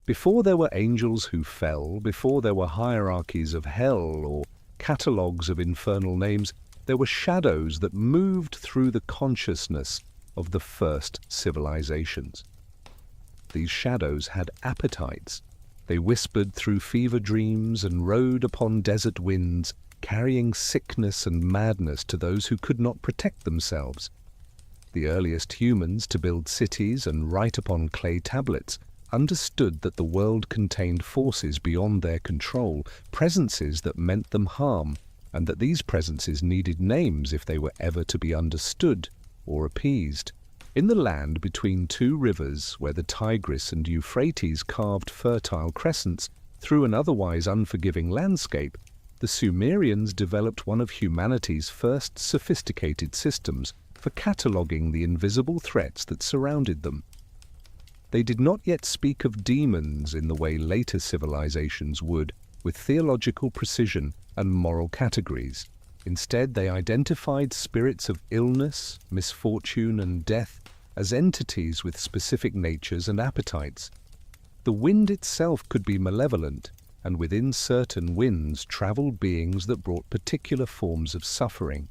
Before there were angels who fell, before there were hierarchies of hell or catalogues of infernal names, there were shadows that moved through the consciousness of the first civilizations. These shadows had appetites. They whispered through fever dreams and rode upon desert winds, carrying sickness and madness to those who could not protect themselves. The earliest humans to build cities and write upon clay tablets understood that the world contained forces beyond their control, presences that meant them harm, and that these presences needed names if they were ever to be understood or appeased. In the land between two rivers, where the Tigris and Euphrates carved fertile crescents through an otherwise unforgiving landscape, the Sumerians developed one of humanity's first sophisticated systems for cataloguing the invisible threats that surrounded them. They did not yet speak of demons in the way later civilizations would, with theological precision and moral categories. Instead, they identified spirits of illness, misfortune, and death as entities with specific natures and appetites. The wind itself could be malevolent, and within certain winds traveled beings that brought particular forms of suffering.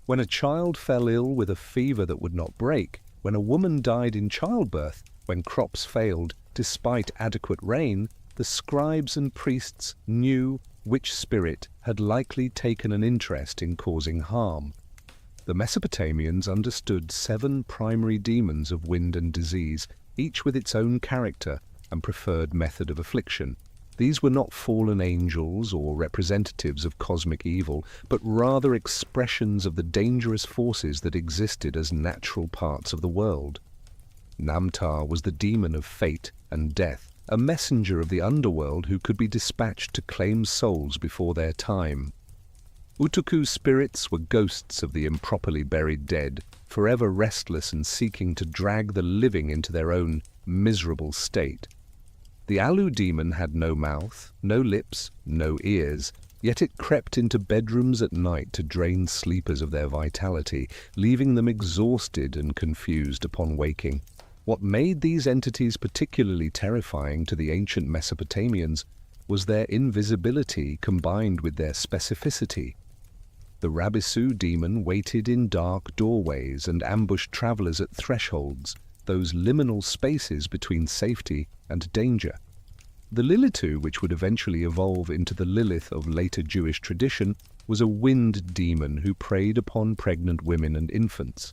When a child fell ill with a fever that would not break, when a woman died in childbirth, when crops failed despite adequate rain, the scribes and priests knew which spirit had likely taken an interest in causing harm. The Mesopotamians understood 7 primary demons of wind and disease, each with its own character and preferred method of affliction. These were not fallen angels or representatives of cosmic evil, but rather expressions of the dangerous forces that existed as natural parts of the world. Namtar was the demon of fate and death, a messenger of the underworld who could be dispatched to claim souls before their time. Utuku's spirits were ghosts of the improperly buried dead, forever restless and seeking to drag the living into their own miserable state. The Alu demon had no mouth, no lips, no ears, yet it crept into bedrooms at night to drain sleepers of their vitality, leaving them exhausted and confused upon waking. What made these entities particularly terrifying to the ancient Mesopotamians was their invisibility combined with their specificity. The Rabisu demon waited in dark doorways and ambushed travelers at thresholds, those liminal spaces between safety and danger. The Lilitu, which would eventually evolve into the Lilith of later Jewish tradition, was a wind demon who preyed upon pregnant women and infants.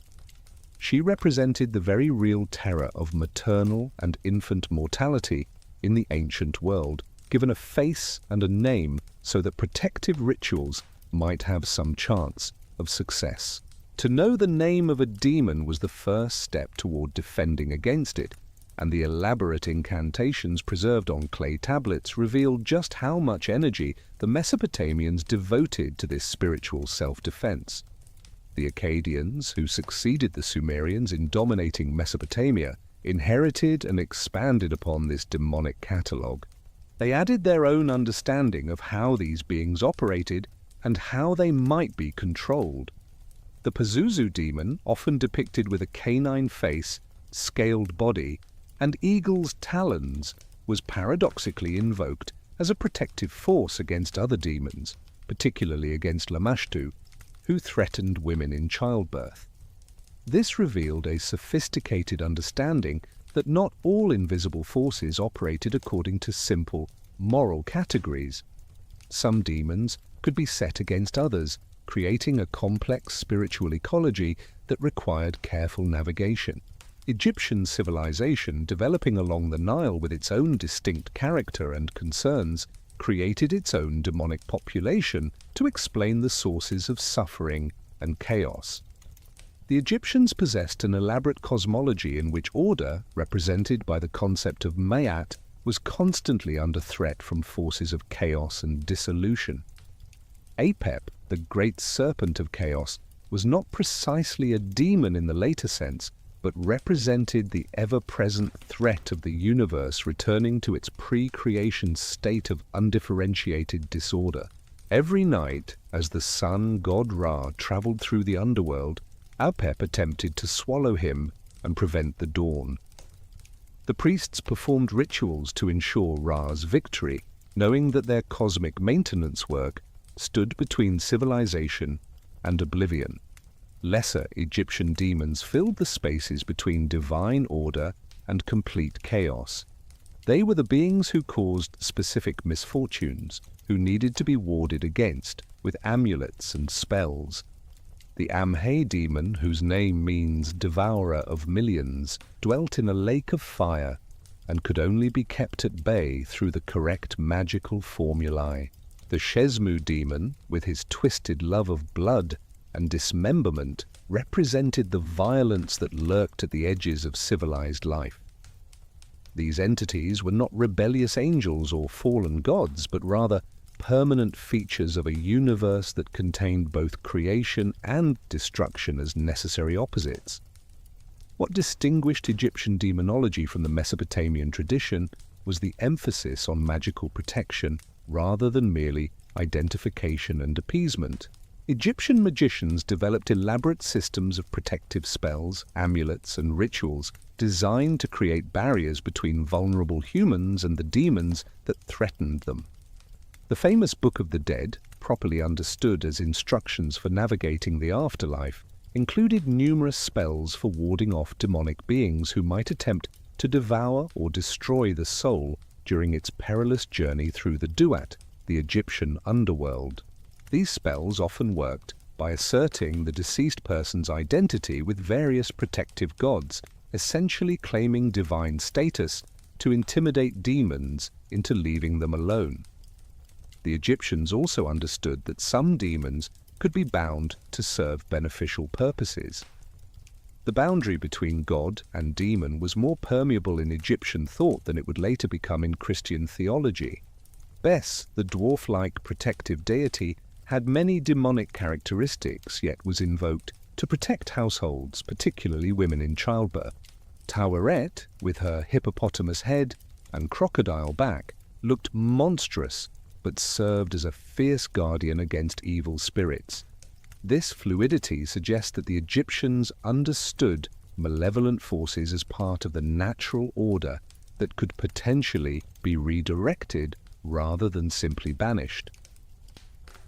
She represented the very real terror of maternal and infant mortality in the ancient world, given a face and a name so that protective rituals might have some chance of success. To know the name of a demon was the first step toward defending against it, and the elaborate incantations preserved on clay tablets revealed just how much energy the Mesopotamians devoted to this spiritual self-defense. The Akkadians, who succeeded the Sumerians in dominating Mesopotamia, inherited and expanded upon this demonic catalogue. They added their own understanding of how these beings operated and how they might be controlled. The Pazuzu demon, often depicted with a canine face, scaled body, and eagle's talons, was paradoxically invoked as a protective force against other demons, particularly against Lamashtu, who threatened women in childbirth. This revealed a sophisticated understanding that not all invisible forces operated according to simple moral categories. Some demons could be set against others, creating a complex spiritual ecology that required careful navigation. Egyptian civilization, developing along the Nile with its own distinct character and concerns, created its own demonic population to explain the sources of suffering and chaos. The Egyptians possessed an elaborate cosmology in which order, represented by the concept of Ma'at, was constantly under threat from forces of chaos and dissolution. Apep, the great serpent of chaos, was not precisely a demon in the later sense, but represented the ever-present threat of the universe returning to its pre-creation state of undifferentiated disorder. Every night, as the sun god Ra traveled through the underworld, Apep attempted to swallow him and prevent the dawn. The priests performed rituals to ensure Ra's victory, knowing that their cosmic maintenance work stood between civilization and oblivion. Lesser Egyptian demons filled the spaces between divine order and complete chaos. They were the beings who caused specific misfortunes, who needed to be warded against with amulets and spells. The Amhe demon, whose name means devourer of millions, dwelt in a lake of fire and could only be kept at bay through the correct magical formulae. The Shesmu demon, with his twisted love of blood and dismemberment, represented the violence that lurked at the edges of civilized life. These entities were not rebellious angels or fallen gods, but rather permanent features of a universe that contained both creation and destruction as necessary opposites. What distinguished Egyptian demonology from the Mesopotamian tradition was the emphasis on magical protection rather than merely identification and appeasement. Egyptian magicians developed elaborate systems of protective spells, amulets, and rituals designed to create barriers between vulnerable humans and the demons that threatened them. The famous Book of the Dead, properly understood as instructions for navigating the afterlife, included numerous spells for warding off demonic beings who might attempt to devour or destroy the soul during its perilous journey through the Duat, the Egyptian underworld. These spells often worked by asserting the deceased person's identity with various protective gods, essentially claiming divine status to intimidate demons into leaving them alone. The Egyptians also understood that some demons could be bound to serve beneficial purposes. The boundary between God and demon was more permeable in Egyptian thought than it would later become in Christian theology. Bes, the dwarf-like protective deity, had many demonic characteristics, yet was invoked to protect households, particularly women in childbirth. Taweret, with her hippopotamus head and crocodile back, looked monstrous, but served as a fierce guardian against evil spirits. This fluidity suggests that the Egyptians understood malevolent forces as part of the natural order that could potentially be redirected rather than simply banished.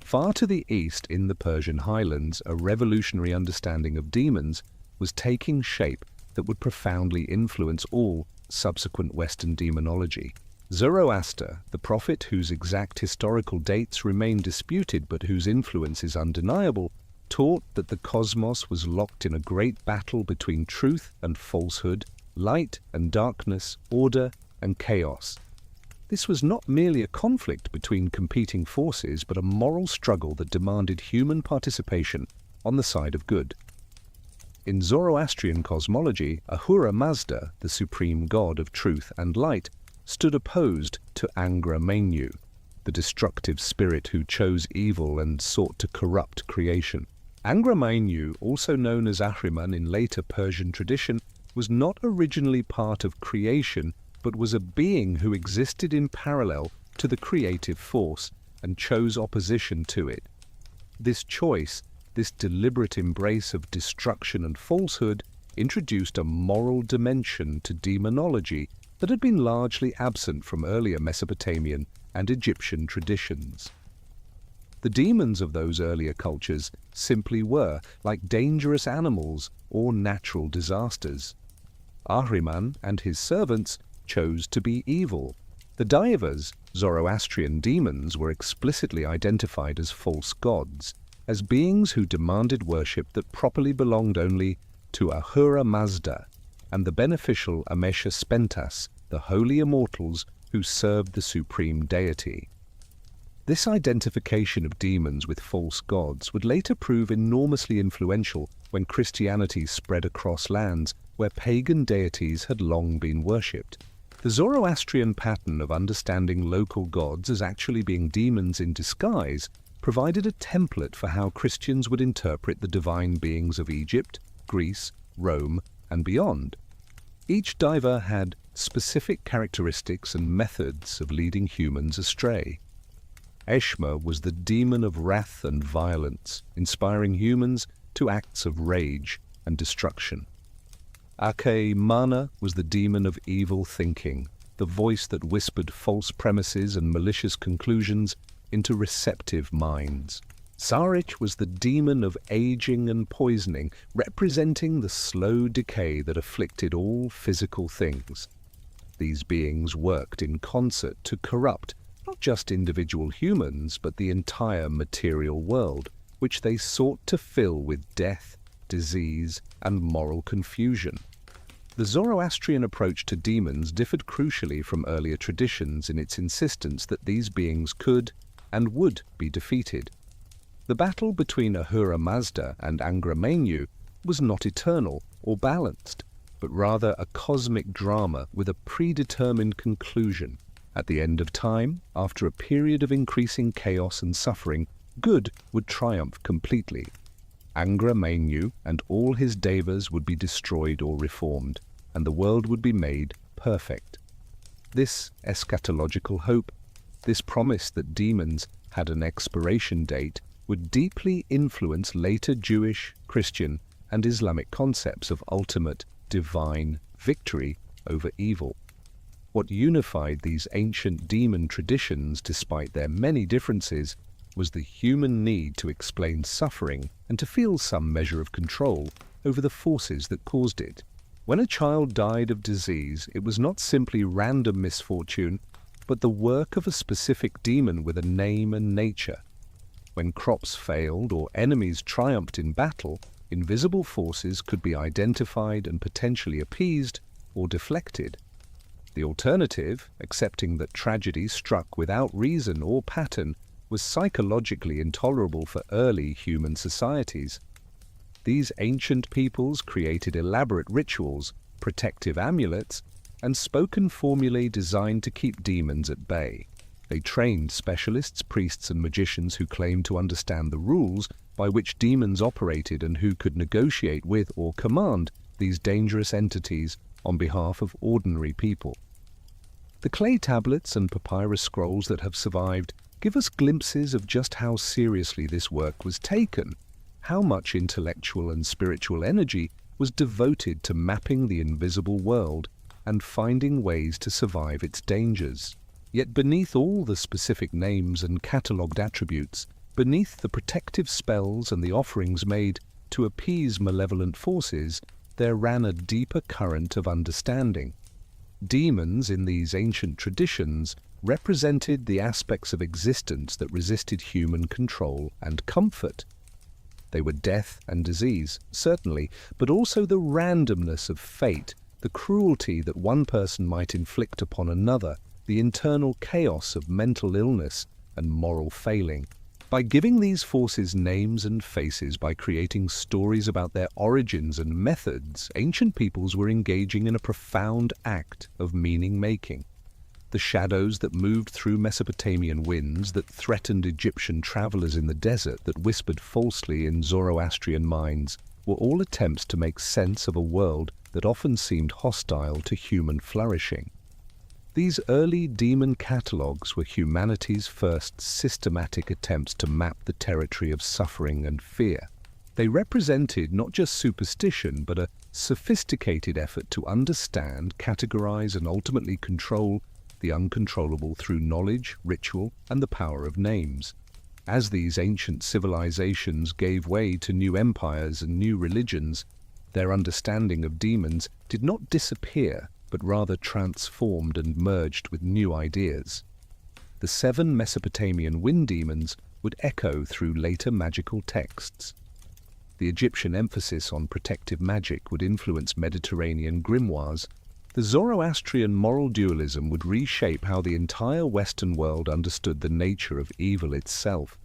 Far to the east in the Persian highlands, a revolutionary understanding of demons was taking shape that would profoundly influence all subsequent Western demonology. Zoroaster, the prophet whose exact historical dates remain disputed but whose influence is undeniable, taught that the cosmos was locked in a great battle between truth and falsehood, light and darkness, order and chaos. This was not merely a conflict between competing forces, but a moral struggle that demanded human participation on the side of good. In Zoroastrian cosmology, Ahura Mazda, the supreme god of truth and light, stood opposed to Angra Mainyu, the destructive spirit who chose evil and sought to corrupt creation. Angra Mainyu, also known as Ahriman in later Persian tradition, was not originally part of creation, but was a being who existed in parallel to the creative force and chose opposition to it. This choice, this deliberate embrace of destruction and falsehood, introduced a moral dimension to demonology that had been largely absent from earlier Mesopotamian and Egyptian traditions. The demons of those earlier cultures simply were like dangerous animals or natural disasters. Ahriman and his servants chose to be evil. The daevas, Zoroastrian demons, were explicitly identified as false gods, as beings who demanded worship that properly belonged only to Ahura Mazda and the beneficial Amesha Spentas, the holy immortals who served the supreme deity. This identification of demons with false gods would later prove enormously influential when Christianity spread across lands where pagan deities had long been worshipped. The Zoroastrian pattern of understanding local gods as actually being demons in disguise provided a template for how Christians would interpret the divine beings of Egypt, Greece, Rome, and beyond. Each daeva had specific characteristics and methods of leading humans astray. Eshma was the demon of wrath and violence, inspiring humans to acts of rage and destruction. Mana was the demon of evil thinking, the voice that whispered false premises and malicious conclusions into receptive minds. Sarich was the demon of aging and poisoning, representing the slow decay that afflicted all physical things. These beings worked in concert to corrupt not just individual humans, but the entire material world, which they sought to fill with death, disease, and moral confusion. The Zoroastrian approach to demons differed crucially from earlier traditions in its insistence that these beings could and would be defeated. The battle between Ahura Mazda and Angra Mainyu was not eternal or balanced, but rather a cosmic drama with a predetermined conclusion. At the end of time, after a period of increasing chaos and suffering, good would triumph completely. Angra Mainyu and all his daevas would be destroyed or reformed, and the world would be made perfect. This eschatological hope, this promise that demons had an expiration date, would deeply influence later Jewish, Christian, and Islamic concepts of ultimate, divine victory over evil. What unified these ancient demon traditions, despite their many differences, was the human need to explain suffering and to feel some measure of control over the forces that caused it. When a child died of disease, it was not simply random misfortune, but the work of a specific demon with a name and nature. When crops failed or enemies triumphed in battle, invisible forces could be identified and potentially appeased or deflected. The alternative, accepting that tragedy struck without reason or pattern, was psychologically intolerable for early human societies. These ancient peoples created elaborate rituals, protective amulets, and spoken formulae designed to keep demons at bay. They trained specialists, priests, and magicians who claimed to understand the rules by which demons operated and who could negotiate with or command these dangerous entities on behalf of ordinary people. The clay tablets and papyrus scrolls that have survived give us glimpses of just how seriously this work was taken, how much intellectual and spiritual energy was devoted to mapping the invisible world and finding ways to survive its dangers. Yet beneath all the specific names and catalogued attributes, beneath the protective spells and the offerings made to appease malevolent forces, there ran a deeper current of understanding. Demons in these ancient traditions represented the aspects of existence that resisted human control and comfort. They were death and disease, certainly, but also the randomness of fate, the cruelty that one person might inflict upon another, the internal chaos of mental illness and moral failing. By giving these forces names and faces, by creating stories about their origins and methods, ancient peoples were engaging in a profound act of meaning-making. The shadows that moved through Mesopotamian winds, that threatened Egyptian travelers in the desert, that whispered falsely in Zoroastrian minds, were all attempts to make sense of a world that often seemed hostile to human flourishing. These early demon catalogues were humanity's first systematic attempts to map the territory of suffering and fear. They represented not just superstition, but a sophisticated effort to understand, categorize, and ultimately control the uncontrollable through knowledge, ritual, and the power of names. As these ancient civilizations gave way to new empires and new religions, their understanding of demons did not disappear, but rather transformed and merged with new ideas. The 7 Mesopotamian wind demons would echo through later magical texts. The Egyptian emphasis on protective magic would influence Mediterranean grimoires. The Zoroastrian moral dualism would reshape how the entire Western world understood the nature of evil itself.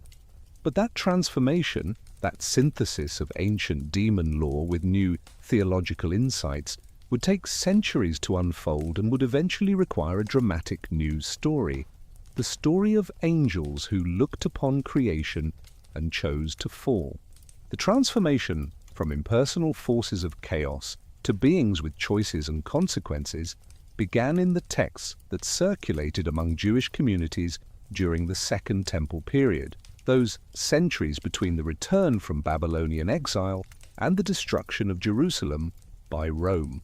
But that transformation, that synthesis of ancient demon lore with new theological insights, would take centuries to unfold and would eventually require a dramatic new story. The story of angels who looked upon creation and chose to fall. The transformation from impersonal forces of chaos to beings with choices and consequences began in the texts that circulated among Jewish communities during the Second Temple period, those centuries between the return from Babylonian exile and the destruction of Jerusalem by Rome.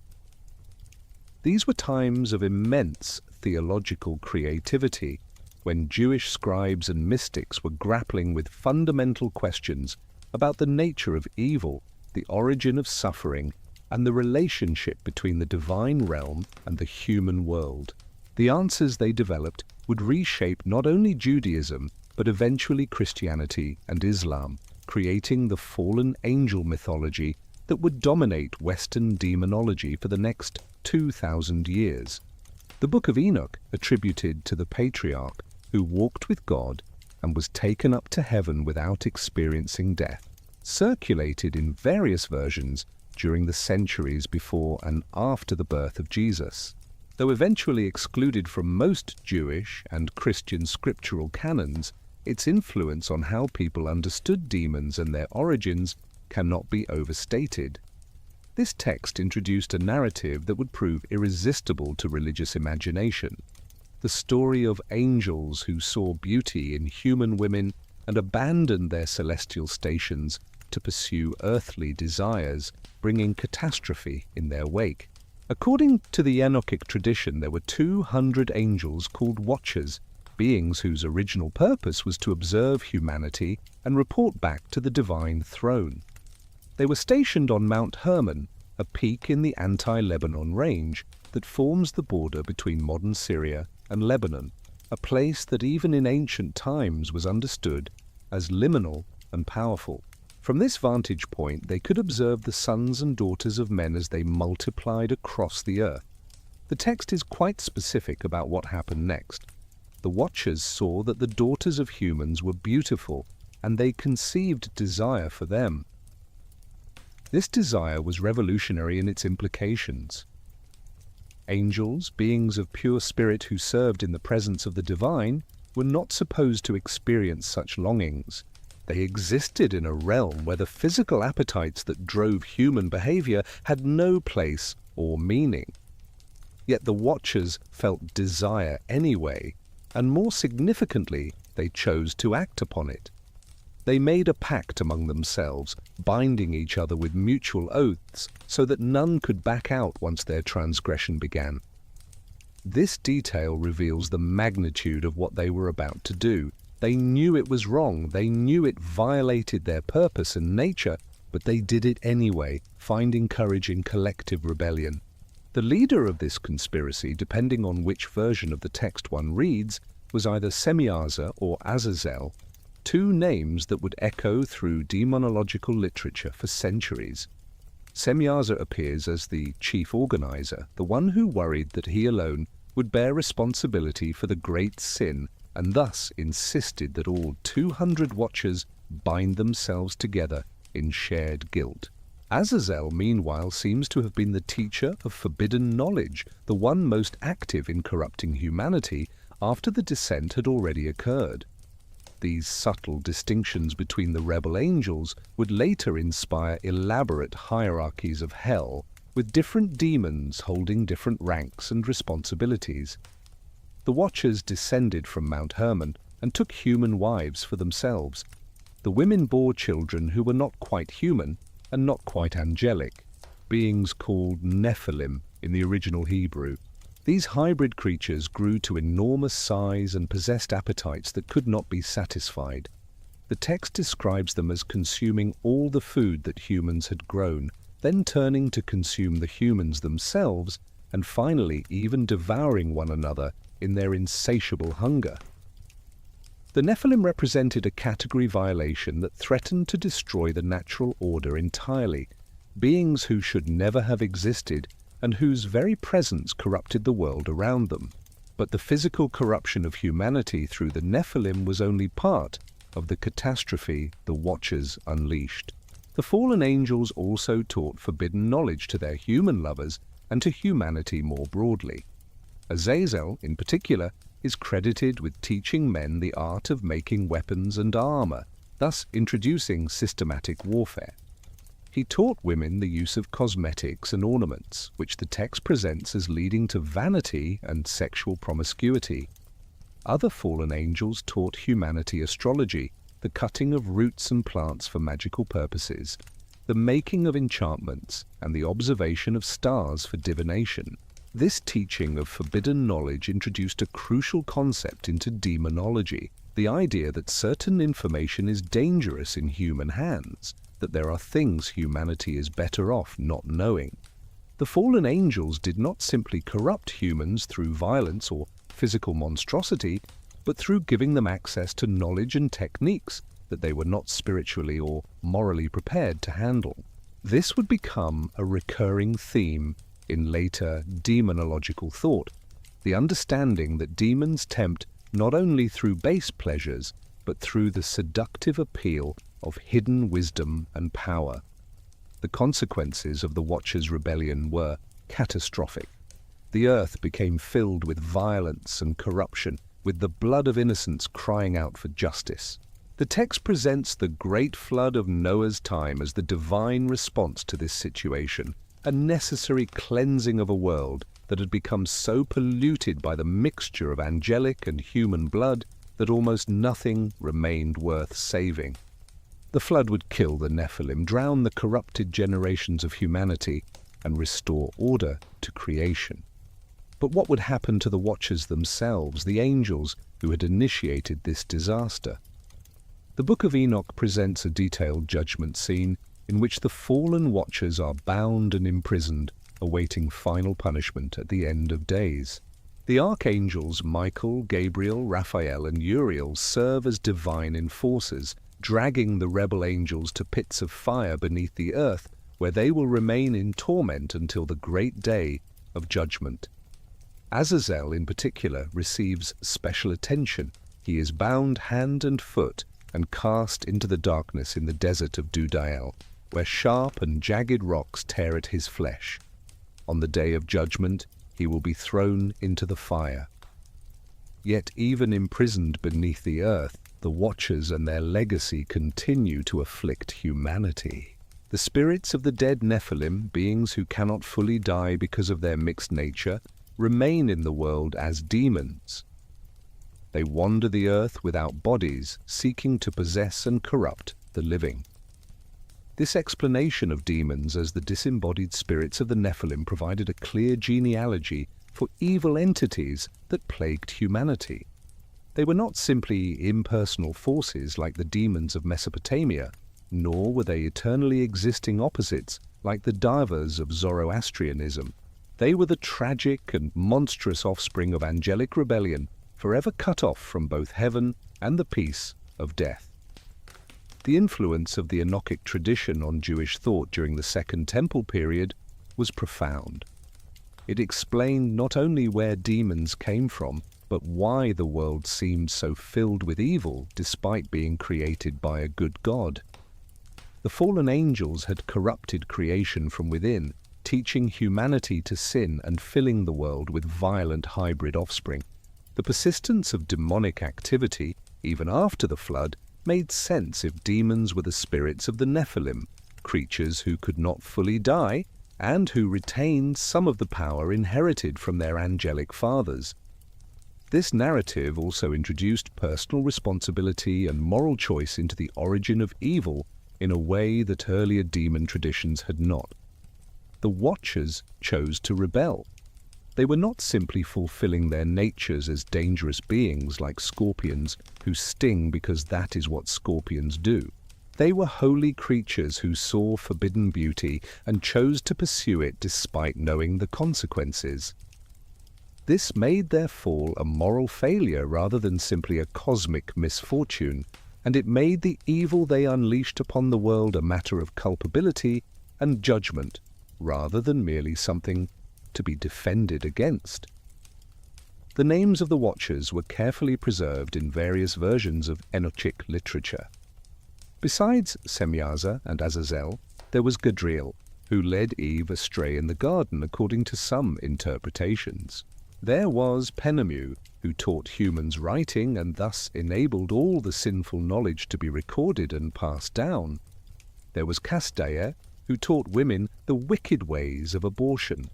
These were times of immense theological creativity, when Jewish scribes and mystics were grappling with fundamental questions about the nature of evil, the origin of suffering, and the relationship between the divine realm and the human world. The answers they developed would reshape not only Judaism, but eventually Christianity and Islam, creating the fallen angel mythology that would dominate Western demonology for the next 2,000 years. The Book of Enoch, attributed to the patriarch who walked with God and was taken up to heaven without experiencing death, circulated in various versions during the centuries before and after the birth of Jesus. Though eventually excluded from most Jewish and Christian scriptural canons, its influence on how people understood demons and their origins cannot be overstated. This text introduced a narrative that would prove irresistible to religious imagination. The story of angels who saw beauty in human women and abandoned their celestial stations to pursue earthly desires, bringing catastrophe in their wake. According to the Enochic tradition, there were 200 angels called Watchers, beings whose original purpose was to observe humanity and report back to the divine throne. They were stationed on Mount Hermon, a peak in the anti-Lebanon range that forms the border between modern Syria and Lebanon, a place that even in ancient times was understood as liminal and powerful. From this vantage point, they could observe the sons and daughters of men as they multiplied across the earth. The text is quite specific about what happened next. The Watchers saw that the daughters of humans were beautiful, and they conceived desire for them. This desire was revolutionary in its implications. Angels, beings of pure spirit who served in the presence of the divine, were not supposed to experience such longings. They existed in a realm where the physical appetites that drove human behavior had no place or meaning. Yet the Watchers felt desire anyway, and more significantly, they chose to act upon it. They made a pact among themselves, binding each other with mutual oaths so that none could back out once their transgression began. This detail reveals the magnitude of what they were about to do. They knew it was wrong, they knew it violated their purpose and nature, but they did it anyway, finding courage in collective rebellion. The leader of this conspiracy, depending on which version of the text one reads, was either Semiaza or Azazel, two names that would echo through demonological literature for centuries. Semiaza appears as the chief organizer, the one who worried that he alone would bear responsibility for the great sin, and thus insisted that all 200 Watchers bind themselves together in shared guilt. Azazel, meanwhile, seems to have been the teacher of forbidden knowledge, the one most active in corrupting humanity after the descent had already occurred. These subtle distinctions between the rebel angels would later inspire elaborate hierarchies of hell, with different demons holding different ranks and responsibilities. The Watchers descended from Mount Hermon and took human wives for themselves. The women bore children who were not quite human and not quite angelic, beings called Nephilim in the original Hebrew. These hybrid creatures grew to enormous size and possessed appetites that could not be satisfied. The text describes them as consuming all the food that humans had grown, then turning to consume the humans themselves, and finally even devouring one another in their insatiable hunger. The Nephilim represented a category violation that threatened to destroy the natural order entirely, beings who should never have existed and whose very presence corrupted the world around them. But the physical corruption of humanity through the Nephilim was only part of the catastrophe the Watchers unleashed. The fallen angels also taught forbidden knowledge to their human lovers and to humanity more broadly. Azazel, in particular, is credited with teaching men the art of making weapons and armor, thus introducing systematic warfare. He taught women the use of cosmetics and ornaments, which the text presents as leading to vanity and sexual promiscuity. Other fallen angels taught humanity astrology, the cutting of roots and plants for magical purposes. the making of enchantments, and the observation of stars for divination. This teaching of forbidden knowledge introduced a crucial concept into demonology, the idea that certain information is dangerous in human hands, that there are things humanity is better off not knowing. The fallen angels did not simply corrupt humans through violence or physical monstrosity, but through giving them access to knowledge and techniques that they were not spiritually or morally prepared to handle. This would become a recurring theme in later demonological thought, the understanding that demons tempt not only through base pleasures, but through the seductive appeal of hidden wisdom and power. The consequences of the Watchers' rebellion were catastrophic. The earth became filled with violence and corruption, with the blood of innocents crying out for justice. The text presents the great flood of Noah's time as the divine response to this situation, a necessary cleansing of a world that had become so polluted by the mixture of angelic and human blood that almost nothing remained worth saving. The flood would kill the Nephilim, drown the corrupted generations of humanity, and restore order to creation. But what would happen to the Watchers themselves, the angels who had initiated this disaster? The Book of Enoch presents a detailed judgment scene in which the fallen Watchers are bound and imprisoned, awaiting final punishment at the end of days. The archangels Michael, Gabriel, Raphael, and Uriel serve as divine enforcers, dragging the rebel angels to pits of fire beneath the earth, where they will remain in torment until the great day of judgment. Azazel, in particular, receives special attention. He is bound hand and foot and cast into the darkness in the desert of Dudael, where sharp and jagged rocks tear at his flesh. On the day of judgment, he will be thrown into the fire. Yet even imprisoned beneath the earth, the Watchers and their legacy continue to afflict humanity. The spirits of the dead Nephilim, beings who cannot fully die because of their mixed nature, remain in the world as demons. They wander the earth without bodies, seeking to possess and corrupt the living. This explanation of demons as the disembodied spirits of the Nephilim provided a clear genealogy for evil entities that plagued humanity. They were not simply impersonal forces like the demons of Mesopotamia, nor were they eternally existing opposites like the daevas of Zoroastrianism. They were the tragic and monstrous offspring of angelic rebellion, forever cut off from both heaven and the peace of death. The influence of the Enochic tradition on Jewish thought during the Second Temple period was profound. It explained not only where demons came from, but why the world seemed so filled with evil despite being created by a good God. The fallen angels had corrupted creation from within, teaching humanity to sin and filling the world with violent hybrid offspring. The persistence of demonic activity, even after the flood, made sense if demons were the spirits of the Nephilim, creatures who could not fully die and who retained some of the power inherited from their angelic fathers. This narrative also introduced personal responsibility and moral choice into the origin of evil in a way that earlier demon traditions had not. The Watchers chose to rebel. They were not simply fulfilling their natures as dangerous beings like scorpions who sting because that is what scorpions do. They were holy creatures who saw forbidden beauty and chose to pursue it despite knowing the consequences. This made their fall a moral failure rather than simply a cosmic misfortune, and it made the evil they unleashed upon the world a matter of culpability and judgment, rather than merely something to be defended against. The names of the Watchers were carefully preserved in various versions of Enochic literature. Besides Semyaza and Azazel, there was Gadriel, who led Eve astray in the garden according to some interpretations. There was Penamu, who taught humans writing and thus enabled all the sinful knowledge to be recorded and passed down. There was Casdair, who taught women the wicked ways of abortion.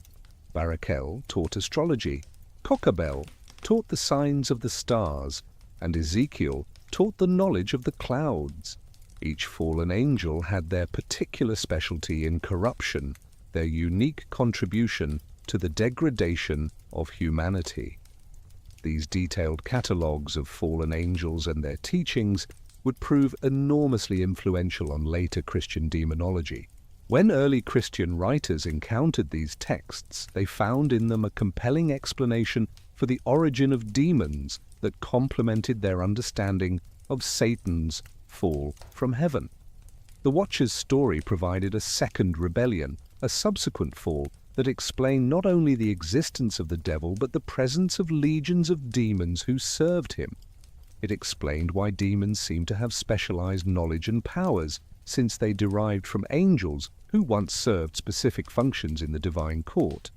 Barakel taught astrology. Kokabel taught the signs of the stars, and Ezekiel taught the knowledge of the clouds. Each fallen angel had their particular specialty in corruption, their unique contribution to the degradation of humanity. These detailed catalogues of fallen angels and their teachings would prove enormously influential on later Christian demonology. When early Christian writers encountered these texts, they found in them a compelling explanation for the origin of demons that complemented their understanding of Satan's fall from heaven. The Watcher's story provided a second rebellion, a subsequent fall, that explained not only the existence of the devil but the presence of legions of demons who served him. It explained why demons seemed to have specialized knowledge and powers, since they derived from angels who once served specific functions in the divine court.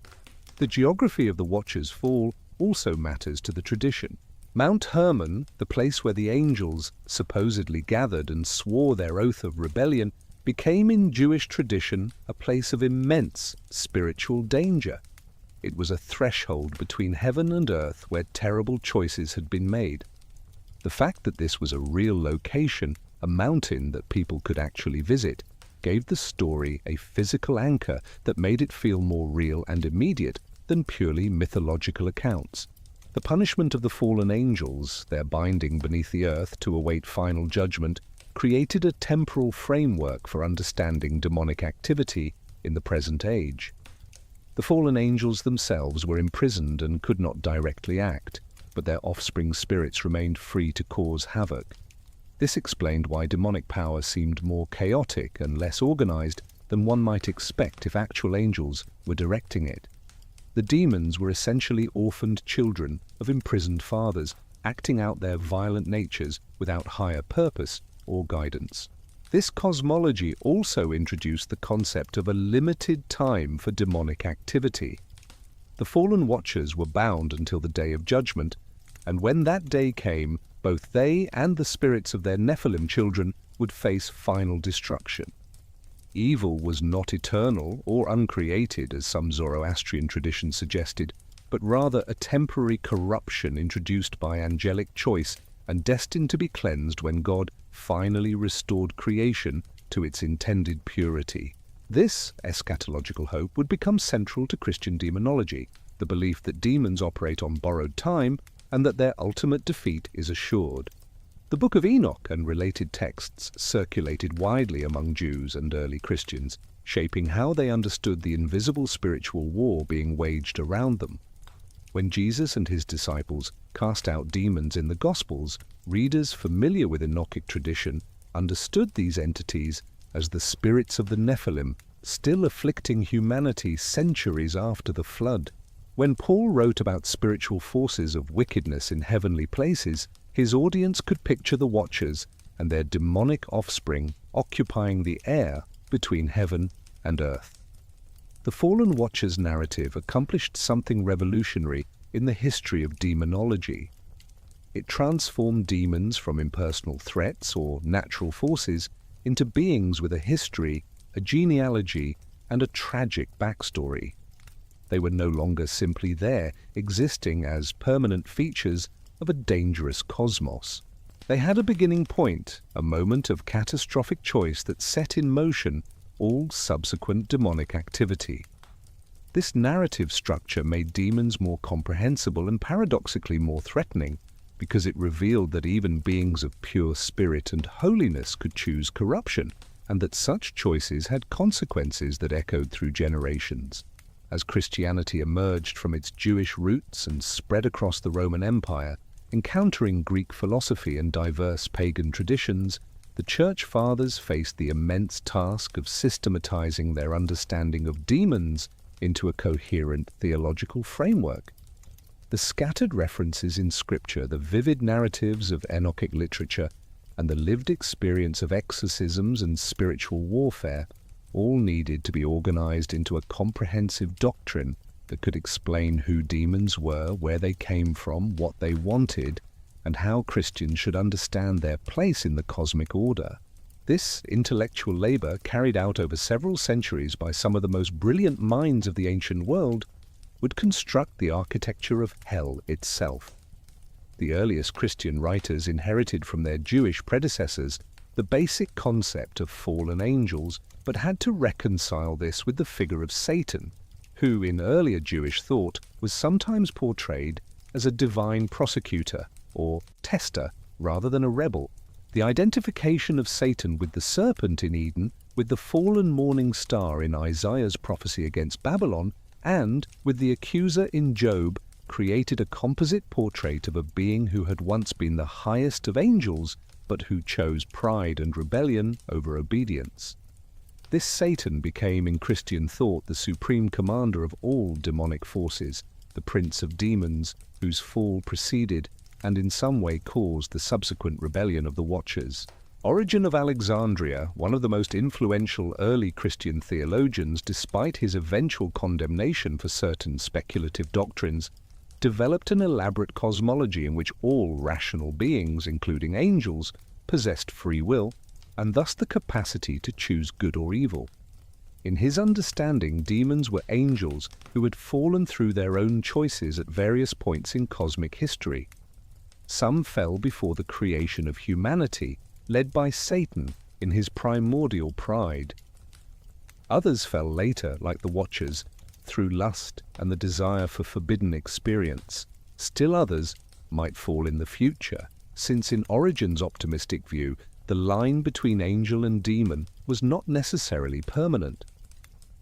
The geography of the Watcher's fall also matters to the tradition. Mount Hermon, the place where the angels supposedly gathered and swore their oath of rebellion, became in Jewish tradition a place of immense spiritual danger. It was a threshold between heaven and earth where terrible choices had been made. The fact that this was a real location, a mountain that people could actually visit, gave the story a physical anchor that made it feel more real and immediate than purely mythological accounts. The punishment of the fallen angels, their binding beneath the earth to await final judgment, created a temporal framework for understanding demonic activity in the present age. The fallen angels themselves were imprisoned and could not directly act, but their offspring spirits remained free to cause havoc. This explained why demonic power seemed more chaotic and less organized than one might expect if actual angels were directing it. The demons were essentially orphaned children of imprisoned fathers, acting out their violent natures without higher purpose or guidance. This cosmology also introduced the concept of a limited time for demonic activity. The fallen watchers were bound until the day of judgment, and when that day came, both they and the spirits of their Nephilim children would face final destruction. Evil was not eternal or uncreated, as some Zoroastrian traditions suggested, but rather a temporary corruption introduced by angelic choice and destined to be cleansed when God finally restored creation to its intended purity. This eschatological hope would become central to Christian demonology, the belief that demons operate on borrowed time and that their ultimate defeat is assured. The Book of Enoch and related texts circulated widely among Jews and early Christians, shaping how they understood the invisible spiritual war being waged around them. When Jesus and his disciples cast out demons in the Gospels, readers familiar with Enochic tradition understood these entities as the spirits of the Nephilim, still afflicting humanity centuries after the flood. When Paul wrote about spiritual forces of wickedness in heavenly places, his audience could picture the Watchers and their demonic offspring occupying the air between heaven and earth. The Fallen Watchers narrative accomplished something revolutionary in the history of demonology. It transformed demons from impersonal threats or natural forces into beings with a history, a genealogy, and a tragic backstory. They were no longer simply there, existing as permanent features of a dangerous cosmos. They had a beginning point, a moment of catastrophic choice that set in motion all subsequent demonic activity. This narrative structure made demons more comprehensible and paradoxically more threatening, because it revealed that even beings of pure spirit and holiness could choose corruption, and that such choices had consequences that echoed through generations. As Christianity emerged from its Jewish roots and spread across the Roman Empire, encountering Greek philosophy and diverse pagan traditions, the Church Fathers faced the immense task of systematizing their understanding of demons into a coherent theological framework. The scattered references in Scripture, the vivid narratives of Enochic literature, and the lived experience of exorcisms and spiritual warfare all needed to be organized into a comprehensive doctrine that could explain who demons were, where they came from, what they wanted, and how Christians should understand their place in the cosmic order. This intellectual labor, carried out over several centuries by some of the most brilliant minds of the ancient world, would construct the architecture of hell itself. The earliest Christian writers inherited from their Jewish predecessors the basic concept of fallen angels, but had to reconcile this with the figure of Satan, who in earlier Jewish thought was sometimes portrayed as a divine prosecutor or tester rather than a rebel. The identification of Satan with the serpent in Eden, with the fallen morning star in Isaiah's prophecy against Babylon, and with the accuser in Job created a composite portrait of a being who had once been the highest of angels, but who chose pride and rebellion over obedience. This Satan became in Christian thought the supreme commander of all demonic forces, the prince of demons, whose fall preceded and in some way caused the subsequent rebellion of the Watchers. Origen of Alexandria, one of the most influential early Christian theologians, despite his eventual condemnation for certain speculative doctrines, developed an elaborate cosmology in which all rational beings, including angels, possessed free will, and thus the capacity to choose good or evil. In his understanding, demons were angels who had fallen through their own choices at various points in cosmic history. Some fell before the creation of humanity, led by Satan in his primordial pride. Others fell later, like the Watchers, through lust and the desire for forbidden experience. Still others might fall in the future, since in Origen's optimistic view, the line between angel and demon was not necessarily permanent.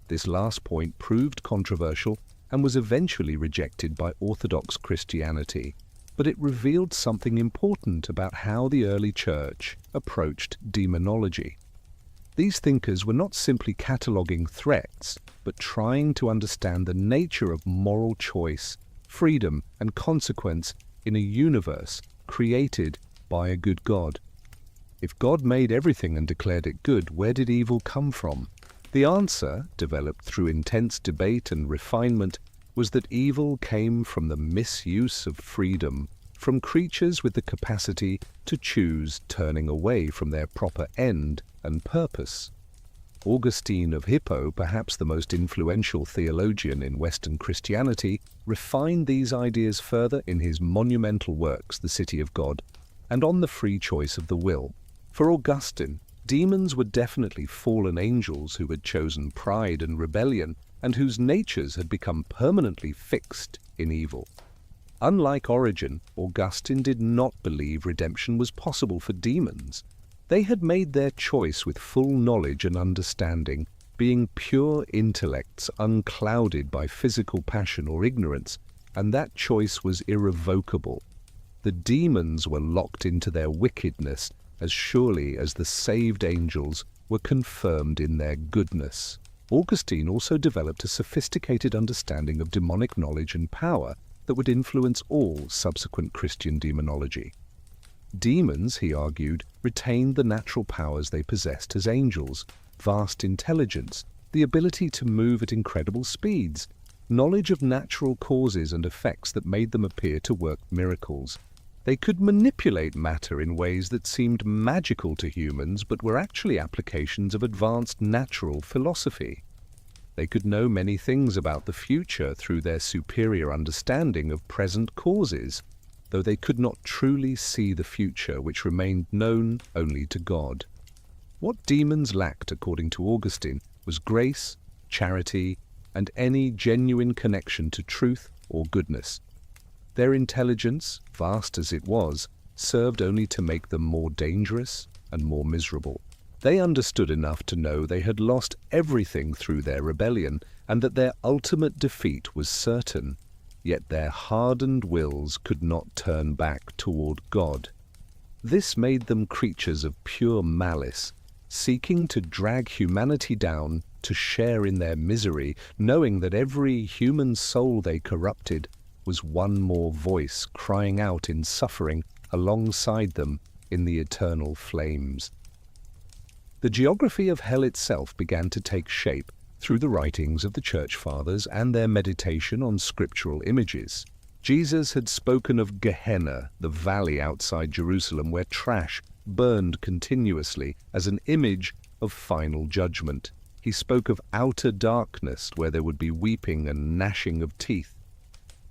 This last point proved controversial and was eventually rejected by Orthodox Christianity, but it revealed something important about how the early church approached demonology. These thinkers were not simply cataloguing threats, but trying to understand the nature of moral choice, freedom, and consequence in a universe created by a good God. If God made everything and declared it good, where did evil come from? The answer, developed through intense debate and refinement, was that evil came from the misuse of freedom, from creatures with the capacity to choose turning away from their proper end and purpose. Augustine of Hippo, perhaps the most influential theologian in Western Christianity, refined these ideas further in his monumental works, The City of God, and On the Free Choice of the Will. For Augustine, demons were definitely fallen angels who had chosen pride and rebellion, and whose natures had become permanently fixed in evil. Unlike Origen, Augustine did not believe redemption was possible for demons. They had made their choice with full knowledge and understanding, being pure intellects unclouded by physical passion or ignorance, and that choice was irrevocable. The demons were locked into their wickedness as surely as the saved angels were confirmed in their goodness. Augustine also developed a sophisticated understanding of demonic knowledge and power that would influence all subsequent Christian demonology. Demons, he argued, retained the natural powers they possessed as angels: vast intelligence, the ability to move at incredible speeds, knowledge of natural causes and effects that made them appear to work miracles. They could manipulate matter in ways that seemed magical to humans but were actually applications of advanced natural philosophy. They could know many things about the future through their superior understanding of present causes, though they could not truly see the future, which remained known only to God. What demons lacked, according to Augustine, was grace, charity, and any genuine connection to truth or goodness. Their intelligence, vast as it was, served only to make them more dangerous and more miserable. They understood enough to know they had lost everything through their rebellion, and that their ultimate defeat was certain. Yet their hardened wills could not turn back toward God. This made them creatures of pure malice, seeking to drag humanity down to share in their misery, knowing that every human soul they corrupted was one more voice crying out in suffering alongside them in the eternal flames. The geography of hell itself began to take shape through the writings of the Church Fathers and their meditation on scriptural images. Jesus had spoken of Gehenna, the valley outside Jerusalem where trash burned continuously, as an image of final judgment. He spoke of outer darkness where there would be weeping and gnashing of teeth.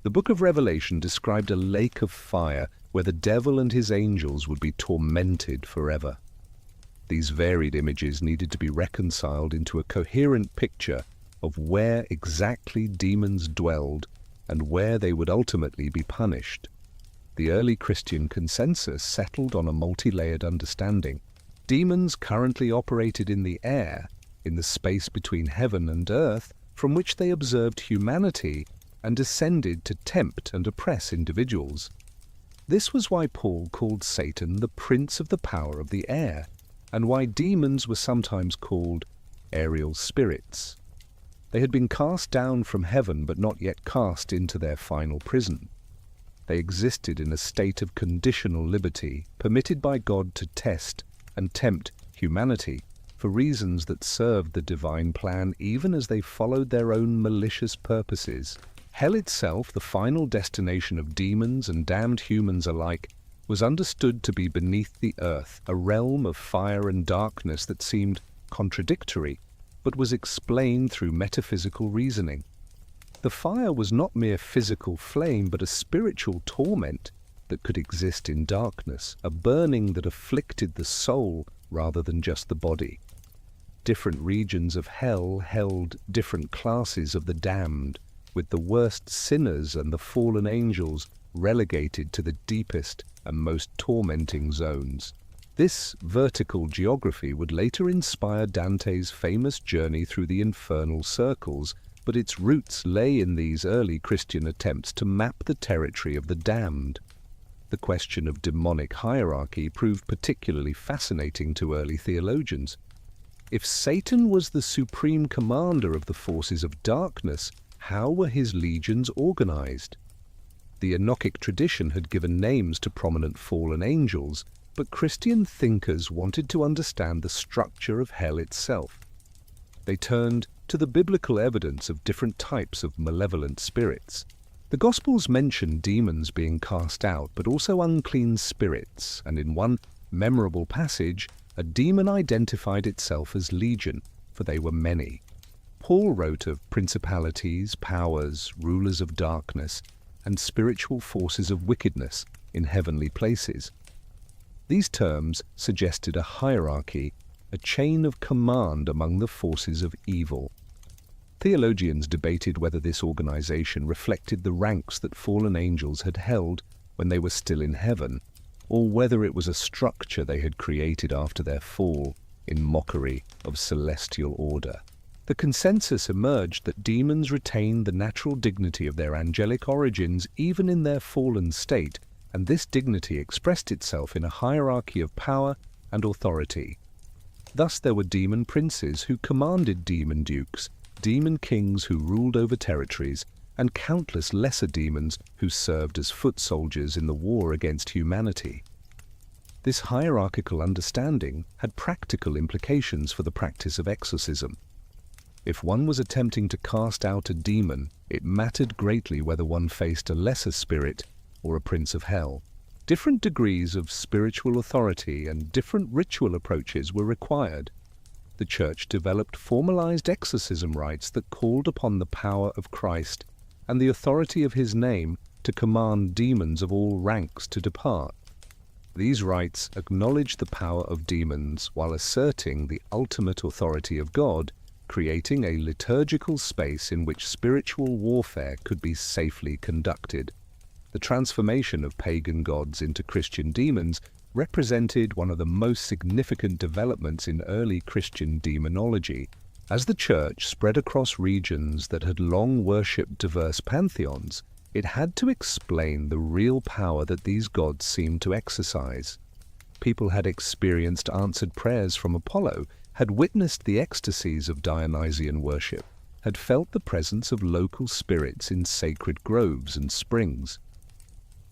The book of Revelation described a lake of fire where the devil and his angels would be tormented forever. These varied images needed to be reconciled into a coherent picture of where exactly demons dwelled and where they would ultimately be punished. The early Christian consensus settled on a multi-layered understanding. Demons currently operated in the air, in the space between heaven and earth, from which they observed humanity and descended to tempt and oppress individuals. This was why Paul called Satan the prince of the power of the air, and why demons were sometimes called aerial spirits. They had been cast down from heaven but not yet cast into their final prison. They existed in a state of conditional liberty, permitted by God to test and tempt humanity for reasons that served the divine plan even as they followed their own malicious purposes. Hell itself, the final destination of demons and damned humans alike, was understood to be beneath the earth, a realm of fire and darkness that seemed contradictory, but was explained through metaphysical reasoning. The fire was not mere physical flame, but a spiritual torment that could exist in darkness, a burning that afflicted the soul rather than just the body. Different regions of hell held different classes of the damned, with the worst sinners and the fallen angels relegated to the deepest and most tormenting zones. This vertical geography would later inspire Dante's famous journey through the infernal circles, but its roots lay in these early Christian attempts to map the territory of the damned. The question of demonic hierarchy proved particularly fascinating to early theologians. If Satan was the supreme commander of the forces of darkness, how were his legions organized? The Enochic tradition had given names to prominent fallen angels, but Christian thinkers wanted to understand the structure of hell itself. They turned to the biblical evidence of different types of malevolent spirits. The Gospels mention demons being cast out, but also unclean spirits, and in one memorable passage, a demon identified itself as legion, for they were many. Paul wrote of principalities, powers, rulers of darkness, and spiritual forces of wickedness in heavenly places. These terms suggested a hierarchy, a chain of command among the forces of evil. Theologians debated whether this organization reflected the ranks that fallen angels had held when they were still in heaven, or whether it was a structure they had created after their fall in mockery of celestial order. The consensus emerged that demons retained the natural dignity of their angelic origins even in their fallen state, and this dignity expressed itself in a hierarchy of power and authority. Thus there were demon princes who commanded demon dukes, demon kings who ruled over territories, and countless lesser demons who served as foot soldiers in the war against humanity. This hierarchical understanding had practical implications for the practice of exorcism. If one was attempting to cast out a demon, it mattered greatly whether one faced a lesser spirit or a prince of hell. Different degrees of spiritual authority and different ritual approaches were required. The Church developed formalized exorcism rites that called upon the power of Christ and the authority of his name to command demons of all ranks to depart. These rites acknowledged the power of demons while asserting the ultimate authority of God, creating a liturgical space in which spiritual warfare could be safely conducted. The transformation of pagan gods into Christian demons represented one of the most significant developments in early Christian demonology. As the Church spread across regions that had long worshipped diverse pantheons, it had to explain the real power that these gods seemed to exercise. People had experienced answered prayers from Apollo, had witnessed the ecstasies of Dionysian worship, had felt the presence of local spirits in sacred groves and springs.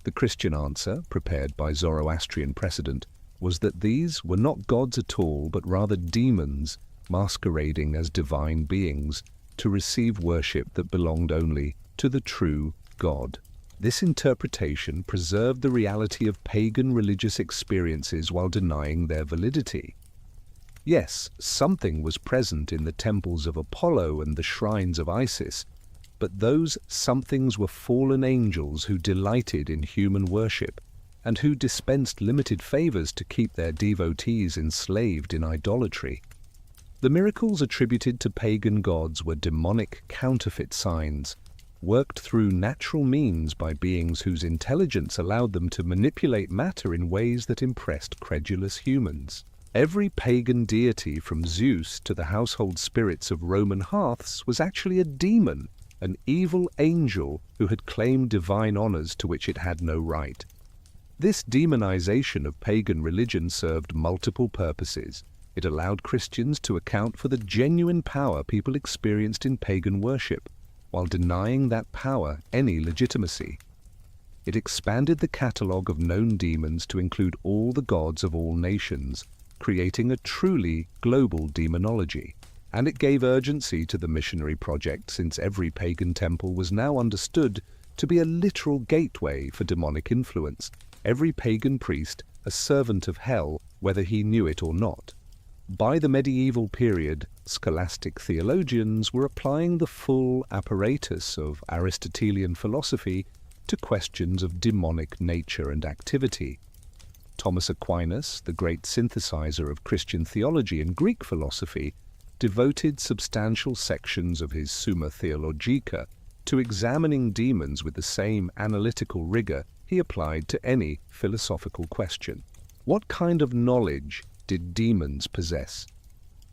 The Christian answer, prepared by Zoroastrian precedent, was that these were not gods at all, but rather demons masquerading as divine beings to receive worship that belonged only to the true God. This interpretation preserved the reality of pagan religious experiences while denying their validity. Yes, something was present in the temples of Apollo and the shrines of Isis, but those somethings were fallen angels who delighted in human worship. and who dispensed limited favors to keep their devotees enslaved in idolatry. The miracles attributed to pagan gods were demonic counterfeit signs, worked through natural means by beings whose intelligence allowed them to manipulate matter in ways that impressed credulous humans. Every pagan deity, from Zeus to the household spirits of Roman hearths, was actually a demon, an evil angel who had claimed divine honors to which it had no right. This demonization of pagan religion served multiple purposes. It allowed Christians to account for the genuine power people experienced in pagan worship, while denying that power any legitimacy. It expanded the catalogue of known demons to include all the gods of all nations, creating a truly global demonology. And it gave urgency to the missionary project, since every pagan temple was now understood to be a literal gateway for demonic influence, every pagan priest a servant of hell, whether he knew it or not. By the medieval period, scholastic theologians were applying the full apparatus of Aristotelian philosophy to questions of demonic nature and activity. Thomas Aquinas, the great synthesizer of Christian theology and Greek philosophy, devoted substantial sections of his Summa Theologica to examining demons with the same analytical rigor he applied to any philosophical question. What kind of knowledge did demons possess?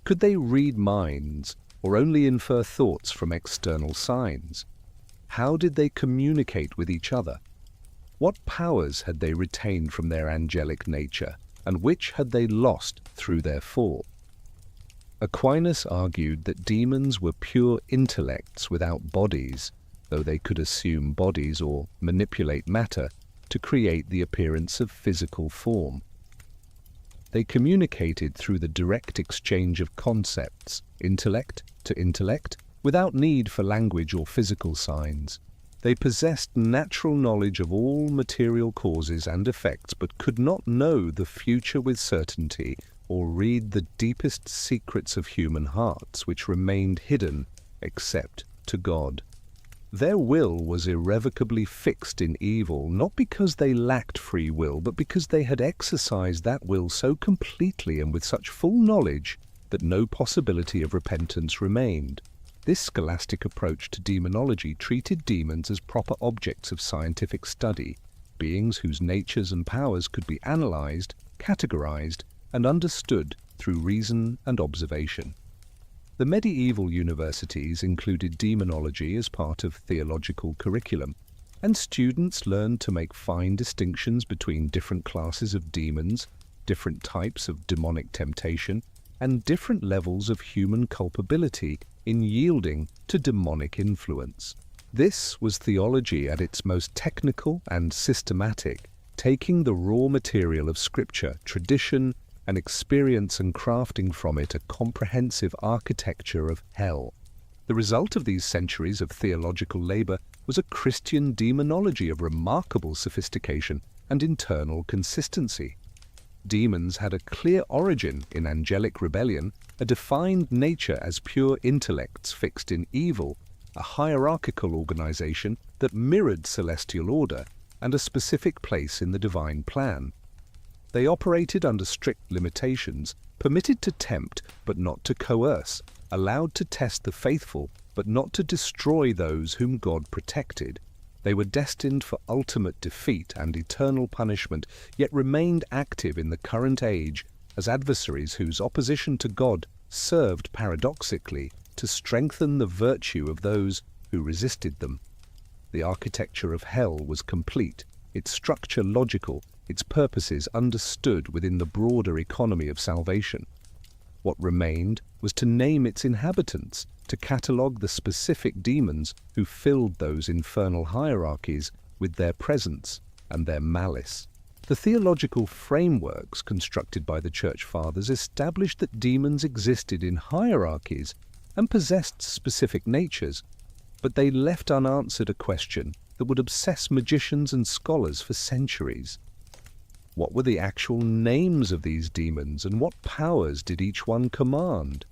Could they read minds or only infer thoughts from external signs? How did they communicate with each other? What powers had they retained from their angelic nature, and which had they lost through their fall? Aquinas argued that demons were pure intellects without bodies, though they could assume bodies or manipulate matter to create the appearance of physical form. They communicated through the direct exchange of concepts, intellect to intellect, without need for language or physical signs. They possessed natural knowledge of all material causes and effects, but could not know the future with certainty or read the deepest secrets of human hearts, which remained hidden except to God. Their will was irrevocably fixed in evil, not because they lacked free will, but because they had exercised that will so completely and with such full knowledge that no possibility of repentance remained. This scholastic approach to demonology treated demons as proper objects of scientific study, beings whose natures and powers could be analyzed, categorized, and understood through reason and observation. The medieval universities included demonology as part of theological curriculum, and students learned to make fine distinctions between different classes of demons, different types of demonic temptation, and different levels of human culpability in yielding to demonic influence. This was theology at its most technical and systematic, taking the raw material of scripture, tradition, and experience and crafting from it a comprehensive architecture of hell. The result of these centuries of theological labor was a Christian demonology of remarkable sophistication and internal consistency. Demons had a clear origin in angelic rebellion, a defined nature as pure intellects fixed in evil, a hierarchical organization that mirrored celestial order, and a specific place in the divine plan. They operated under strict limitations, permitted to tempt but not to coerce, allowed to test the faithful but not to destroy those whom God protected. They were destined for ultimate defeat and eternal punishment, yet remained active in the current age as adversaries whose opposition to God served, paradoxically, to strengthen the virtue of those who resisted them. The architecture of hell was complete, its structure logical, its purposes understood within the broader economy of salvation. What remained was to name its inhabitants, to catalogue the specific demons who filled those infernal hierarchies with their presence and their malice. The theological frameworks constructed by the Church Fathers established that demons existed in hierarchies and possessed specific natures, but they left unanswered a question that would obsess magicians and scholars for centuries. What were the actual names of these demons, and what powers did each one command?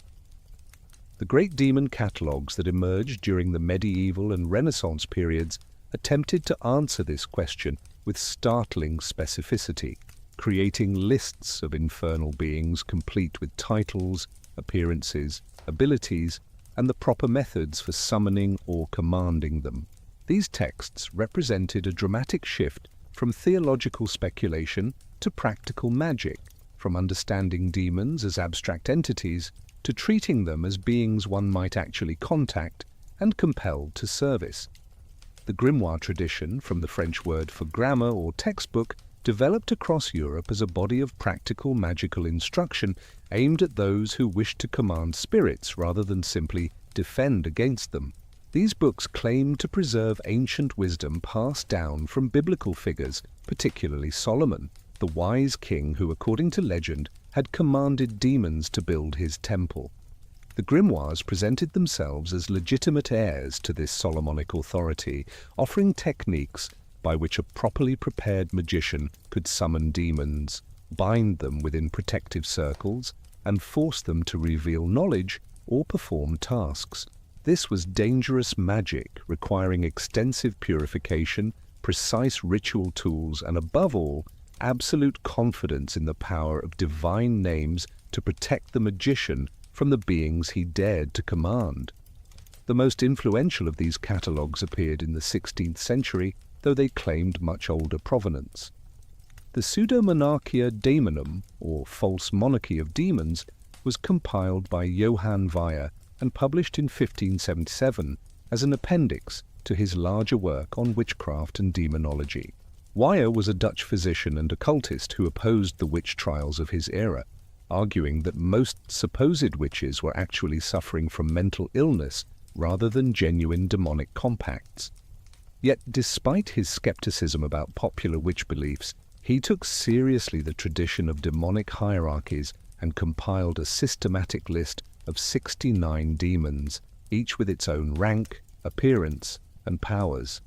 The great demon catalogues that emerged during the medieval and Renaissance periods attempted to answer this question with startling specificity, creating lists of infernal beings complete with titles, appearances, abilities, and the proper methods for summoning or commanding them. These texts represented a dramatic shift from theological speculation to practical magic, from understanding demons as abstract entities to treating them as beings one might actually contact and compelled to service. The grimoire tradition, from the French word for grammar or textbook, developed across Europe as a body of practical magical instruction aimed at those who wished to command spirits rather than simply defend against them. These books claimed to preserve ancient wisdom passed down from biblical figures, particularly Solomon, the wise king who, according to legend, had commanded demons to build his temple. The grimoires presented themselves as legitimate heirs to this Solomonic authority, offering techniques by which a properly prepared magician could summon demons, bind them within protective circles, and force them to reveal knowledge or perform tasks. This was dangerous magic, requiring extensive purification, precise ritual tools, and above all, absolute confidence in the power of divine names to protect the magician from the beings he dared to command. The most influential of these catalogues appeared in the 16th century, though they claimed much older provenance. The Pseudo-Monarchia Daemonum, or False Monarchy of Demons, was compiled by Johann Weyer and published in 1577 as an appendix to his larger work on witchcraft and demonology. Weyer was a Dutch physician and occultist who opposed the witch trials of his era, arguing that most supposed witches were actually suffering from mental illness rather than genuine demonic compacts. Yet, despite his skepticism about popular witch beliefs, he took seriously the tradition of demonic hierarchies and compiled a systematic list of 69 demons, each with its own rank, appearance, and powers.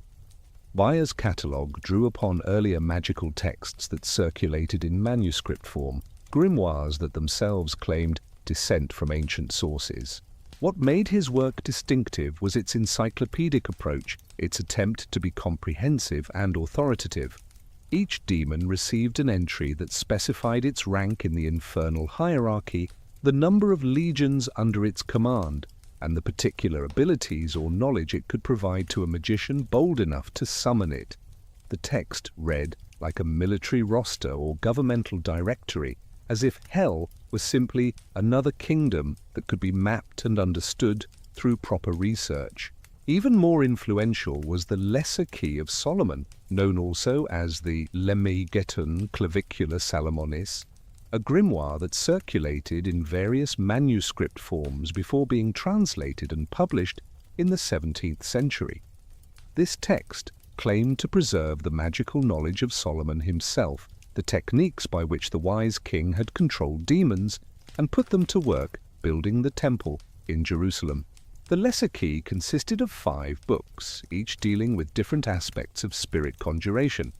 Weyer's catalogue drew upon earlier magical texts that circulated in manuscript form, grimoires that themselves claimed descent from ancient sources. What made his work distinctive was its encyclopedic approach, its attempt to be comprehensive and authoritative. Each demon received an entry that specified its rank in the infernal hierarchy, the number of legions under its command, and the particular abilities or knowledge it could provide to a magician bold enough to summon it. The text read like a military roster or governmental directory, as if hell was simply another kingdom that could be mapped and understood through proper research. Even more influential was the Lesser Key of Solomon, known also as the Lemmigeton Clavicula Salomonis, a grimoire that circulated in various manuscript forms before being translated and published in the 17th century. This text claimed to preserve the magical knowledge of Solomon himself, the techniques by which the wise king had controlled demons and put them to work building the temple in Jerusalem. The Lesser Key consisted of 5 books, each dealing with different aspects of spirit conjuration.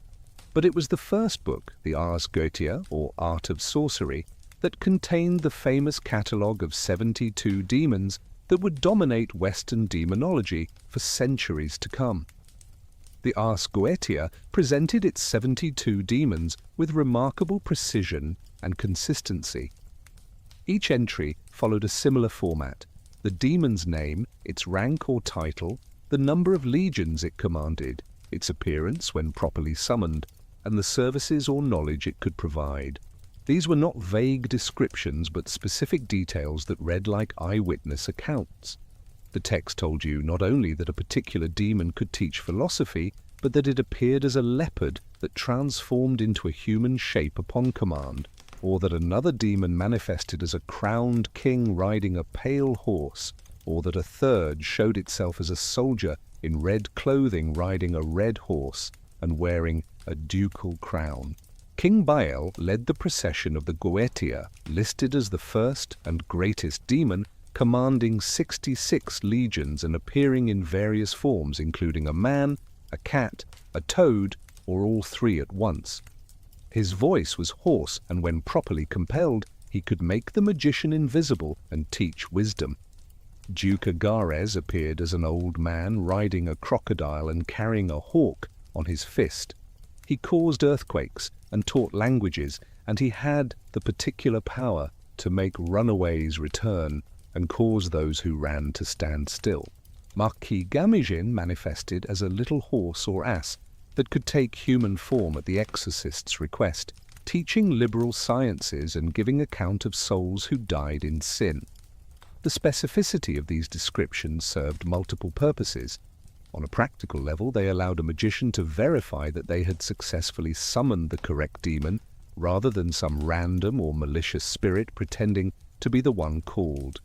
But it was the first book, the Ars Goetia, or Art of Sorcery, that contained the famous catalogue of 72 demons that would dominate Western demonology for centuries to come. The Ars Goetia presented its 72 demons with remarkable precision and consistency. Each entry followed a similar format: the demon's name, its rank or title, the number of legions it commanded, its appearance when properly summoned, and the services or knowledge it could provide. These were not vague descriptions but specific details that read like eyewitness accounts. The text told you not only that a particular demon could teach philosophy, but that it appeared as a leopard that transformed into a human shape upon command, or that another demon manifested as a crowned king riding a pale horse, or that a third showed itself as a soldier in red clothing riding a red horse and wearing a ducal crown. King Baal led the procession of the Goetia, listed as the first and greatest demon, commanding 66 legions and appearing in various forms, including a man, a cat, a toad, or all 3 at once. His voice was hoarse, and when properly compelled, he could make the magician invisible and teach wisdom. Duke Agares appeared as an old man riding a crocodile and carrying a hawk on his fist. He caused earthquakes and taught languages, and he had the particular power to make runaways return and cause those who ran to stand still. Marquis Gamigin manifested as a little horse or ass that could take human form at the exorcist's request, teaching liberal sciences and giving account of souls who died in sin. The specificity of these descriptions served multiple purposes. On a practical level, they allowed a magician to verify that they had successfully summoned the correct demon, rather than some random or malicious spirit pretending to be the one called.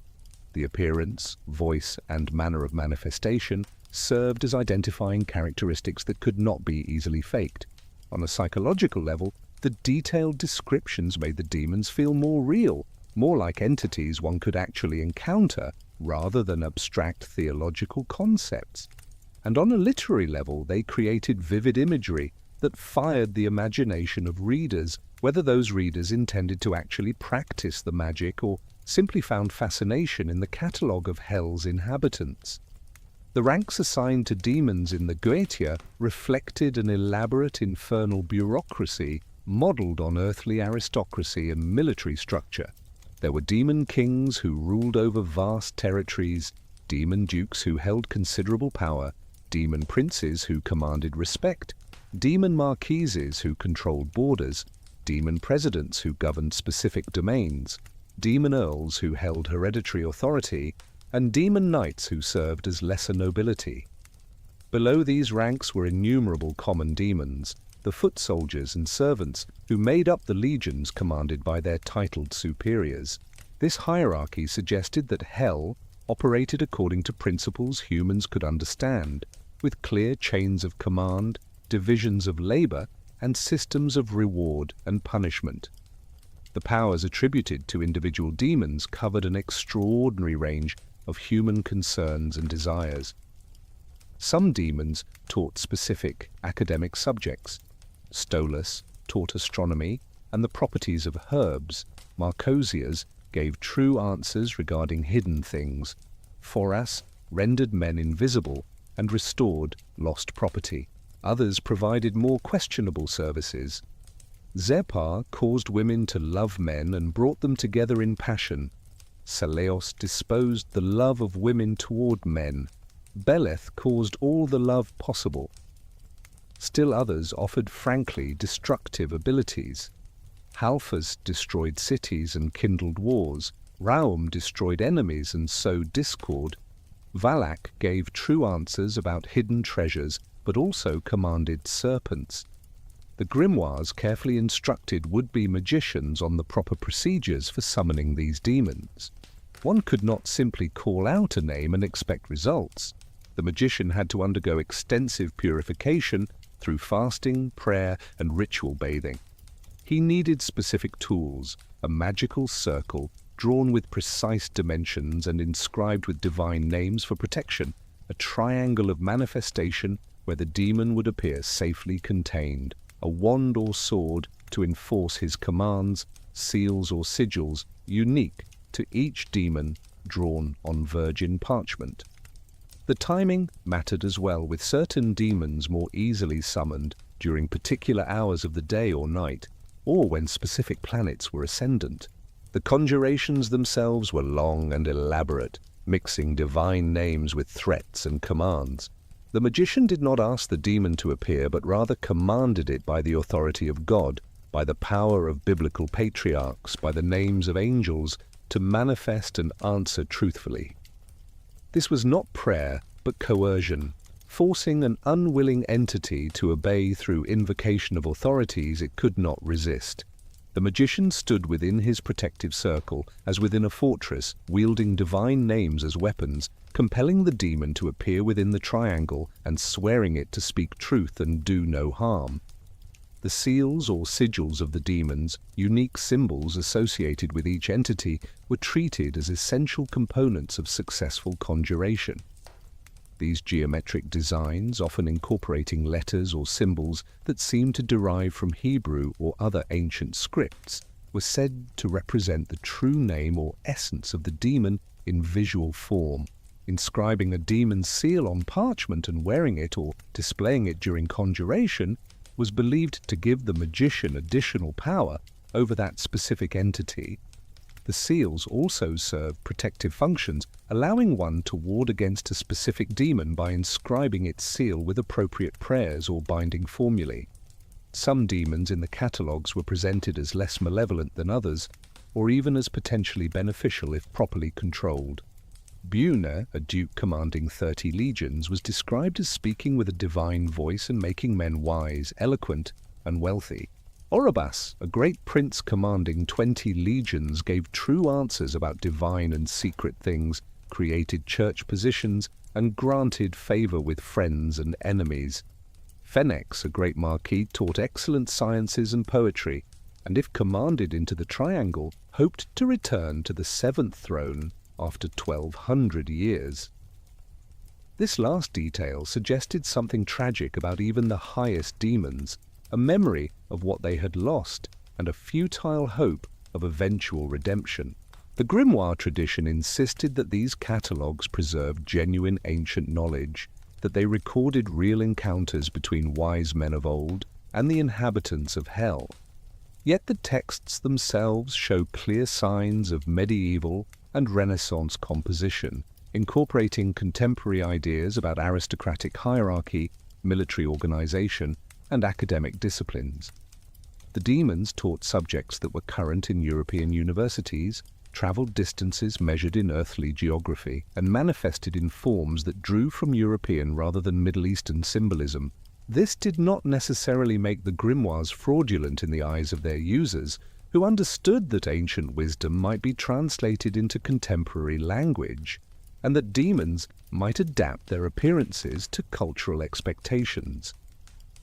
The appearance, voice, and manner of manifestation served as identifying characteristics that could not be easily faked. On a psychological level, the detailed descriptions made the demons feel more real, more like entities one could actually encounter, rather than abstract theological concepts. And on a literary level, they created vivid imagery that fired the imagination of readers, whether those readers intended to actually practice the magic or simply found fascination in the catalogue of hell's inhabitants. The ranks assigned to demons in the Goetia reflected an elaborate infernal bureaucracy modelled on earthly aristocracy and military structure. There were demon kings who ruled over vast territories, demon dukes who held considerable power, demon princes who commanded respect, demon marquises who controlled borders, demon presidents who governed specific domains, demon earls who held hereditary authority, and demon knights who served as lesser nobility. Below these ranks were innumerable common demons, the foot soldiers and servants who made up the legions commanded by their titled superiors. This hierarchy suggested that hell operated according to principles humans could understand, with clear chains of command, divisions of labor, and systems of reward and punishment. The powers attributed to individual demons covered an extraordinary range of human concerns and desires. Some demons taught specific academic subjects. Stolas taught astronomy and the properties of herbs. Marcosias gave true answers regarding hidden things. Foras rendered men invisible and restored lost property. Others provided more questionable services. Zepar caused women to love men and brought them together in passion. Seleos disposed the love of women toward men. Beleth caused all the love possible. Still others offered frankly destructive abilities. Halphas destroyed cities and kindled wars. Raum destroyed enemies and sowed discord. Valak gave true answers about hidden treasures, but also commanded serpents. The grimoires carefully instructed would-be magicians on the proper procedures for summoning these demons. One could not simply call out a name and expect results. The magician had to undergo extensive purification through fasting, prayer, and ritual bathing. He needed specific tools, a magical circle drawn with precise dimensions and inscribed with divine names for protection, a triangle of manifestation where the demon would appear safely contained, a wand or sword to enforce his commands, seals or sigils unique to each demon drawn on virgin parchment. The timing mattered as well, with certain demons more easily summoned during particular hours of the day or night, or when specific planets were ascendant. The conjurations themselves were long and elaborate, mixing divine names with threats and commands. The magician did not ask the demon to appear, but rather commanded it by the authority of God, by the power of biblical patriarchs, by the names of angels, to manifest and answer truthfully. This was not prayer, but coercion, forcing an unwilling entity to obey through invocation of authorities it could not resist. The magician stood within his protective circle, as within a fortress, wielding divine names as weapons, compelling the demon to appear within the triangle and swearing it to speak truth and do no harm. The seals or sigils of the demons, unique symbols associated with each entity, were treated as essential components of successful conjuration. These geometric designs, often incorporating letters or symbols that seemed to derive from Hebrew or other ancient scripts, were said to represent the true name or essence of the demon in visual form. Inscribing a demon's seal on parchment and wearing it or displaying it during conjuration was believed to give the magician additional power over that specific entity. The seals also serve protective functions, allowing one to ward against a specific demon by inscribing its seal with appropriate prayers or binding formulae. Some demons in the catalogues were presented as less malevolent than others, or even as potentially beneficial if properly controlled. Buna, a duke commanding 30 legions, was described as speaking with a divine voice and making men wise, eloquent, and wealthy. Orobas, a great prince commanding 20 legions, gave true answers about divine and secret things, created church positions, and granted favor with friends and enemies. Phoenix, a great marquis, taught excellent sciences and poetry, and if commanded into the triangle, hoped to return to the 7th throne after 1200 years. This last detail suggested something tragic about even the highest demons, a memory of what they had lost, and a futile hope of eventual redemption. The grimoire tradition insisted that these catalogues preserved genuine ancient knowledge, that they recorded real encounters between wise men of old and the inhabitants of hell. Yet the texts themselves show clear signs of medieval and Renaissance composition, incorporating contemporary ideas about aristocratic hierarchy, military organization, and academic disciplines. The demons taught subjects that were current in European universities, traveled distances measured in earthly geography, and manifested in forms that drew from European rather than Middle Eastern symbolism. This did not necessarily make the grimoires fraudulent in the eyes of their users, who understood that ancient wisdom might be translated into contemporary language, and that demons might adapt their appearances to cultural expectations.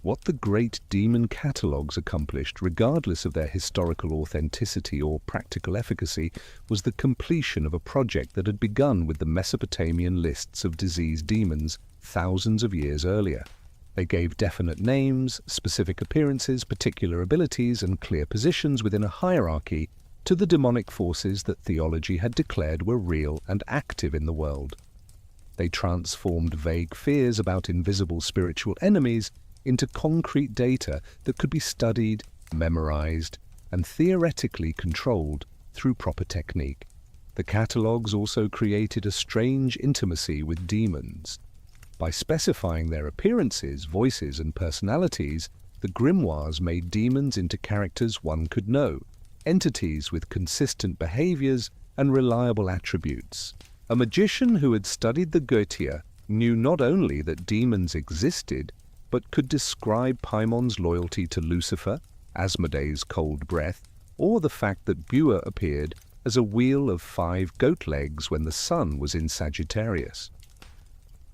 What the great demon catalogues accomplished, regardless of their historical authenticity or practical efficacy, was the completion of a project that had begun with the Mesopotamian lists of diseased demons thousands of years earlier. They gave definite names, specific appearances, particular abilities, and clear positions within a hierarchy to the demonic forces that theology had declared were real and active in the world. They transformed vague fears about invisible spiritual enemies into concrete data that could be studied, memorized, and theoretically controlled through proper technique. The catalogues also created a strange intimacy with demons. By specifying their appearances, voices, and personalities, the grimoires made demons into characters one could know, entities with consistent behaviors and reliable attributes. A magician who had studied the Goetia knew not only that demons existed, but could describe Paimon's loyalty to Lucifer, Asmodee's cold breath, or the fact that Bua appeared as a wheel of 5 goat legs when the sun was in Sagittarius.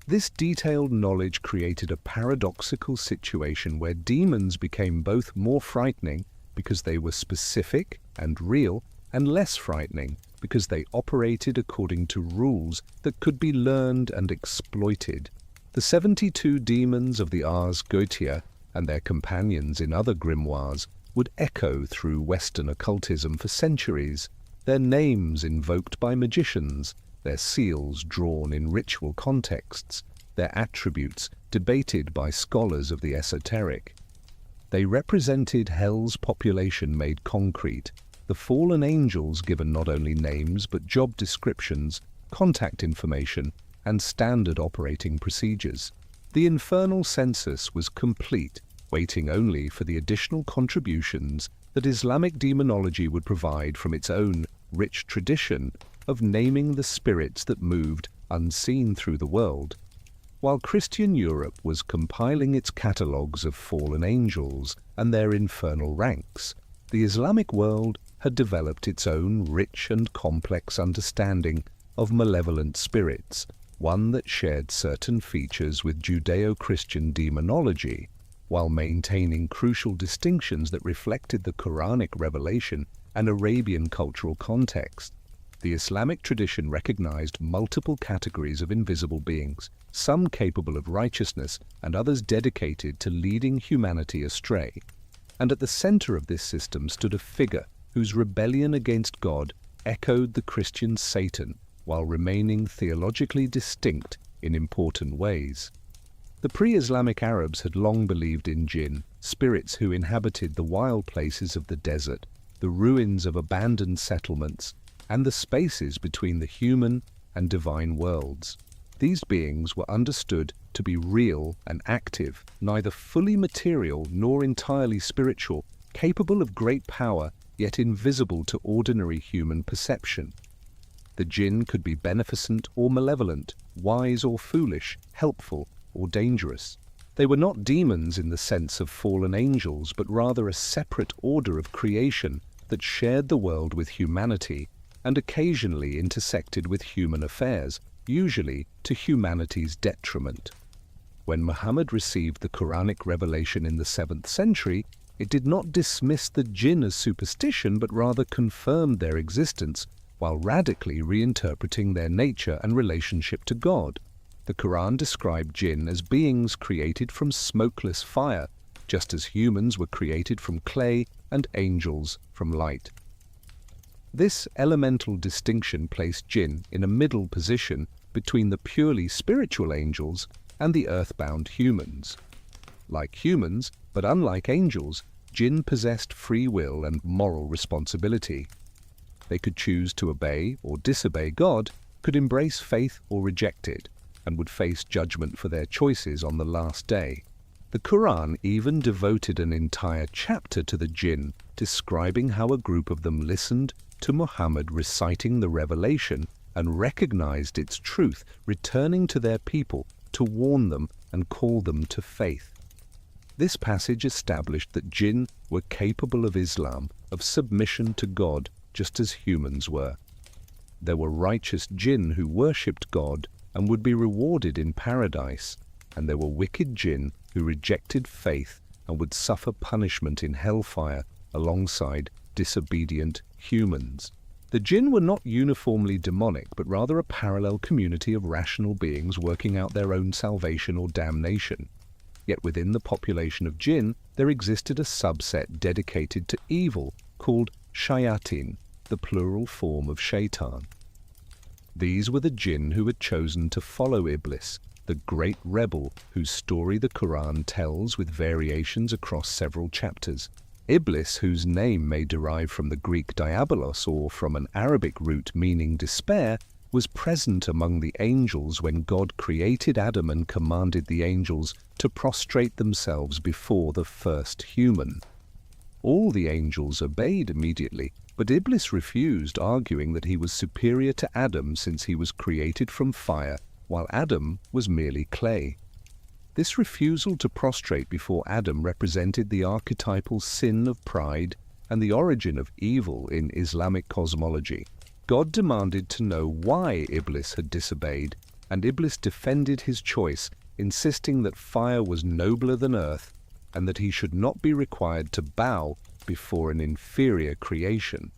This detailed knowledge created a paradoxical situation where demons became both more frightening because they were specific and real, and less frightening because they operated according to rules that could be learned and exploited. The 72 demons of the Ars Goetia and their companions in other grimoires would echo through Western occultism for centuries, their names invoked by magicians, their seals drawn in ritual contexts, their attributes debated by scholars of the esoteric. They represented hell's population made concrete, the fallen angels given not only names but job descriptions, contact information, and standard operating procedures. The infernal census was complete, waiting only for the additional contributions that Islamic demonology would provide from its own rich tradition of naming the spirits that moved unseen through the world. While Christian Europe was compiling its catalogues of fallen angels and their infernal ranks, the Islamic world had developed its own rich and complex understanding of malevolent spirits, one that shared certain features with Judeo-Christian demonology, while maintaining crucial distinctions that reflected the Quranic revelation and Arabian cultural context. The Islamic tradition recognized multiple categories of invisible beings, some capable of righteousness and others dedicated to leading humanity astray. And at the center of this system stood a figure whose rebellion against God echoed the Christian Satan while remaining theologically distinct in important ways. The pre-Islamic Arabs had long believed in jinn, spirits who inhabited the wild places of the desert, the ruins of abandoned settlements, and the spaces between the human and divine worlds. These beings were understood to be real and active, neither fully material nor entirely spiritual, capable of great power, yet invisible to ordinary human perception. The jinn could be beneficent or malevolent, wise or foolish, helpful or dangerous. They were not demons in the sense of fallen angels, but rather a separate order of creation that shared the world with humanity and occasionally intersected with human affairs, usually to humanity's detriment. When Muhammad received the Quranic revelation in the 7th century, it did not dismiss the jinn as superstition, but rather confirmed their existence while radically reinterpreting their nature and relationship to God. The Quran described jinn as beings created from smokeless fire, just as humans were created from clay and angels from light. This elemental distinction placed jinn in a middle position between the purely spiritual angels and the earthbound humans. Like humans, but unlike angels, jinn possessed free will and moral responsibility. They could choose to obey or disobey God, could embrace faith or reject it, and would face judgment for their choices on the last day. The Quran even devoted an entire chapter to the jinn, describing how a group of them listened to Muhammad reciting the revelation and recognized its truth, returning to their people to warn them and call them to faith. This passage established that jinn were capable of Islam, of submission to God, just as humans were. There were righteous jinn who worshipped God and would be rewarded in paradise, and there were wicked jinn who rejected faith and would suffer punishment in hellfire alongside disobedient humans. The jinn were not uniformly demonic, but rather a parallel community of rational beings working out their own salvation or damnation. Yet within the population of jinn, there existed a subset dedicated to evil called shayatin, the plural form of shaitan. These were the jinn who had chosen to follow Iblis, the great rebel whose story the Quran tells with variations across several chapters. Iblis, whose name may derive from the Greek diabolos or from an Arabic root meaning despair, was present among the angels when God created Adam and commanded the angels to prostrate themselves before the first human. All the angels obeyed immediately, but Iblis refused, arguing that he was superior to Adam since he was created from fire, while Adam was merely clay. This refusal to prostrate before Adam represented the archetypal sin of pride and the origin of evil in Islamic cosmology. God demanded to know why Iblis had disobeyed, and Iblis defended his choice, insisting that fire was nobler than earth and that he should not be required to bow before an inferior creation.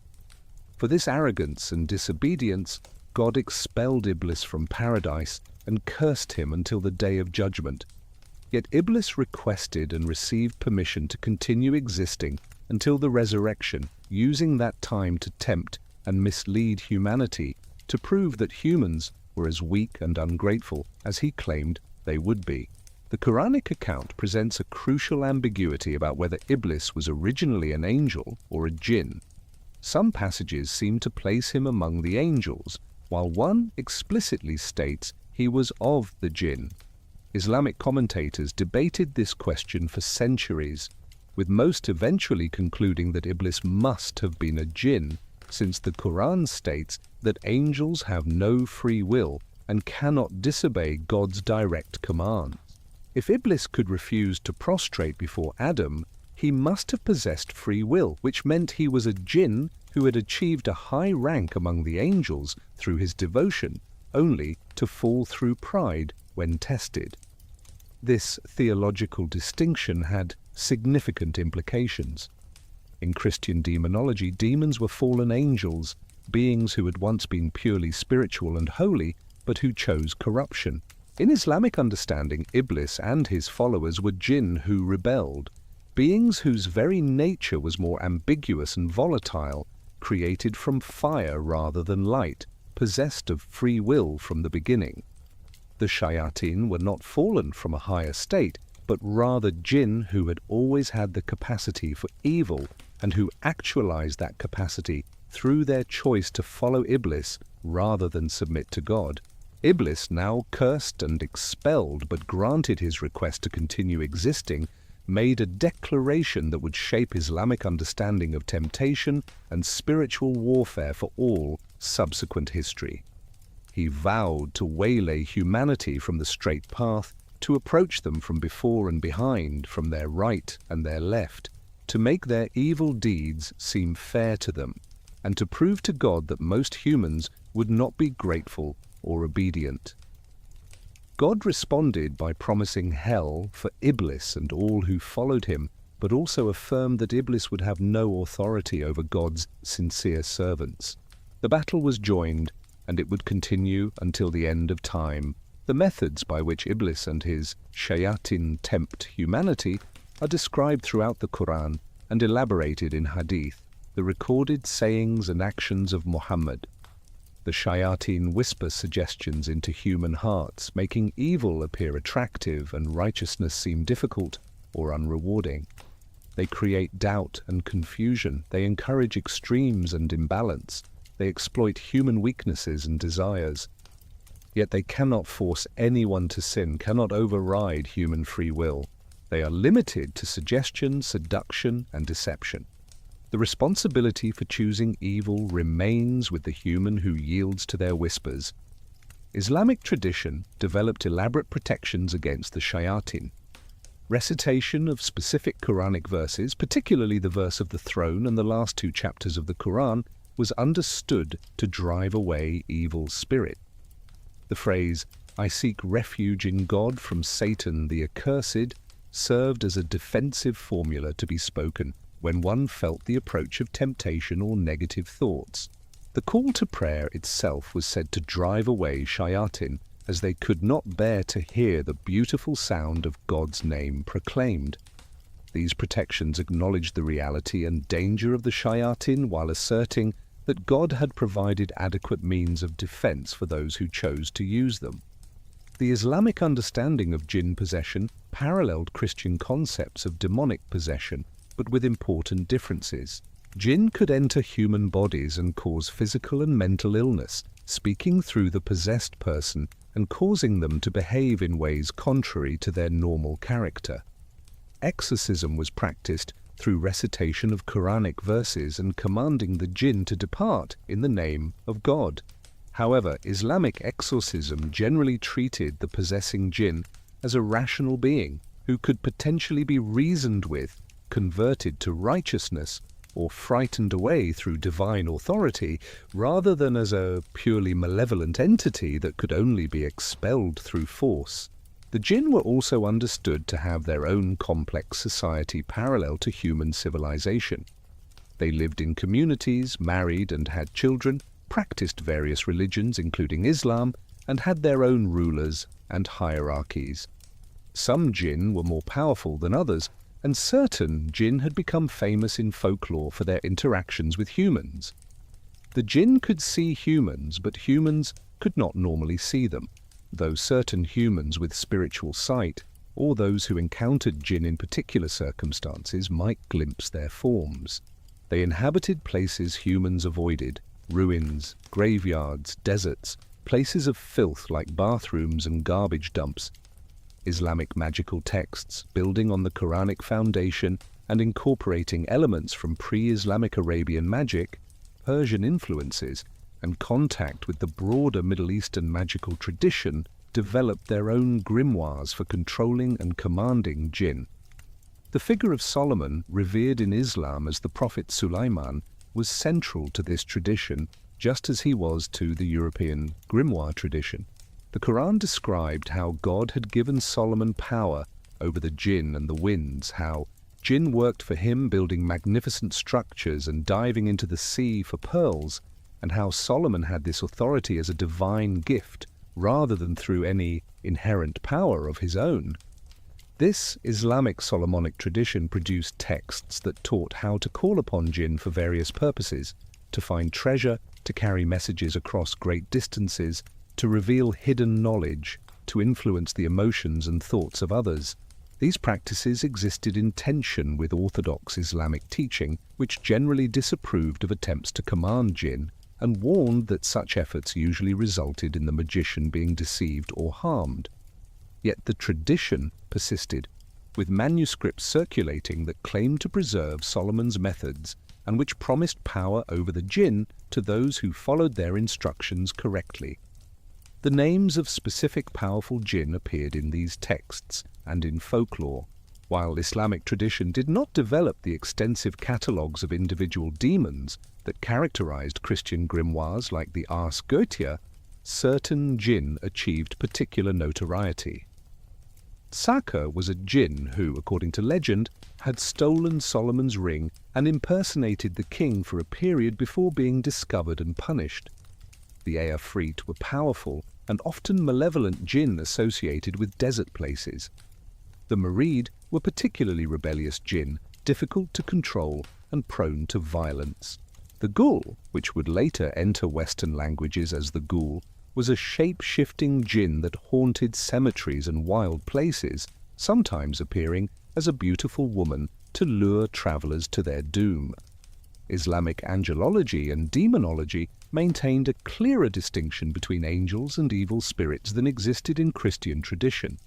For this arrogance and disobedience, God expelled Iblis from paradise and cursed him until the day of judgment. Yet Iblis requested and received permission to continue existing until the resurrection, using that time to tempt and mislead humanity to prove that humans were as weak and ungrateful as he claimed they would be. The Quranic account presents a crucial ambiguity about whether Iblis was originally an angel or a jinn. Some passages seem to place him among the angels, while one explicitly states he was of the jinn. Islamic commentators debated this question for centuries, with most eventually concluding that Iblis must have been a jinn, since the Quran states that angels have no free will and cannot disobey God's direct commands. If Iblis could refuse to prostrate before Adam, he must have possessed free will, which meant he was a jinn who had achieved a high rank among the angels through his devotion, only to fall through pride when tested. This theological distinction had significant implications. In Christian demonology, demons were fallen angels, beings who had once been purely spiritual and holy, but who chose corruption. In Islamic understanding, Iblis and his followers were jinn who rebelled, beings whose very nature was more ambiguous and volatile, created from fire rather than light, possessed of free will from the beginning. The shayatin were not fallen from a higher state, but rather jinn who had always had the capacity for evil and who actualized that capacity through their choice to follow Iblis rather than submit to God. Iblis, now cursed and expelled but granted his request to continue existing, made a declaration that would shape Islamic understanding of temptation and spiritual warfare for all subsequent history. He vowed to waylay humanity from the straight path, to approach them from before and behind, from their right and their left, to make their evil deeds seem fair to them, and to prove to God that most humans would not be grateful or obedient. God responded by promising hell for Iblis and all who followed him, but also affirmed that Iblis would have no authority over God's sincere servants. The battle was joined, and it would continue until the end of time. The methods by which Iblis and his shayatin tempt humanity are described throughout the Quran and elaborated in Hadith, the recorded sayings and actions of Muhammad. The shayatin whisper suggestions into human hearts, making evil appear attractive and righteousness seem difficult or unrewarding. They create doubt and confusion. They encourage extremes and imbalance. They exploit human weaknesses and desires. Yet they cannot force anyone to sin, cannot override human free will. They are limited to suggestion, seduction, and deception. The responsibility for choosing evil remains with the human who yields to their whispers. Islamic tradition developed elaborate protections against the shayatin. Recitation of specific Quranic verses, particularly the verse of the throne and the last two chapters of the Quran, was understood to drive away evil spirit. The phrase, "I seek refuge in God from Satan the accursed," served as a defensive formula to be spoken when one felt the approach of temptation or negative thoughts. The call to prayer itself was said to drive away shayatin, as they could not bear to hear the beautiful sound of God's name proclaimed. These protections acknowledged the reality and danger of the shayatin while asserting that God had provided adequate means of defense for those who chose to use them. The Islamic understanding of jinn possession paralleled Christian concepts of demonic possession, but with important differences. Jinn could enter human bodies and cause physical and mental illness, speaking through the possessed person and causing them to behave in ways contrary to their normal character. Exorcism was practiced through recitation of Quranic verses and commanding the jinn to depart in the name of God. However, Islamic exorcism generally treated the possessing jinn as a rational being who could potentially be reasoned with, converted to righteousness, or frightened away through divine authority, rather than as a purely malevolent entity that could only be expelled through force. The jinn were also understood to have their own complex society parallel to human civilization. They lived in communities, married and had children, practiced various religions including Islam, and had their own rulers and hierarchies. Some jinn were more powerful than others, and certain jinn had become famous in folklore for their interactions with humans. The jinn could see humans, but humans could not normally see them, though certain humans with spiritual sight, or those who encountered jinn in particular circumstances, might glimpse their forms. They inhabited places humans avoided: ruins, graveyards, deserts, places of filth like bathrooms and garbage dumps. Islamic magical texts, building on the Quranic foundation and incorporating elements from pre-Islamic Arabian magic, Persian influences, and contact with the broader Middle Eastern magical tradition, developed their own grimoires for controlling and commanding jinn. The figure of Solomon, revered in Islam as the Prophet Sulaiman, was central to this tradition, just as he was to the European grimoire tradition. The Quran described how God had given Solomon power over the jinn and the winds, how jinn worked for him building magnificent structures and diving into the sea for pearls, and how Solomon had this authority as a divine gift rather than through any inherent power of his own. This Islamic Solomonic tradition produced texts that taught how to call upon jinn for various purposes: to find treasure, to carry messages across great distances, to reveal hidden knowledge, to influence the emotions and thoughts of others. These practices existed in tension with orthodox Islamic teaching, which generally disapproved of attempts to command jinn and warned that such efforts usually resulted in the magician being deceived or harmed. Yet the tradition persisted, with manuscripts circulating that claimed to preserve Solomon's methods and which promised power over the jinn to those who followed their instructions correctly. The names of specific powerful jinn appeared in these texts and in folklore. While Islamic tradition did not develop the extensive catalogues of individual demons that characterized Christian grimoires like the Ars Goetia, certain jinn achieved particular notoriety. Saka was a jinn who, according to legend, had stolen Solomon's ring and impersonated the king for a period before being discovered and punished. The Eafrit were powerful and often malevolent jinn associated with desert places. The Marid were particularly rebellious jinn, difficult to control and prone to violence. The Ghul, which would later enter Western languages as the ghoul, was a shape-shifting jinn that haunted cemeteries and wild places, sometimes appearing as a beautiful woman to lure travelers to their doom. Islamic angelology and demonology maintained a clearer distinction between angels and evil spirits than existed in Christian tradition.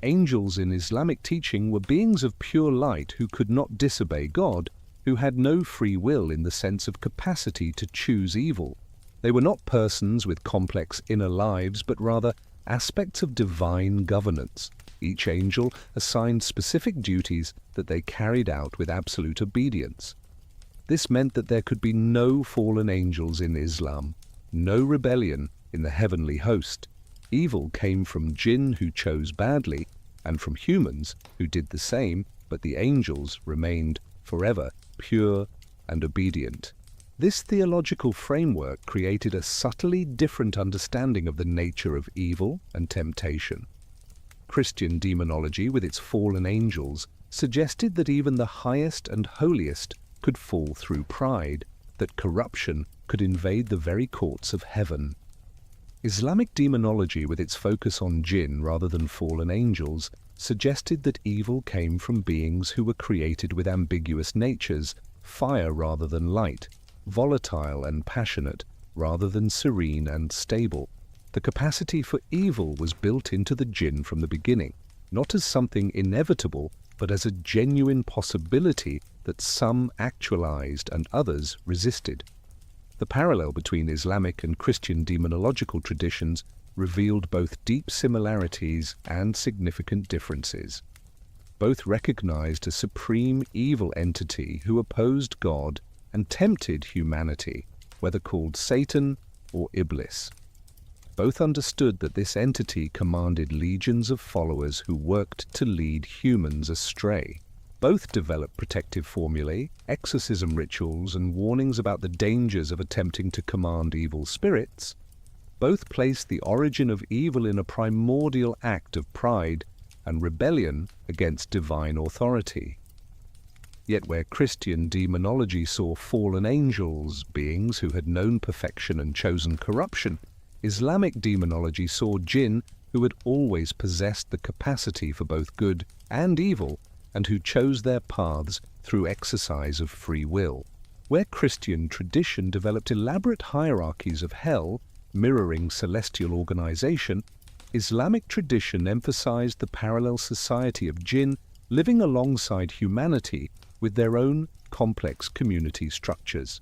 Angels in Islamic teaching were beings of pure light who could not disobey God, who had no free will in the sense of capacity to choose evil. They were not persons with complex inner lives, but rather aspects of divine governance, each angel assigned specific duties that they carried out with absolute obedience. This meant that there could be no fallen angels in Islam, no rebellion in the heavenly host. Evil came from jinn who chose badly, and from humans who did the same, but the angels remained forever pure and obedient. This theological framework created a subtly different understanding of the nature of evil and temptation. Christian demonology, with its fallen angels, suggested that even the highest and holiest could fall through pride, that corruption could invade the very courts of heaven. Islamic demonology, with its focus on jinn rather than fallen angels, suggested that evil came from beings who were created with ambiguous natures, fire rather than light, volatile and passionate rather than serene and stable. The capacity for evil was built into the jinn from the beginning, not as something inevitable, but as a genuine possibility that some actualized and others resisted. The parallel between Islamic and Christian demonological traditions revealed both deep similarities and significant differences. Both recognized a supreme evil entity who opposed God and tempted humanity, whether called Satan or Iblis. Both understood that this entity commanded legions of followers who worked to lead humans astray. Both developed protective formulae, exorcism rituals, and warnings about the dangers of attempting to command evil spirits. Both placed the origin of evil in a primordial act of pride and rebellion against divine authority. Yet where Christian demonology saw fallen angels, beings who had known perfection and chosen corruption, Islamic demonology saw jinn who had always possessed the capacity for both good and evil, and who chose their paths through exercise of free will. Where Christian tradition developed elaborate hierarchies of hell, mirroring celestial organization, Islamic tradition emphasized the parallel society of jinn living alongside humanity with their own complex community structures.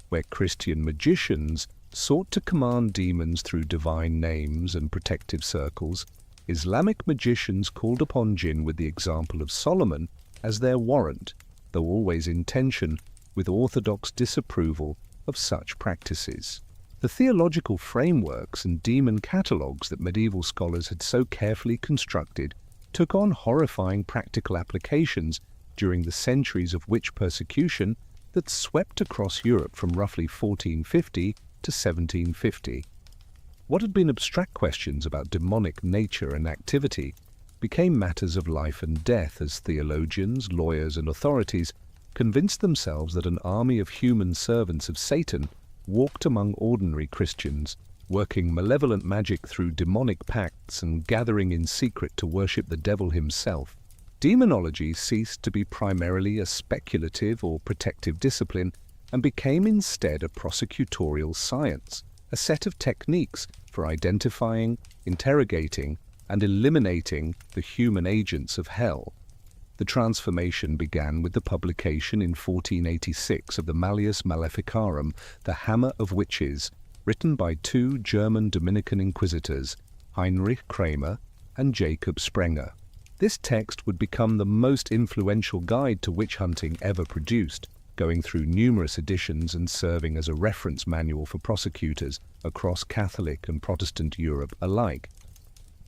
Where Christian magicians sought to command demons through divine names and protective circles, Islamic magicians called upon jinn with the example of Solomon as their warrant, though always in tension with orthodox disapproval of such practices. The theological frameworks and demon catalogues that medieval scholars had so carefully constructed took on horrifying practical applications during the centuries of witch persecution that swept across Europe from roughly 1450 to 1750. What had been abstract questions about demonic nature and activity became matters of life and death as theologians, lawyers, and authorities convinced themselves that an army of human servants of Satan walked among ordinary Christians, working malevolent magic through demonic pacts and gathering in secret to worship the devil himself. Demonology ceased to be primarily a speculative or protective discipline and became instead a prosecutorial science, a set of techniques for identifying, interrogating, and eliminating the human agents of hell. The transformation began with the publication in 1486 of the Malleus Maleficarum, the Hammer of Witches, written by two German Dominican inquisitors, Heinrich Kramer and Jacob Sprenger. This text would become the most influential guide to witch hunting ever produced, going through numerous editions and serving as a reference manual for prosecutors across Catholic and Protestant Europe alike.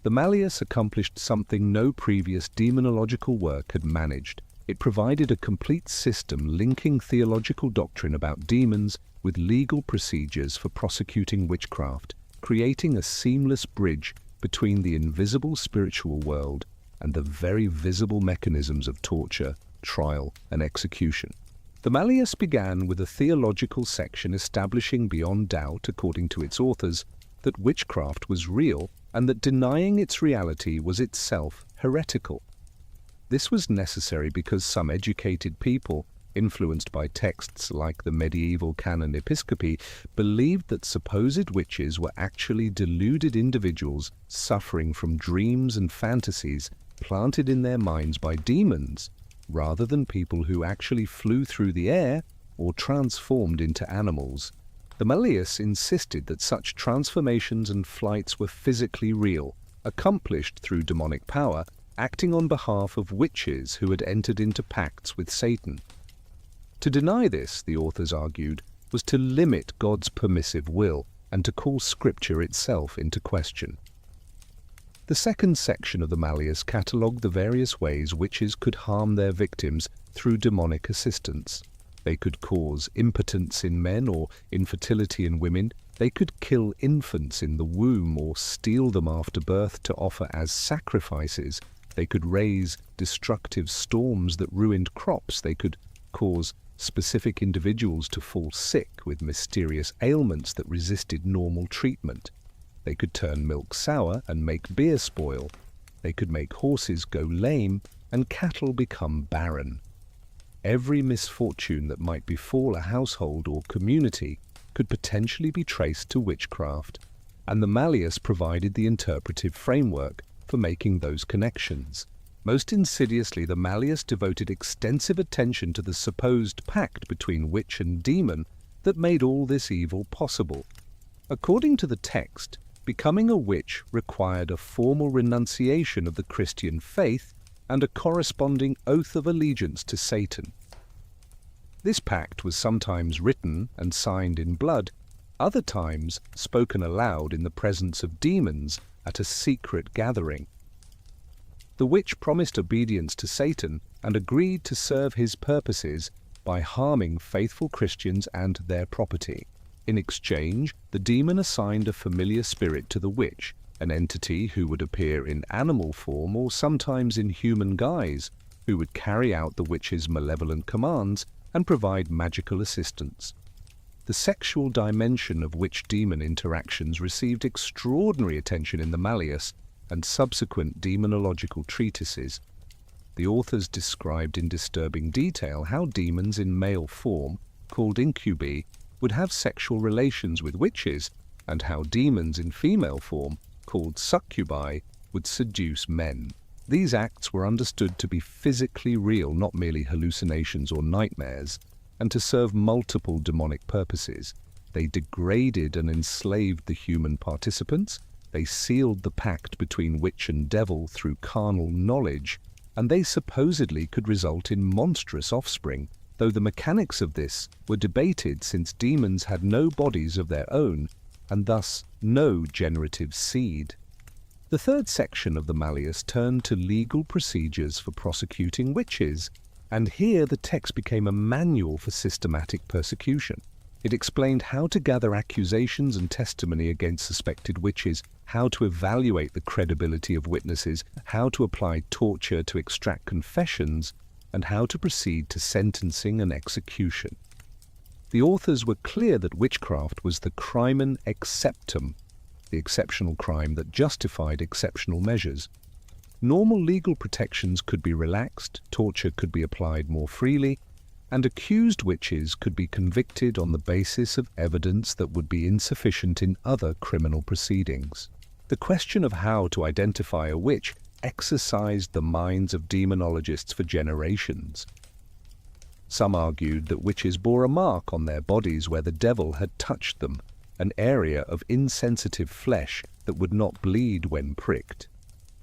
The Malleus accomplished something no previous demonological work had managed. It provided a complete system linking theological doctrine about demons with legal procedures for prosecuting witchcraft, creating a seamless bridge between the invisible spiritual world and the very visible mechanisms of torture, trial, and execution. The Malleus began with a theological section establishing beyond doubt, according to its authors, that witchcraft was real and that denying its reality was itself heretical. This was necessary because some educated people, influenced by texts like the medieval canon episcopi, believed that supposed witches were actually deluded individuals suffering from dreams and fantasies planted in their minds by demons, rather than people who actually flew through the air or transformed into animals. The Malleus insisted that such transformations and flights were physically real, accomplished through demonic power, acting on behalf of witches who had entered into pacts with Satan. To deny this, the authors argued, was to limit God's permissive will and to call Scripture itself into question. The second section of the Malleus catalogued the various ways witches could harm their victims through demonic assistance. They could cause impotence in men or infertility in women. They could kill infants in the womb or steal them after birth to offer as sacrifices. They could raise destructive storms that ruined crops. They could cause specific individuals to fall sick with mysterious ailments that resisted normal treatment. They could turn milk sour and make beer spoil. They could make horses go lame and cattle become barren. Every misfortune that might befall a household or community could potentially be traced to witchcraft, and the Malleus provided the interpretive framework for making those connections. Most insidiously, the Malleus devoted extensive attention to the supposed pact between witch and demon that made all this evil possible. According to the text, becoming a witch required a formal renunciation of the Christian faith and a corresponding oath of allegiance to Satan. This pact was sometimes written and signed in blood, other times spoken aloud in the presence of demons at a secret gathering. The witch promised obedience to Satan and agreed to serve his purposes by harming faithful Christians and their property. In exchange, the demon assigned a familiar spirit to the witch, an entity who would appear in animal form or sometimes in human guise, who would carry out the witch's malevolent commands and provide magical assistance. The sexual dimension of witch-demon interactions received extraordinary attention in the Malleus and subsequent demonological treatises. The authors described in disturbing detail how demons in male form, called incubi, would have sexual relations with witches, and how demons in female form, called succubi, would seduce men. These acts were understood to be physically real, not merely hallucinations or nightmares, and to serve multiple demonic purposes. They degraded and enslaved the human participants, they sealed the pact between witch and devil through carnal knowledge, and they supposedly could result in monstrous offspring, though the mechanics of this were debated since demons had no bodies of their own, and thus no generative seed. The third section of the Malleus turned to legal procedures for prosecuting witches, and here the text became a manual for systematic persecution. It explained how to gather accusations and testimony against suspected witches, how to evaluate the credibility of witnesses, how to apply torture to extract confessions, and how to proceed to sentencing and execution. The authors were clear that witchcraft was the crimen exceptum, the exceptional crime that justified exceptional measures. Normal legal protections could be relaxed, torture could be applied more freely, and accused witches could be convicted on the basis of evidence that would be insufficient in other criminal proceedings. The question of how to identify a witch exercised the minds of demonologists for generations. Some argued that witches bore a mark on their bodies where the devil had touched them, an area of insensitive flesh that would not bleed when pricked.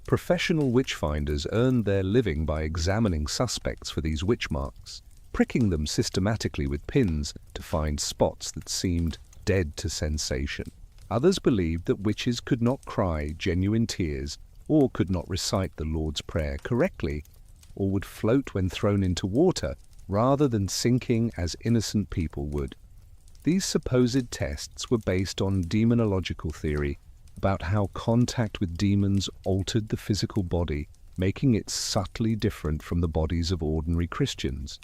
Professional witch-finders earned their living by examining suspects for these witch marks, pricking them systematically with pins to find spots that seemed dead to sensation. Others believed that witches could not cry genuine tears or could not recite the Lord's Prayer correctly, or would float when thrown into water rather than sinking as innocent people would. These supposed tests were based on demonological theory about how contact with demons altered the physical body, making it subtly different from the bodies of ordinary Christians.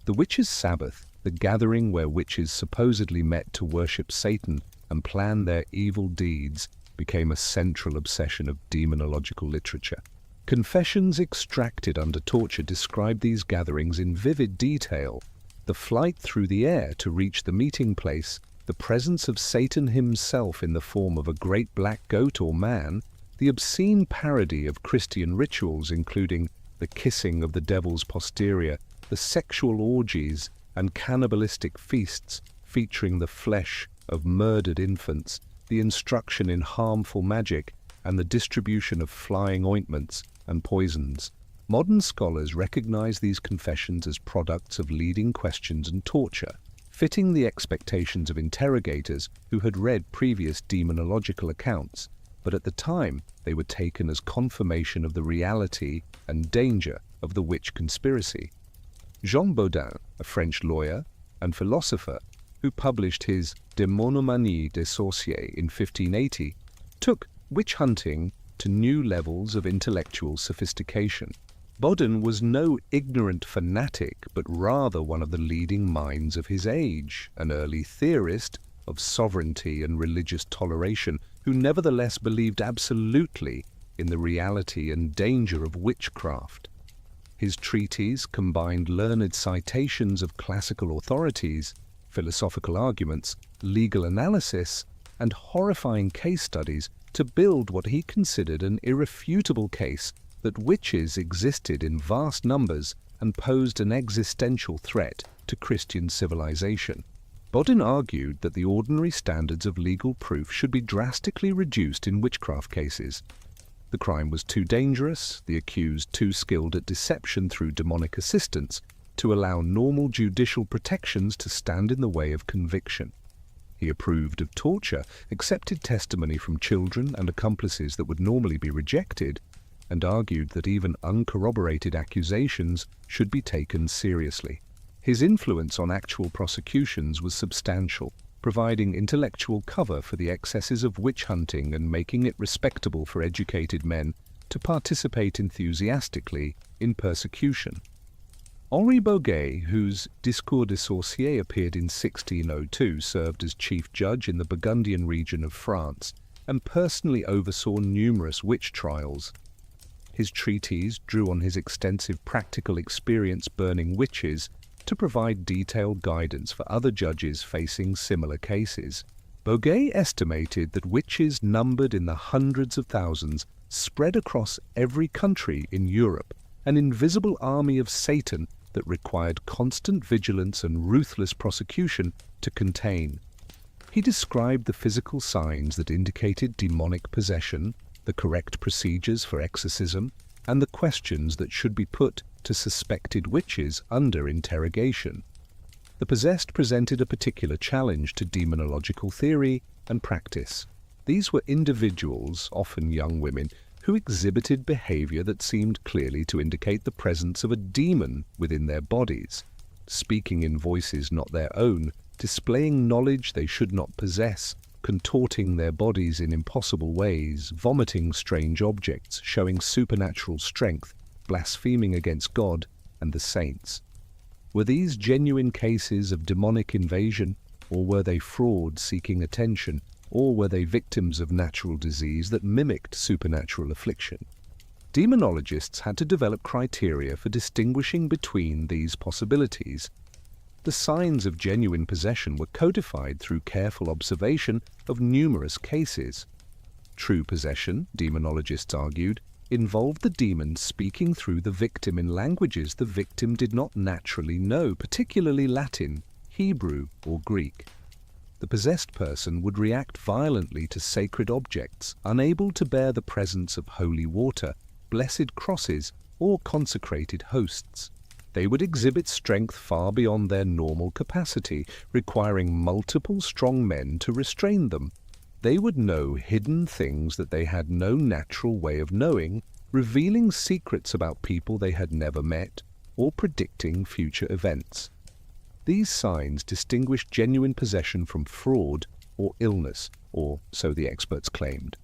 The Witches' Sabbath, the gathering where witches supposedly met to worship Satan and plan their evil deeds, became a central obsession of demonological literature. Confessions extracted under torture describe these gatherings in vivid detail: the flight through the air to reach the meeting place, the presence of Satan himself in the form of a great black goat or man, the obscene parody of Christian rituals including the kissing of the devil's posterior, the sexual orgies and cannibalistic feasts featuring the flesh of murdered infants, the instruction in harmful magic, and the distribution of flying ointments and poisons. Modern scholars recognize these confessions as products of leading questions and torture, fitting the expectations of interrogators who had read previous demonological accounts, but at the time they were taken as confirmation of the reality and danger of the witch conspiracy. Jean Baudin, a French lawyer and philosopher who published his Demonology des sorciers in 1580, took witch hunting to new levels of intellectual sophistication. Baudin was no ignorant fanatic, but rather one of the leading minds of his age, an early theorist of sovereignty and religious toleration, who nevertheless believed absolutely in the reality and danger of witchcraft. His treatise combined learned citations of classical authorities, philosophical arguments, legal analysis, and horrifying case studies to build what he considered an irrefutable case that witches existed in vast numbers and posed an existential threat to Christian civilization. Baudin argued that the ordinary standards of legal proof should be drastically reduced in witchcraft cases. The crime was too dangerous, the accused too skilled at deception through demonic assistance, to allow normal judicial protections to stand in the way of conviction. He approved of torture, accepted testimony from children and accomplices that would normally be rejected, and argued that even uncorroborated accusations should be taken seriously. His influence on actual prosecutions was substantial, providing intellectual cover for the excesses of witch hunting and making it respectable for educated men to participate enthusiastically in persecution. Henri Boguet, whose Discours des sorciers appeared in 1602, served as chief judge in the Burgundian region of France and personally oversaw numerous witch trials. His treatise drew on his extensive practical experience burning witches to provide detailed guidance for other judges facing similar cases. Boguet estimated that witches numbered in the hundreds of thousands spread across every country in Europe, an invisible army of Satan that required constant vigilance and ruthless prosecution to contain. He described the physical signs that indicated demonic possession, the correct procedures for exorcism, and the questions that should be put to suspected witches under interrogation. The possessed presented a particular challenge to demonological theory and practice. These were individuals, often young women, who exhibited behavior that seemed clearly to indicate the presence of a demon within their bodies, speaking in voices not their own, displaying knowledge they should not possess, contorting their bodies in impossible ways, vomiting strange objects, showing supernatural strength, blaspheming against God and the saints. Were these genuine cases of demonic invasion, or were they frauds seeking attention, or were they victims of natural disease that mimicked supernatural affliction? Demonologists had to develop criteria for distinguishing between these possibilities. The signs of genuine possession were codified through careful observation of numerous cases. True possession, demonologists argued, involved the demon speaking through the victim in languages the victim did not naturally know, particularly Latin, Hebrew, or Greek. The possessed person would react violently to sacred objects, unable to bear the presence of holy water, blessed crosses, or consecrated hosts. They would exhibit strength far beyond their normal capacity, requiring multiple strong men to restrain them. They would know hidden things that they had no natural way of knowing, revealing secrets about people they had never met, or predicting future events. These signs distinguished genuine possession from fraud or illness, or so the experts claimed.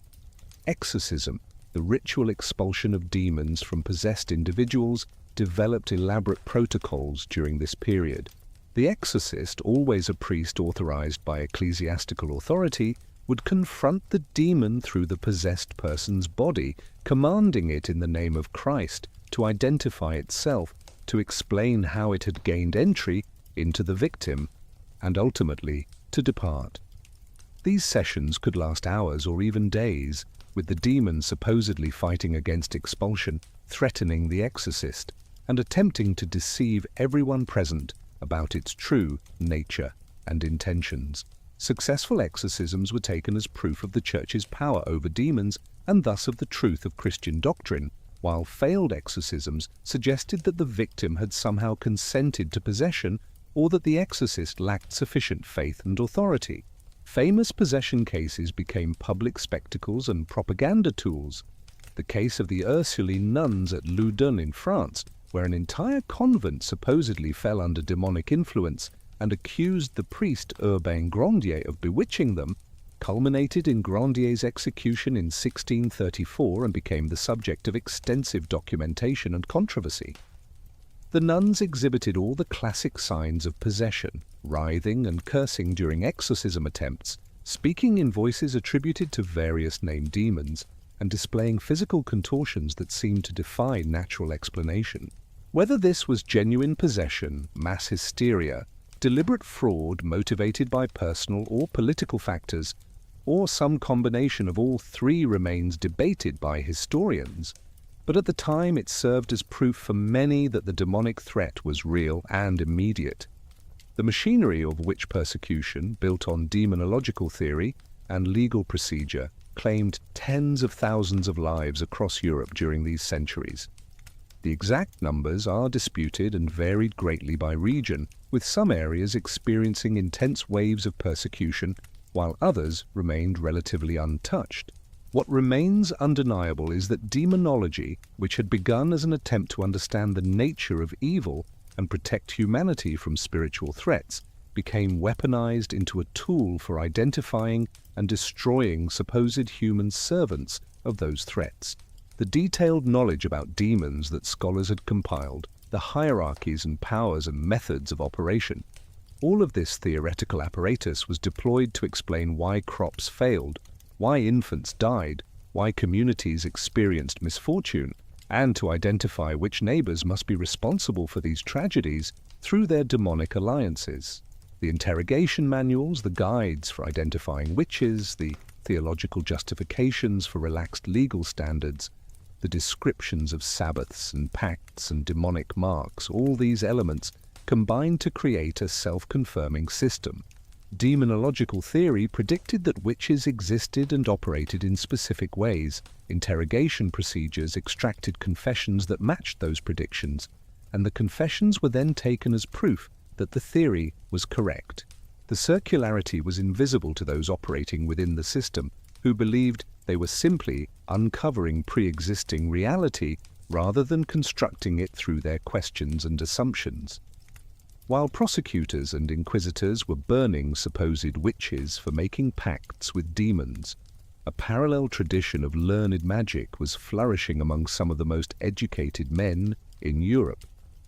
Exorcism, the ritual expulsion of demons from possessed individuals, developed elaborate protocols during this period. The exorcist, always a priest authorized by ecclesiastical authority, would confront the demon through the possessed person's body, commanding it in the name of Christ to identify itself, to explain how it had gained entry into the victim, and ultimately to depart. These sessions could last hours or even days, with the demon supposedly fighting against expulsion, threatening the exorcist, and attempting to deceive everyone present about its true nature and intentions. Successful exorcisms were taken as proof of the Church's power over demons and thus of the truth of Christian doctrine, while failed exorcisms suggested that the victim had somehow consented to possession or that the exorcist lacked sufficient faith and authority. Famous possession cases became public spectacles and propaganda tools. The case of the Ursuline nuns at Loudun in France, where an entire convent supposedly fell under demonic influence and accused the priest Urbain Grandier of bewitching them, culminated in Grandier's execution in 1634 and became the subject of extensive documentation and controversy. The nuns exhibited all the classic signs of possession, writhing and cursing during exorcism attempts, speaking in voices attributed to various named demons, and displaying physical contortions that seemed to defy natural explanation. Whether this was genuine possession, mass hysteria, deliberate fraud motivated by personal or political factors, or some combination of all three remains debated by historians. But at the time it served as proof for many that the demonic threat was real and immediate. The machinery of witch persecution, built on demonological theory and legal procedure, claimed tens of thousands of lives across Europe during these centuries. The exact numbers are disputed and varied greatly by region, with some areas experiencing intense waves of persecution, while others remained relatively untouched. What remains undeniable is that demonology, which had begun as an attempt to understand the nature of evil and protect humanity from spiritual threats, became weaponized into a tool for identifying and destroying supposed human servants of those threats. The detailed knowledge about demons that scholars had compiled, the hierarchies and powers and methods of operation, all of this theoretical apparatus was deployed to explain why crops failed, why infants died, why communities experienced misfortune, and to identify which neighbors must be responsible for these tragedies through their demonic alliances. The interrogation manuals, the guides for identifying witches, the theological justifications for relaxed legal standards, the descriptions of Sabbaths and pacts and demonic marks, all these elements combined to create a self-confirming system. Demonological theory predicted that witches existed and operated in specific ways. Interrogation procedures extracted confessions that matched those predictions, and the confessions were then taken as proof that the theory was correct. The circularity was invisible to those operating within the system, who believed they were simply uncovering pre-existing reality rather than constructing it through their questions and assumptions. While prosecutors and inquisitors were burning supposed witches for making pacts with demons, a parallel tradition of learned magic was flourishing among some of the most educated men in Europe.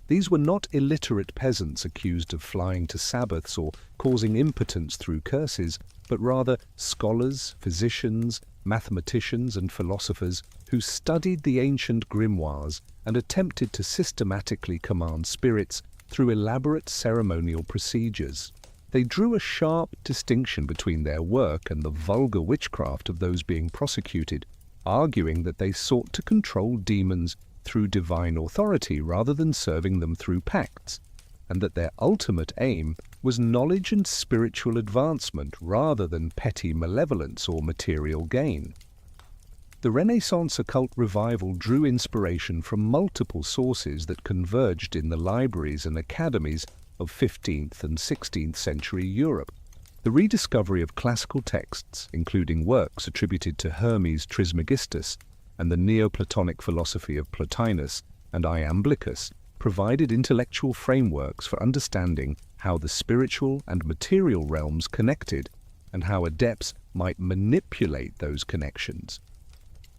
These were not illiterate peasants accused of flying to Sabbaths or causing impotence through curses, but rather scholars, physicians, mathematicians and philosophers who studied the ancient grimoires and attempted to systematically command spirits through elaborate ceremonial procedures. They drew a sharp distinction between their work and the vulgar witchcraft of those being prosecuted, arguing that they sought to control demons through divine authority rather than serving them through pacts, and that their ultimate aim was knowledge and spiritual advancement rather than petty malevolence or material gain. The Renaissance occult revival drew inspiration from multiple sources that converged in the libraries and academies of 15th and 16th century Europe. The rediscovery of classical texts, including works attributed to Hermes Trismegistus and the Neoplatonic philosophy of Plotinus and Iamblichus, provided intellectual frameworks for understanding how the spiritual and material realms connected and how adepts might manipulate those connections.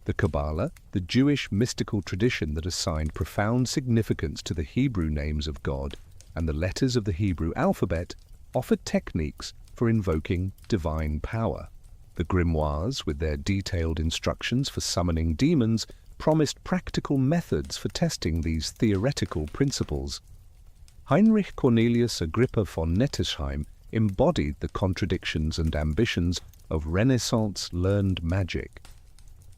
The Kabbalah, the Jewish mystical tradition that assigned profound significance to the Hebrew names of God and the letters of the Hebrew alphabet, offered techniques for invoking divine power. The grimoires, with their detailed instructions for summoning demons, promised practical methods for testing these theoretical principles. Heinrich Cornelius Agrippa von Nettesheim embodied the contradictions and ambitions of Renaissance learned magic.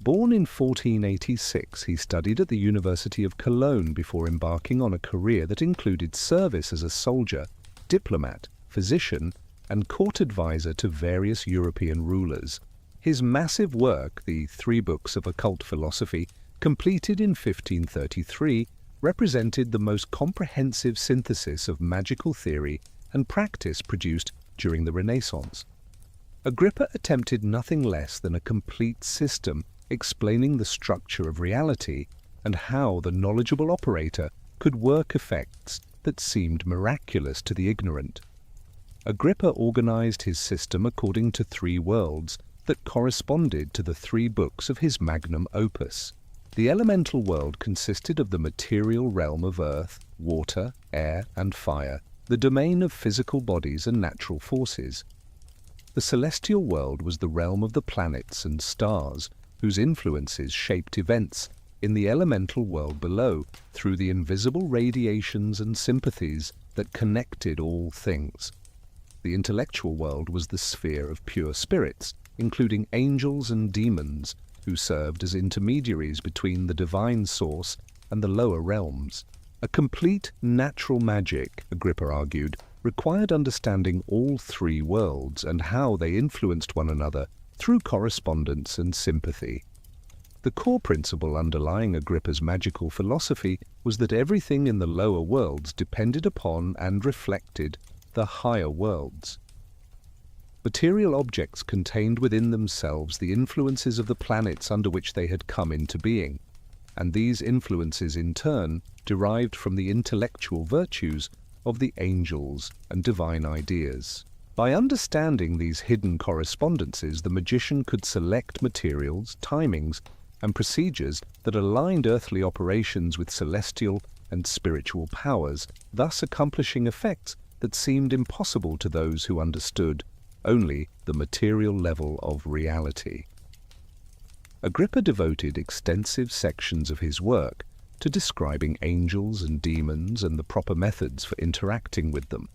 Born in 1486, he studied at the University of Cologne before embarking on a career that included service as a soldier, diplomat, physician, and court advisor to various European rulers. His massive work, the 3 books of occult philosophy, completed in 1533, represented the most comprehensive synthesis of magical theory and practice produced during the Renaissance. Agrippa attempted nothing less than a complete system explaining the structure of reality and how the knowledgeable operator could work effects that seemed miraculous to the ignorant. Agrippa organized his system according to 3 worlds that corresponded to the 3 books of his magnum opus. The elemental world consisted of the material realm of earth, water, air, and fire, the domain of physical bodies and natural forces. The celestial world was the realm of the planets and stars, whose influences shaped events in the elemental world below through the invisible radiations and sympathies that connected all things. The intellectual world was the sphere of pure spirits, including angels and demons, who served as intermediaries between the divine source and the lower realms. A complete natural magic, Agrippa argued, required understanding all 3 worlds and how they influenced one another through correspondence and sympathy. The core principle underlying Agrippa's magical philosophy was that everything in the lower worlds depended upon and reflected the higher worlds. Material objects contained within themselves the influences of the planets under which they had come into being, and these influences in turn derived from the intellectual virtues of the angels and divine ideas. By understanding these hidden correspondences, the magician could select materials, timings, and procedures that aligned earthly operations with celestial and spiritual powers, thus accomplishing effects that seemed impossible to those who understood only the material level of reality. Agrippa devoted extensive sections of his work to describing angels and demons and the proper methods for interacting with them.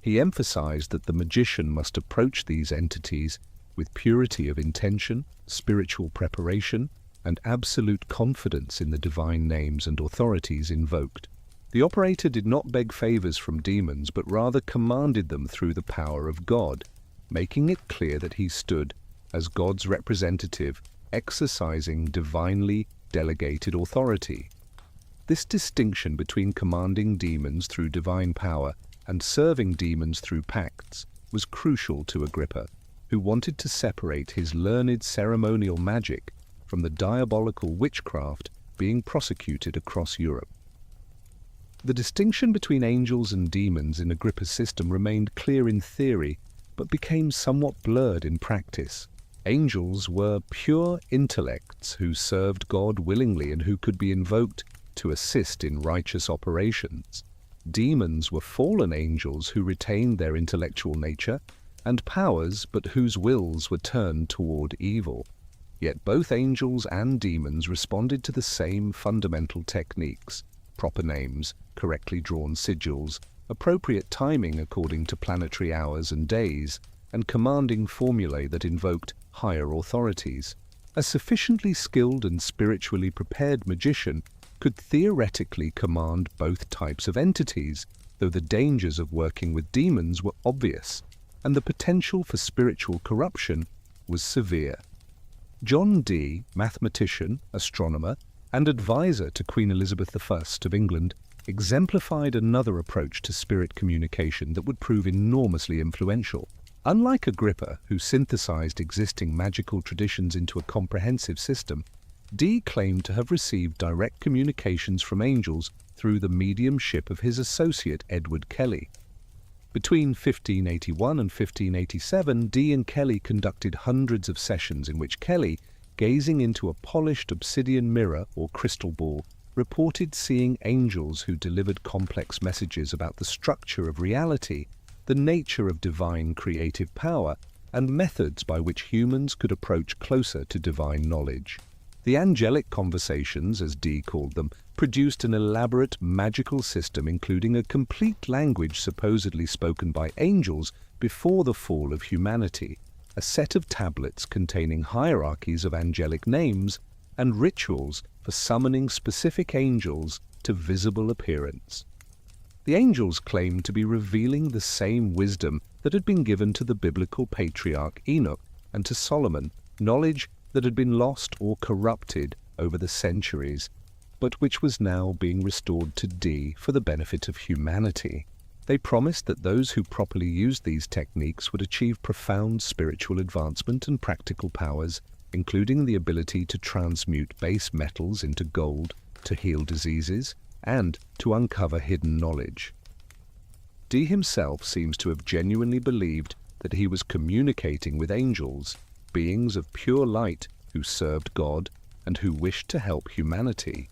He emphasized that the magician must approach these entities with purity of intention, spiritual preparation, and absolute confidence in the divine names and authorities invoked. The operator did not beg favors from demons, but rather commanded them through the power of God, making it clear that he stood as God's representative, exercising divinely delegated authority. This distinction between commanding demons through divine power and serving demons through pacts was crucial to Agrippa, who wanted to separate his learned ceremonial magic from the diabolical witchcraft being prosecuted across Europe. The distinction between angels and demons in Agrippa's system remained clear in theory, but became somewhat blurred in practice. Angels were pure intellects who served God willingly and who could be invoked to assist in righteous operations. Demons were fallen angels who retained their intellectual nature and powers, but whose wills were turned toward evil. Yet both angels and demons responded to the same fundamental techniques: proper names, correctly drawn sigils, appropriate timing according to planetary hours and days, and commanding formulae that invoked higher authorities. A sufficiently skilled and spiritually prepared magician could theoretically command both types of entities, though the dangers of working with demons were obvious, and the potential for spiritual corruption was severe. John Dee, mathematician, astronomer, and advisor to Queen Elizabeth I of England, exemplified another approach to spirit communication that would prove enormously influential. Unlike Agrippa, who synthesized existing magical traditions into a comprehensive system, Dee claimed to have received direct communications from angels through the mediumship of his associate Edward Kelly. Between 1581 and 1587, Dee and Kelly conducted hundreds of sessions in which Kelly, gazing into a polished obsidian mirror or crystal ball, reported seeing angels who delivered complex messages about the structure of reality, the nature of divine creative power, and methods by which humans could approach closer to divine knowledge. The angelic conversations, as Dee called them, produced an elaborate magical system including a complete language supposedly spoken by angels before the fall of humanity, a set of tablets containing hierarchies of angelic names, and rituals for summoning specific angels to visible appearance. The angels claimed to be revealing the same wisdom that had been given to the biblical patriarch Enoch and to Solomon, knowledge that had been lost or corrupted over the centuries, but which was now being restored to Dee for the benefit of humanity. They promised that those who properly used these techniques would achieve profound spiritual advancement and practical powers, including the ability to transmute base metals into gold, to heal diseases, and to uncover hidden knowledge. Dee himself seems to have genuinely believed that he was communicating with angels, beings of pure light who served God and who wished to help humanity.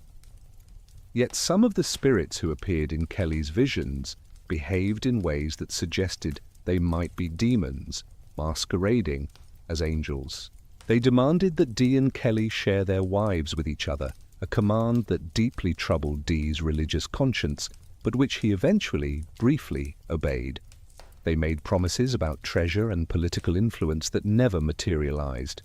Yet some of the spirits who appeared in Kelly's visions behaved in ways that suggested they might be demons, masquerading as angels. They demanded that Dee and Kelly share their wives with each other, a command that deeply troubled Dee's religious conscience, but which he eventually, briefly, obeyed. They made promises about treasure and political influence that never materialized.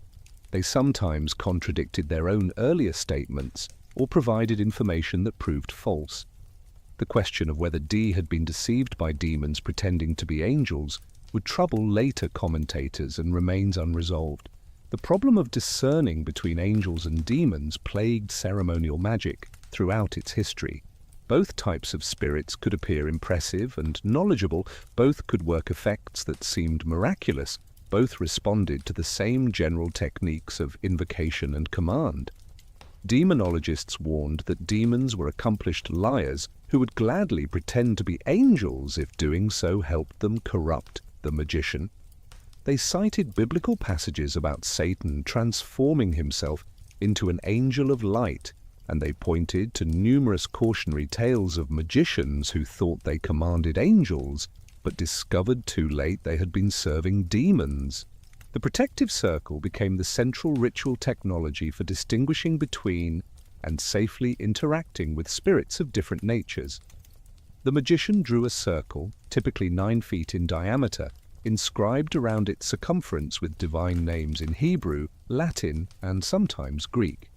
They sometimes contradicted their own earlier statements or provided information that proved false. The question of whether Dee had been deceived by demons pretending to be angels would trouble later commentators and remains unresolved. The problem of discerning between angels and demons plagued ceremonial magic throughout its history. Both types of spirits could appear impressive and knowledgeable, both could work effects that seemed miraculous, both responded to the same general techniques of invocation and command. Demonologists warned that demons were accomplished liars who would gladly pretend to be angels if doing so helped them corrupt the magician. They cited biblical passages about Satan transforming himself into an angel of light, and they pointed to numerous cautionary tales of magicians who thought they commanded angels, but discovered too late they had been serving demons. The protective circle became the central ritual technology for distinguishing between and safely interacting with spirits of different natures. The magician drew a circle, typically 9 feet in diameter, inscribed around its circumference with divine names in Hebrew, Latin, and sometimes Greek.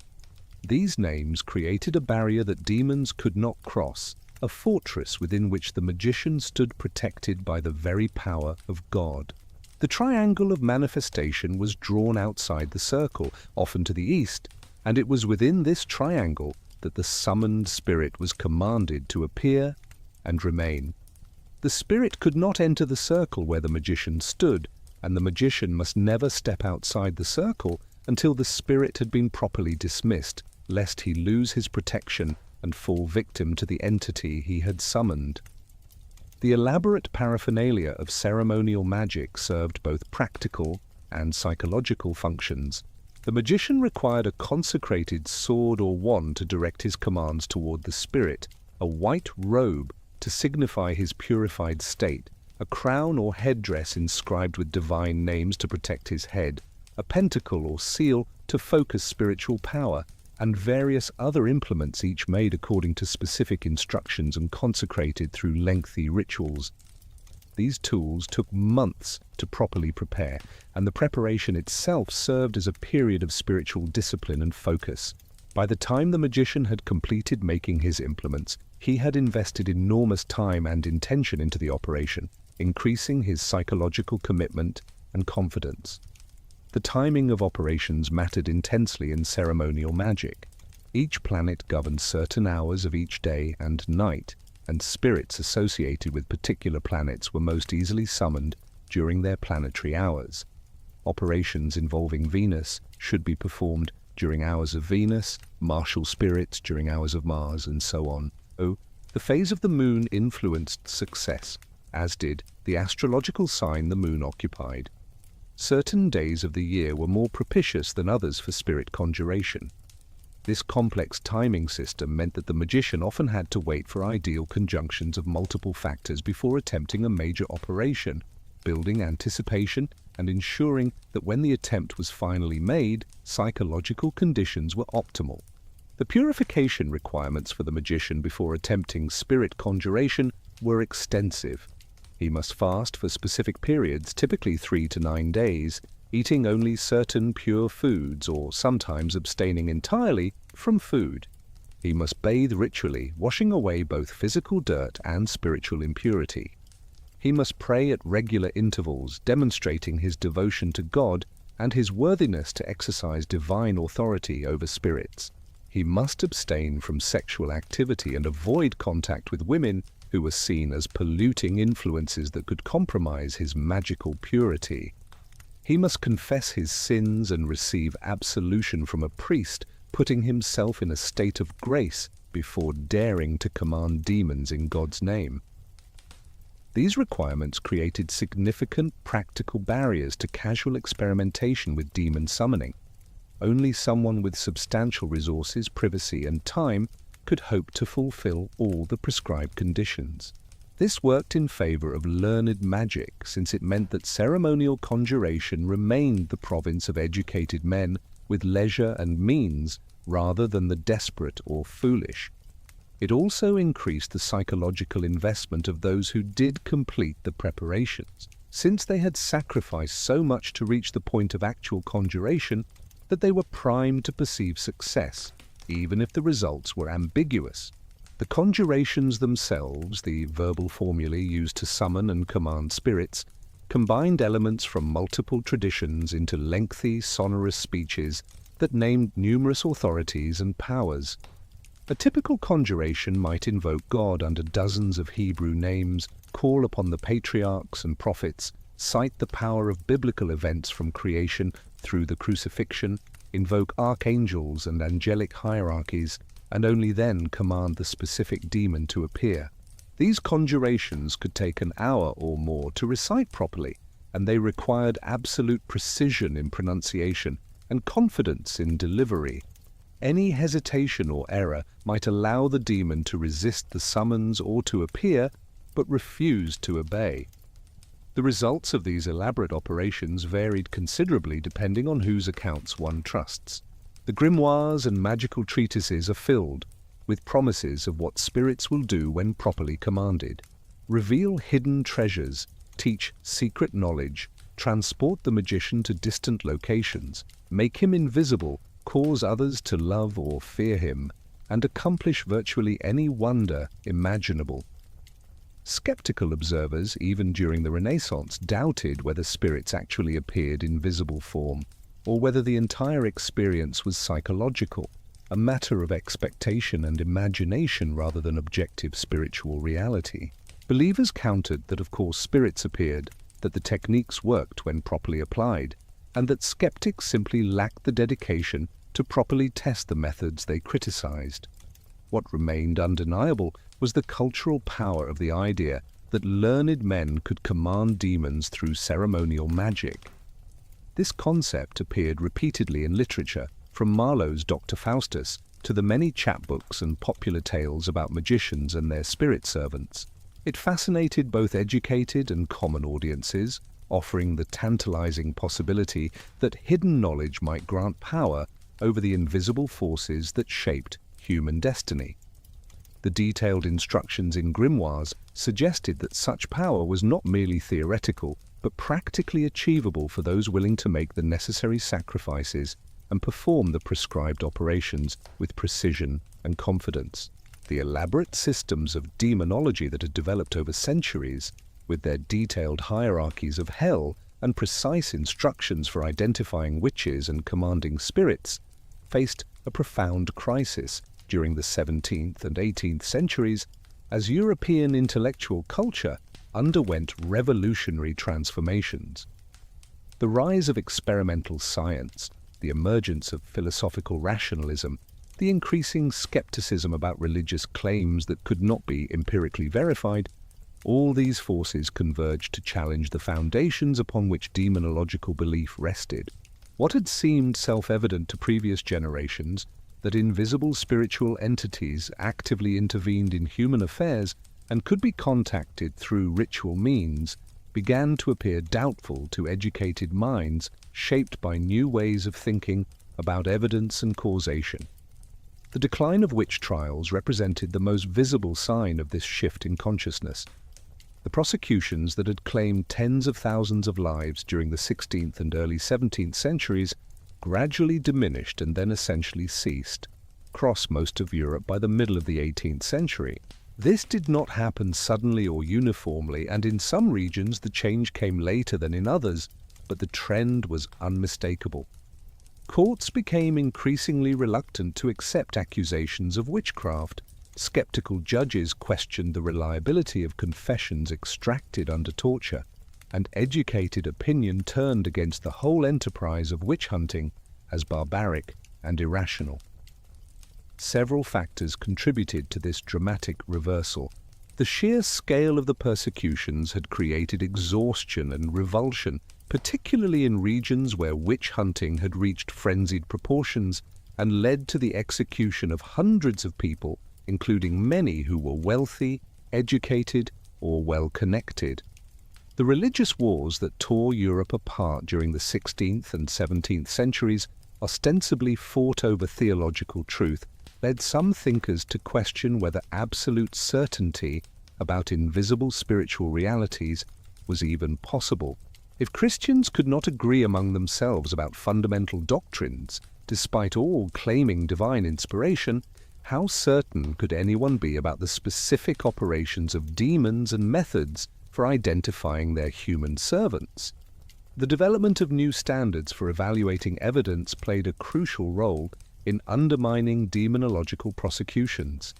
These names created a barrier that demons could not cross, a fortress within which the magician stood protected by the very power of God. The triangle of manifestation was drawn outside the circle, often to the east, and it was within this triangle that the summoned spirit was commanded to appear and remain. The spirit could not enter the circle where the magician stood, and the magician must never step outside the circle until the spirit had been properly dismissed, lest he lose his protection and fall victim to the entity he had summoned. The elaborate paraphernalia of ceremonial magic served both practical and psychological functions. The magician required a consecrated sword or wand to direct his commands toward the spirit, a white robe to signify his purified state, a crown or headdress inscribed with divine names to protect his head, a pentacle or seal to focus spiritual power, and various other implements, each made according to specific instructions and consecrated through lengthy rituals. These tools took months to properly prepare, and the preparation itself served as a period of spiritual discipline and focus. By the time the magician had completed making his implements, he had invested enormous time and intention into the operation, increasing his psychological commitment and confidence. The timing of operations mattered intensely in ceremonial magic. Each planet governed certain hours of each day and night, and spirits associated with particular planets were most easily summoned during their planetary hours. Operations involving Venus should be performed during hours of Venus, martial spirits during hours of Mars, and so on. The phase of the moon influenced success, as did the astrological sign the moon occupied. Certain days of the year were more propitious than others for spirit conjuration. This complex timing system meant that the magician often had to wait for ideal conjunctions of multiple factors before attempting a major operation, building anticipation and ensuring that when the attempt was finally made, psychological conditions were optimal. The purification requirements for the magician before attempting spirit conjuration were extensive. He must fast for specific periods, typically 3 to 9 days, eating only certain pure foods or sometimes abstaining entirely from food. He must bathe ritually, washing away both physical dirt and spiritual impurity. He must pray at regular intervals, demonstrating his devotion to God and his worthiness to exercise divine authority over spirits. He must abstain from sexual activity and avoid contact with women who were seen as polluting influences that could compromise his magical purity. He must confess his sins and receive absolution from a priest, putting himself in a state of grace before daring to command demons in God's name. These requirements created significant practical barriers to casual experimentation with demon summoning. Only someone with substantial resources, privacy, and time could hope to fulfill all the prescribed conditions. This worked in favor of learned magic, since it meant that ceremonial conjuration remained the province of educated men with leisure and means rather than the desperate or foolish. It also increased the psychological investment of those who did complete the preparations, since they had sacrificed so much to reach the point of actual conjuration that they were primed to perceive success, even if the results were ambiguous. The conjurations themselves, the verbal formulae used to summon and command spirits, combined elements from multiple traditions into lengthy, sonorous speeches that named numerous authorities and powers. A typical conjuration might invoke God under dozens of Hebrew names, call upon the patriarchs and prophets, cite the power of biblical events from creation through the crucifixion, invoke archangels and angelic hierarchies, and only then command the specific demon to appear. These conjurations could take an hour or more to recite properly, and they required absolute precision in pronunciation and confidence in delivery. Any hesitation or error might allow the demon to resist the summons or to appear, but refuse to obey. The results of these elaborate operations varied considerably depending on whose accounts one trusts. The grimoires and magical treatises are filled with promises of what spirits will do when properly commanded. Reveal hidden treasures, teach secret knowledge, transport the magician to distant locations, make him invisible, cause others to love or fear him, and accomplish virtually any wonder imaginable. Skeptical observers, even during the Renaissance, doubted whether spirits actually appeared in visible form, or whether the entire experience was psychological, a matter of expectation and imagination rather than objective spiritual reality. Believers countered that of course spirits appeared, that the techniques worked when properly applied, and that skeptics simply lacked the dedication to properly test the methods they criticized. What remained undeniable was the cultural power of the idea that learned men could command demons through ceremonial magic. This concept appeared repeatedly in literature, from Marlowe's Dr. Faustus to the many chapbooks and popular tales about magicians and their spirit servants. It fascinated both educated and common audiences, offering the tantalizing possibility that hidden knowledge might grant power over the invisible forces that shaped human destiny. The detailed instructions in grimoires suggested that such power was not merely theoretical, but practically achievable for those willing to make the necessary sacrifices and perform the prescribed operations with precision and confidence. The elaborate systems of demonology that had developed over centuries, with their detailed hierarchies of hell and precise instructions for identifying witches and commanding spirits, faced a profound crisis during the 17th and 18th centuries as European intellectual culture underwent revolutionary transformations. The rise of experimental science, the emergence of philosophical rationalism, the increasing skepticism about religious claims that could not be empirically verified, all these forces converged to challenge the foundations upon which demonological belief rested. What had seemed self-evident to previous generations, that invisible spiritual entities actively intervened in human affairs and could be contacted through ritual means, began to appear doubtful to educated minds shaped by new ways of thinking about evidence and causation. The decline of witch trials represented the most visible sign of this shift in consciousness. The prosecutions that had claimed tens of thousands of lives during the 16th and early 17th centuries gradually diminished and then essentially ceased across most of Europe by the middle of the 18th century. This did not happen suddenly or uniformly, and in some regions the change came later than in others, but the trend was unmistakable. Courts became increasingly reluctant to accept accusations of witchcraft. Skeptical judges questioned the reliability of confessions extracted under torture, and educated opinion turned against the whole enterprise of witch hunting as barbaric and irrational. Several factors contributed to this dramatic reversal. The sheer scale of the persecutions had created exhaustion and revulsion, particularly in regions where witch hunting had reached frenzied proportions and led to the execution of hundreds of people, including many who were wealthy, educated, or well-connected. The religious wars that tore Europe apart during the 16th and 17th centuries, ostensibly fought over theological truth, led some thinkers to question whether absolute certainty about invisible spiritual realities was even possible. If Christians could not agree among themselves about fundamental doctrines, despite all claiming divine inspiration, how certain could anyone be about the specific operations of demons and methods for identifying their human servants? The development of new standards for evaluating evidence played a crucial role in undermining demonological prosecutions.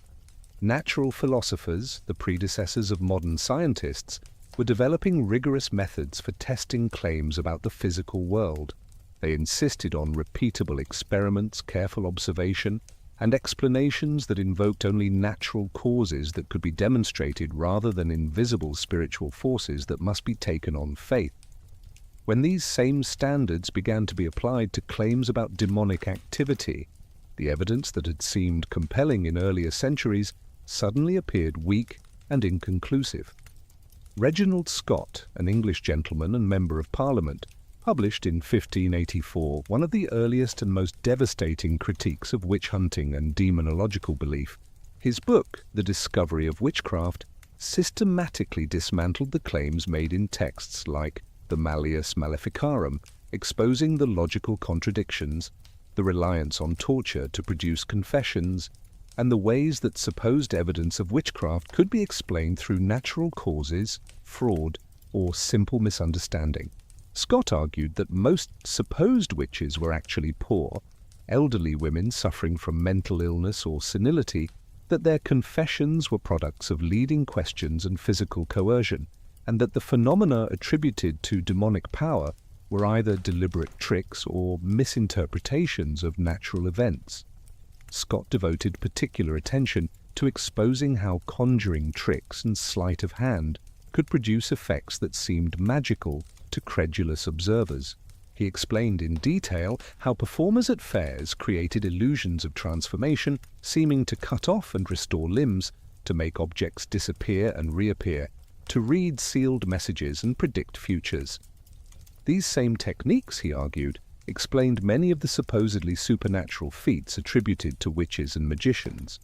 Natural philosophers, the predecessors of modern scientists, were developing rigorous methods for testing claims about the physical world. They insisted on repeatable experiments, careful observation, and explanations that invoked only natural causes that could be demonstrated rather than invisible spiritual forces that must be taken on faith. When these same standards began to be applied to claims about demonic activity, the evidence that had seemed compelling in earlier centuries suddenly appeared weak and inconclusive. Reginald Scott, an English gentleman and Member of Parliament, published in 1584 one of the earliest and most devastating critiques of witch hunting and demonological belief. His book, The Discovery of Witchcraft, systematically dismantled the claims made in texts like the Malleus Maleficarum, exposing the logical contradictions, the reliance on torture to produce confessions, and the ways that supposed evidence of witchcraft could be explained through natural causes, fraud, or simple misunderstanding. Scott argued that most supposed witches were actually poor, elderly women suffering from mental illness or senility, that their confessions were products of leading questions and physical coercion, and that the phenomena attributed to demonic power were either deliberate tricks or misinterpretations of natural events. Scott devoted particular attention to exposing how conjuring tricks and sleight of hand could produce effects that seemed magical to credulous observers. He explained in detail how performers at fairs created illusions of transformation, seeming to cut off and restore limbs, to make objects disappear and reappear, to read sealed messages and predict futures. These same techniques, he argued, explained many of the supposedly supernatural feats attributed to witches and magicians.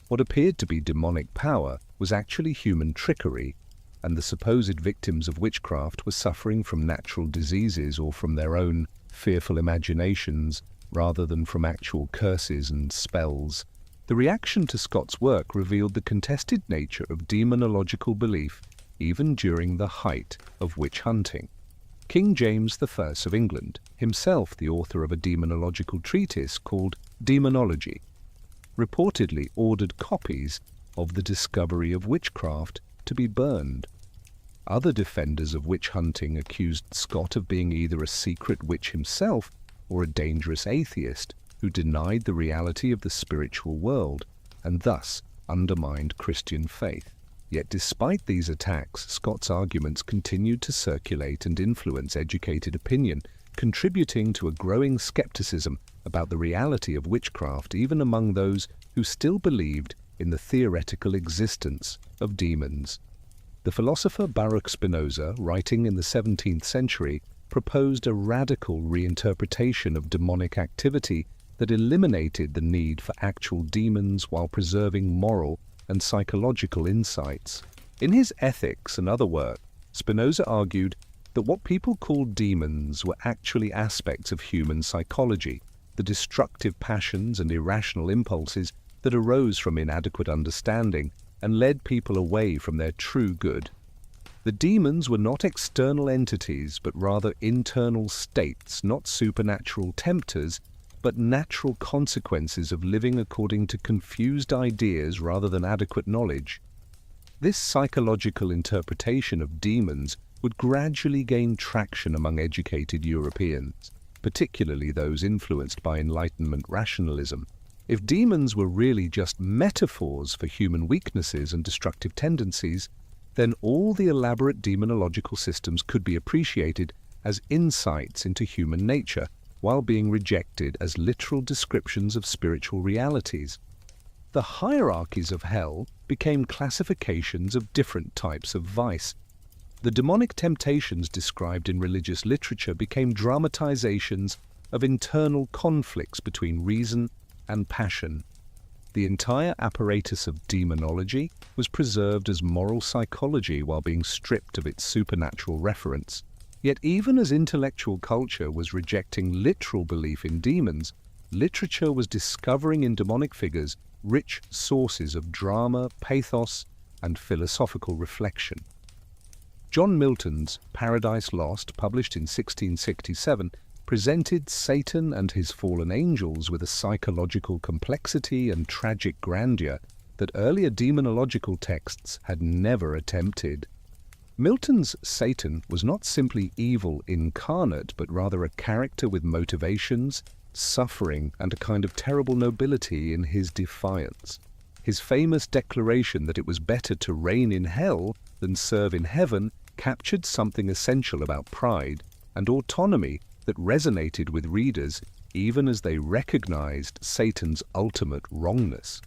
What appeared to be demonic power was actually human trickery, and the supposed victims of witchcraft were suffering from natural diseases or from their own fearful imaginations rather than from actual curses and spells. The reaction to Scott's work revealed the contested nature of demonological belief even during the height of witch hunting. King James I of England, himself the author of a demonological treatise called Demonology, reportedly ordered copies of the Discovery of Witchcraft to be burned. Other defenders of witch hunting accused Scott of being either a secret witch himself or a dangerous atheist who denied the reality of the spiritual world and thus undermined Christian faith. Yet despite these attacks, Scott's arguments continued to circulate and influence educated opinion, contributing to a growing skepticism about the reality of witchcraft even among those who still believed in the theoretical existence of demons. The philosopher Baruch Spinoza, writing in the 17th century, proposed a radical reinterpretation of demonic activity that eliminated the need for actual demons while preserving moral and psychological insights. In his Ethics and other work, Spinoza argued that what people called demons were actually aspects of human psychology, the destructive passions and irrational impulses that arose from inadequate understanding and led people away from their true good. The demons were not external entities, but rather internal states, not supernatural tempters, but natural consequences of living according to confused ideas rather than adequate knowledge. This psychological interpretation of demons would gradually gain traction among educated Europeans, particularly those influenced by Enlightenment rationalism. If demons were really just metaphors for human weaknesses and destructive tendencies, then all the elaborate demonological systems could be appreciated as insights into human nature, while being rejected as literal descriptions of spiritual realities. The hierarchies of hell became classifications of different types of vice. The demonic temptations described in religious literature became dramatizations of internal conflicts between reason and passion. The entire apparatus of demonology was preserved as moral psychology while being stripped of its supernatural reference. Yet even as intellectual culture was rejecting literal belief in demons, literature was discovering in demonic figures rich sources of drama, pathos, and philosophical reflection. John Milton's Paradise Lost, published in 1667, presented Satan and his fallen angels with a psychological complexity and tragic grandeur that earlier demonological texts had never attempted. Milton's Satan was not simply evil incarnate, but rather a character with motivations, suffering, and a kind of terrible nobility in his defiance. His famous declaration that it was better to reign in hell than serve in heaven captured something essential about pride and autonomy that resonated with readers even as they recognized Satan's ultimate wrongness.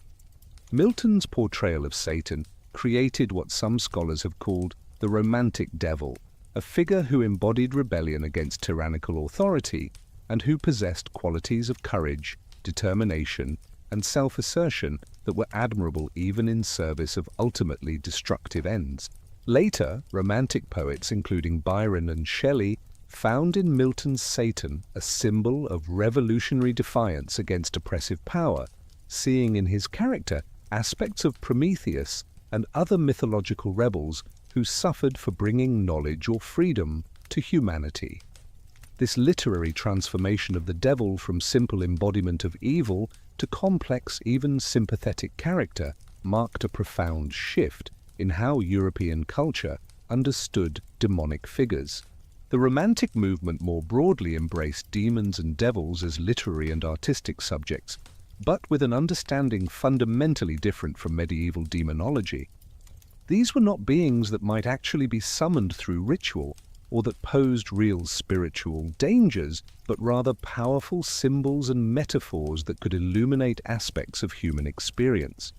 Milton's portrayal of Satan created what some scholars have called the romantic devil, a figure who embodied rebellion against tyrannical authority and who possessed qualities of courage, determination, and self-assertion that were admirable even in service of ultimately destructive ends. Later, romantic poets, including Byron and Shelley, found in Milton's Satan a symbol of revolutionary defiance against oppressive power, seeing in his character aspects of Prometheus and other mythological rebels who suffered for bringing knowledge or freedom to humanity. This literary transformation of the devil from simple embodiment of evil to complex, even sympathetic character marked a profound shift in how European culture understood demonic figures. The Romantic movement more broadly embraced demons and devils as literary and artistic subjects, but with an understanding fundamentally different from medieval demonology. These were not beings that might actually be summoned through ritual, or that posed real spiritual dangers, but rather powerful symbols and metaphors that could illuminate aspects of human experience.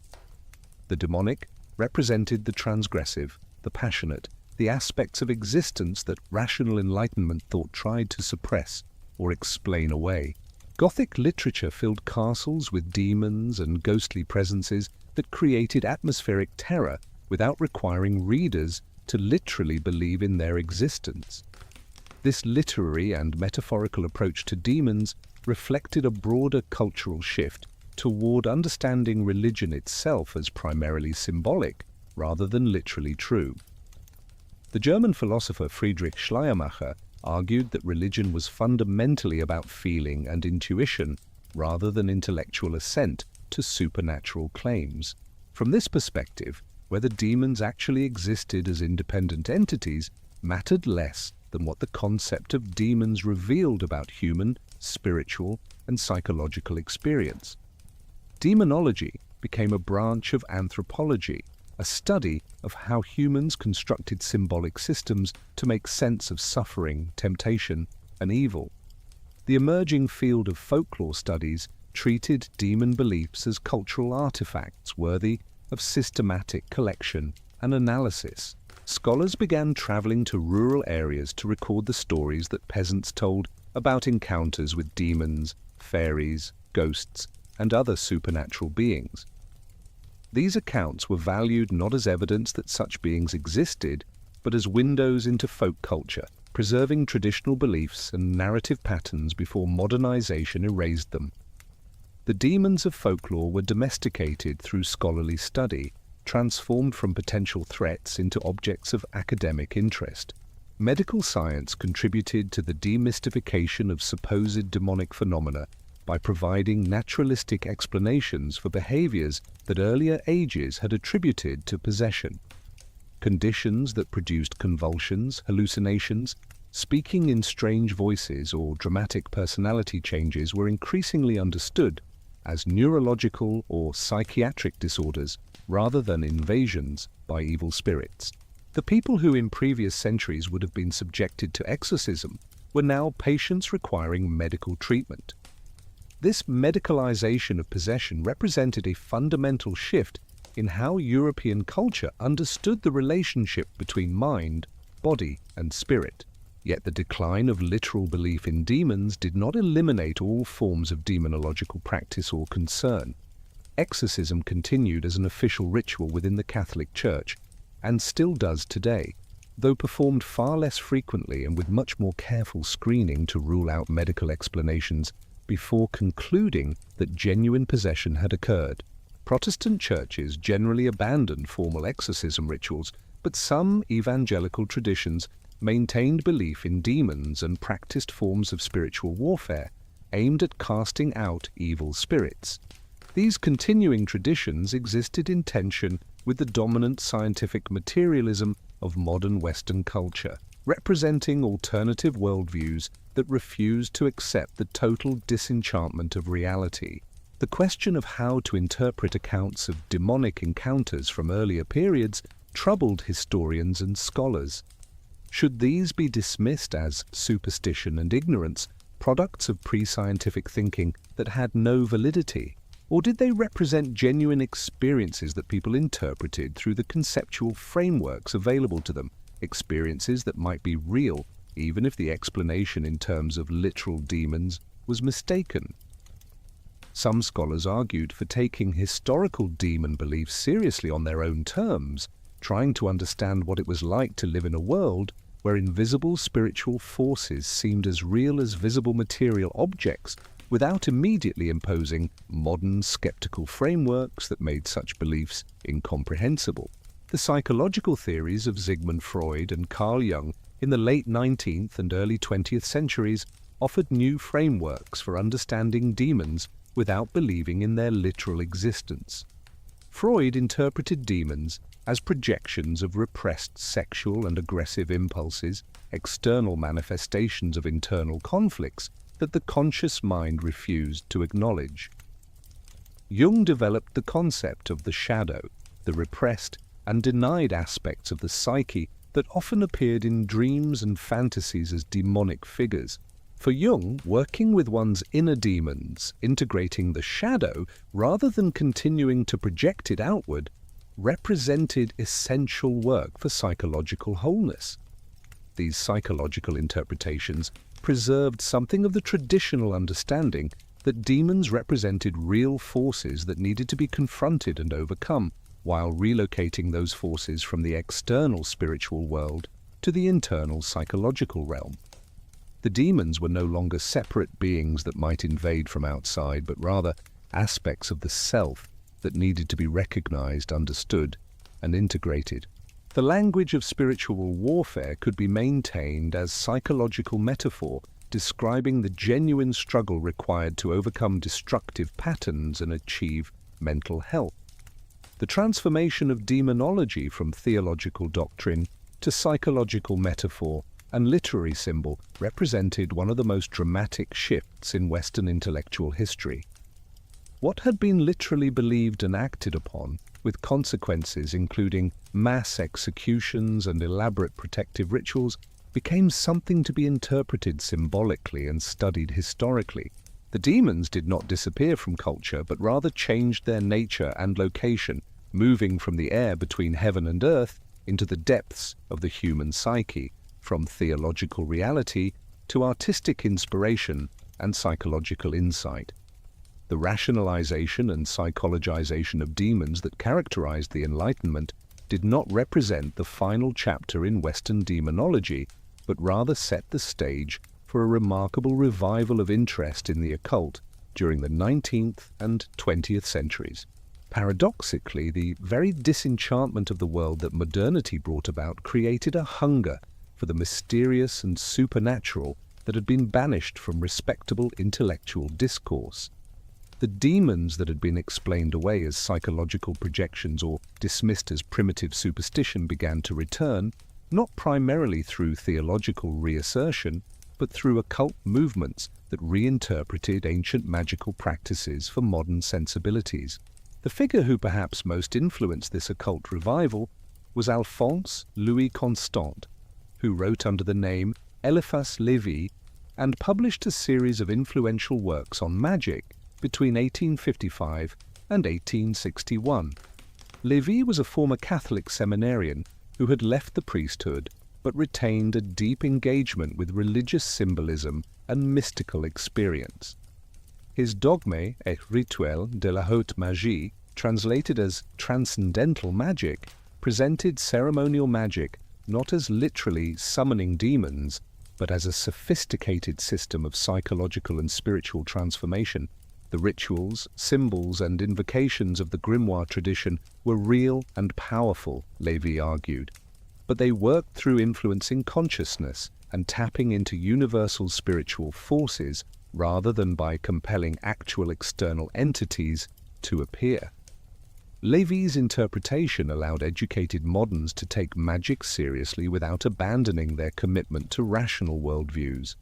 The demonic represented the transgressive, the passionate, the aspects of existence that rational Enlightenment thought tried to suppress or explain away. Gothic literature filled castles with demons and ghostly presences that created atmospheric terror without requiring readers to literally believe in their existence. This literary and metaphorical approach to demons reflected a broader cultural shift toward understanding religion itself as primarily symbolic rather than literally true. The German philosopher Friedrich Schleiermacher argued that religion was fundamentally about feeling and intuition rather than intellectual assent to supernatural claims. From this perspective, whether demons actually existed as independent entities mattered less than what the concept of demons revealed about human, spiritual, and psychological experience. Demonology became a branch of anthropology, a study of how humans constructed symbolic systems to make sense of suffering, temptation, and evil. The emerging field of folklore studies treated demon beliefs as cultural artifacts worthy of systematic collection and analysis. Scholars began traveling to rural areas to record the stories that peasants told about encounters with demons, fairies, ghosts, and other supernatural beings. These accounts were valued not as evidence that such beings existed, but as windows into folk culture, preserving traditional beliefs and narrative patterns before modernization erased them. The demons of folklore were domesticated through scholarly study, transformed from potential threats into objects of academic interest. Medical science contributed to the demystification of supposed demonic phenomena by providing naturalistic explanations for behaviors that earlier ages had attributed to possession. Conditions that produced convulsions, hallucinations, speaking in strange voices, or dramatic personality changes were increasingly understood as neurological or psychiatric disorders rather than invasions by evil spirits. The people who in previous centuries would have been subjected to exorcism were now patients requiring medical treatment. This medicalization of possession represented a fundamental shift in how European culture understood the relationship between mind, body, and spirit. Yet the decline of literal belief in demons did not eliminate all forms of demonological practice or concern. Exorcism continued as an official ritual within the Catholic Church, and still does today, though performed far less frequently and with much more careful screening to rule out medical explanations before concluding that genuine possession had occurred. Protestant churches generally abandoned formal exorcism rituals, but some evangelical traditions maintained belief in demons and practiced forms of spiritual warfare aimed at casting out evil spirits. These continuing traditions existed in tension with the dominant scientific materialism of modern Western culture, representing alternative worldviews that refused to accept the total disenchantment of reality. The question of how to interpret accounts of demonic encounters from earlier periods troubled historians and scholars. Should these be dismissed as superstition and ignorance, products of pre-scientific thinking that had no validity? Or did they represent genuine experiences that people interpreted through the conceptual frameworks available to them, experiences that might be real even if the explanation in terms of literal demons was mistaken? Some scholars argued for taking historical demon beliefs seriously on their own terms, trying to understand what it was like to live in a world where invisible spiritual forces seemed as real as visible material objects, without immediately imposing modern skeptical frameworks that made such beliefs incomprehensible. The psychological theories of Sigmund Freud and Carl Jung in the late 19th and early 20th centuries offered new frameworks for understanding demons without believing in their literal existence. Freud interpreted demons as projections of repressed sexual and aggressive impulses, external manifestations of internal conflicts that the conscious mind refused to acknowledge. Jung developed the concept of the shadow, the repressed and denied aspects of the psyche that often appeared in dreams and fantasies as demonic figures. For Jung, working with one's inner demons, integrating the shadow rather than continuing to project it outward, represented essential work for psychological wholeness. These psychological interpretations preserved something of the traditional understanding that demons represented real forces that needed to be confronted and overcome, while relocating those forces from the external spiritual world to the internal psychological realm. The demons were no longer separate beings that might invade from outside, but rather aspects of the self that needed to be recognized, understood, and integrated. The language of spiritual warfare could be maintained as psychological metaphor, describing the genuine struggle required to overcome destructive patterns and achieve mental health. The transformation of demonology from theological doctrine to psychological metaphor and literary symbol represented one of the most dramatic shifts in Western intellectual history. What had been literally believed and acted upon, with consequences including mass executions and elaborate protective rituals, became something to be interpreted symbolically and studied historically. The demons did not disappear from culture, but rather changed their nature and location, moving from the air between heaven and earth into the depths of the human psyche, from theological reality to artistic inspiration and psychological insight. The rationalization and psychologization of demons that characterized the Enlightenment did not represent the final chapter in Western demonology, but rather set the stage for a remarkable revival of interest in the occult during the 19th and 20th centuries. Paradoxically, the very disenchantment of the world that modernity brought about created a hunger for the mysterious and supernatural that had been banished from respectable intellectual discourse. The demons that had been explained away as psychological projections or dismissed as primitive superstition began to return, not primarily through theological reassertion, but through occult movements that reinterpreted ancient magical practices for modern sensibilities. The figure who perhaps most influenced this occult revival was Alphonse Louis Constant, who wrote under the name Eliphas Lévy and published a series of influential works on magic between 1855 and 1861. Lévy was a former Catholic seminarian who had left the priesthood but retained a deep engagement with religious symbolism and mystical experience. His Dogme et rituel de la haute magie, translated as transcendental magic, presented ceremonial magic not as literally summoning demons, but as a sophisticated system of psychological and spiritual transformation. The rituals, symbols, and invocations of the grimoire tradition were real and powerful, Lévy argued, but they worked through influencing consciousness and tapping into universal spiritual forces rather than by compelling actual external entities to appear. Lévy's interpretation allowed educated moderns to take magic seriously without abandoning their commitment to rational worldviews.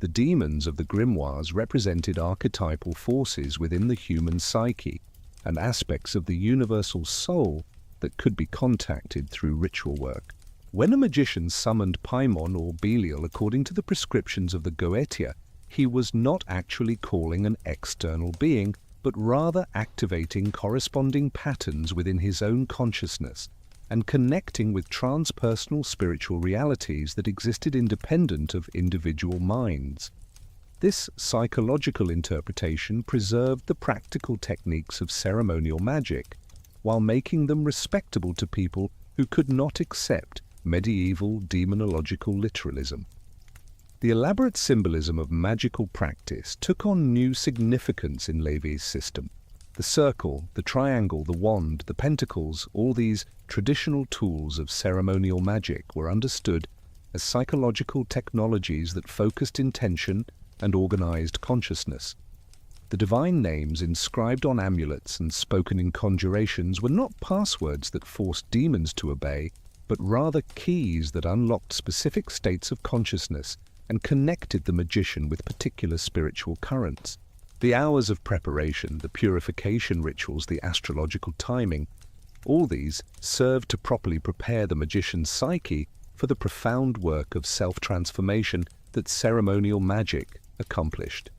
The demons of the grimoires represented archetypal forces within the human psyche and aspects of the universal soul that could be contacted through ritual work. When a magician summoned Paimon or Belial according to the prescriptions of the Goetia, he was not actually calling an external being, but rather activating corresponding patterns within his own consciousness and connecting with transpersonal spiritual realities that existed independent of individual minds. This psychological interpretation preserved the practical techniques of ceremonial magic, while making them respectable to people who could not accept medieval demonological literalism. The elaborate symbolism of magical practice took on new significance in Lévy's system. The circle, the triangle, the wand, the pentacles, all these traditional tools of ceremonial magic were understood as psychological technologies that focused intention and organized consciousness. The divine names inscribed on amulets and spoken in conjurations were not passwords that forced demons to obey, but rather keys that unlocked specific states of consciousness and connected the magician with particular spiritual currents. The hours of preparation, the purification rituals, the astrological timing, All these served to properly prepare the magician's psyche for the profound work of self-transformation that ceremonial magic accomplished.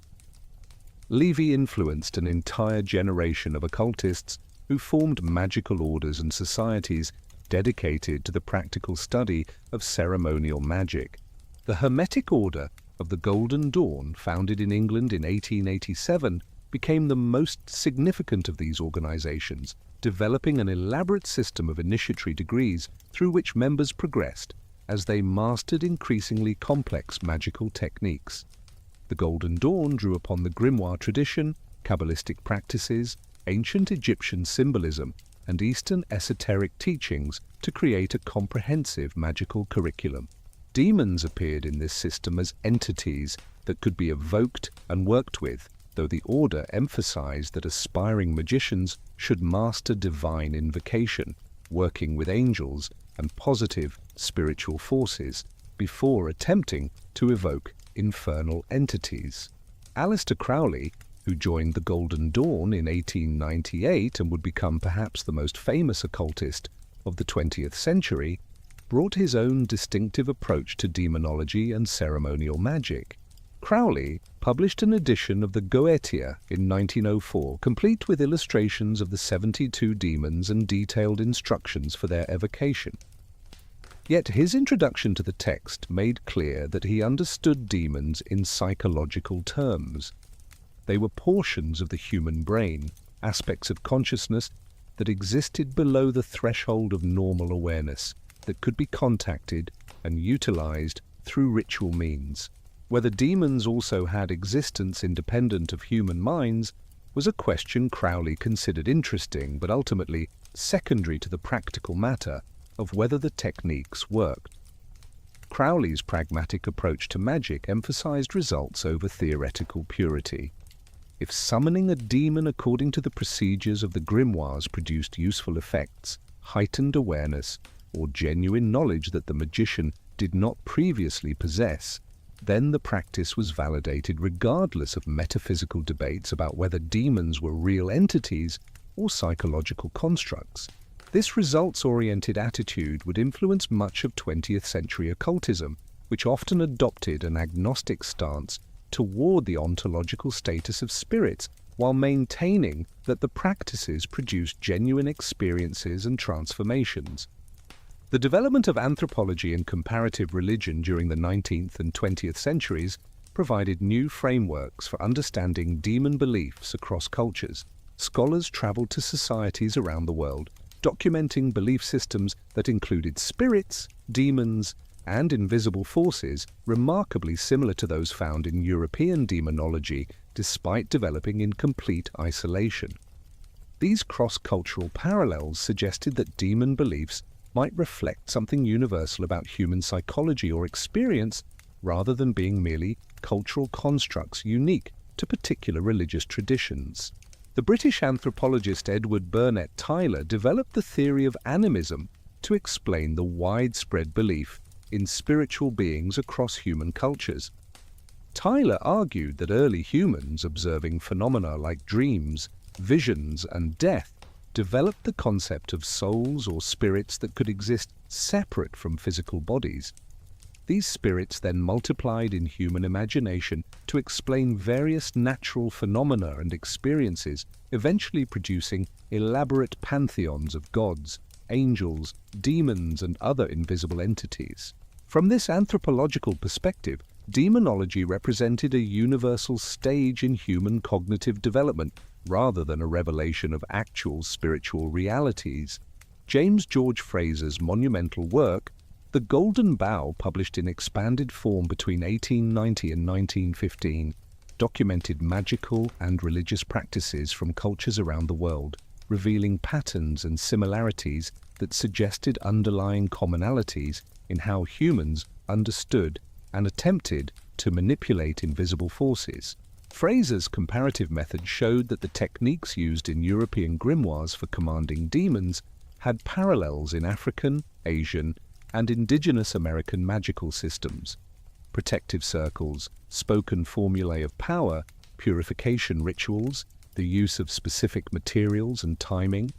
Levy influenced an entire generation of occultists who formed magical orders and societies dedicated to the practical study of ceremonial magic. The Hermetic Order of the Golden Dawn, founded in England in 1887, became the most significant of these organizations, developing an elaborate system of initiatory degrees through which members progressed as they mastered increasingly complex magical techniques. The Golden Dawn drew upon the grimoire tradition, Kabbalistic practices, ancient Egyptian symbolism, and Eastern esoteric teachings to create a comprehensive magical curriculum. Demons appeared in this system as entities that could be evoked and worked with, though the order emphasized that aspiring magicians should master divine invocation, working with angels and positive spiritual forces, before attempting to evoke infernal entities. Aleister Crowley, who joined the Golden Dawn in 1898 and would become perhaps the most famous occultist of the 20th century, brought his own distinctive approach to demonology and ceremonial magic. Crowley published an edition of the Goetia in 1904, complete with illustrations of the 72 demons and detailed instructions for their evocation. Yet his introduction to the text made clear that he understood demons in psychological terms. They were portions of the human brain, aspects of consciousness that existed below the threshold of normal awareness, that could be contacted and utilized through ritual means. Whether demons also had existence independent of human minds was a question Crowley considered interesting, but ultimately secondary to the practical matter of whether the techniques worked. Crowley's pragmatic approach to magic emphasized results over theoretical purity. If summoning a demon according to the procedures of the grimoires produced useful effects, heightened awareness, or genuine knowledge that the magician did not previously possess, then the practice was validated regardless of metaphysical debates about whether demons were real entities or psychological constructs. This results-oriented attitude would influence much of 20th century occultism, which often adopted an agnostic stance toward the ontological status of spirits, while maintaining that the practices produced genuine experiences and transformations. The development of anthropology and comparative religion during the 19th and 20th centuries provided new frameworks for understanding demon beliefs across cultures. Scholars traveled to societies around the world, documenting belief systems that included spirits, demons, and invisible forces remarkably similar to those found in European demonology, despite developing in complete isolation. These cross-cultural parallels suggested that demon beliefs might reflect something universal about human psychology or experience, rather than being merely cultural constructs unique to particular religious traditions. The British anthropologist Edward Burnett Tylor developed the theory of animism to explain the widespread belief in spiritual beings across human cultures. Tylor argued that early humans observing phenomena like dreams, visions, and death developed the concept of souls or spirits that could exist separate from physical bodies. These spirits then multiplied in human imagination to explain various natural phenomena and experiences, eventually producing elaborate pantheons of gods, angels, demons, and other invisible entities. From this anthropological perspective, demonology represented a universal stage in human cognitive development, rather than a revelation of actual spiritual realities. James George Fraser's monumental work, The Golden Bough, published in expanded form between 1890 and 1915, documented magical and religious practices from cultures around the world, revealing patterns and similarities that suggested underlying commonalities in how humans understood and attempted to manipulate invisible forces. Fraser's comparative method showed that the techniques used in European grimoires for commanding demons had parallels in African, Asian, and indigenous American magical systems. Protective circles, spoken formulae of power, purification rituals, the use of specific materials and timing.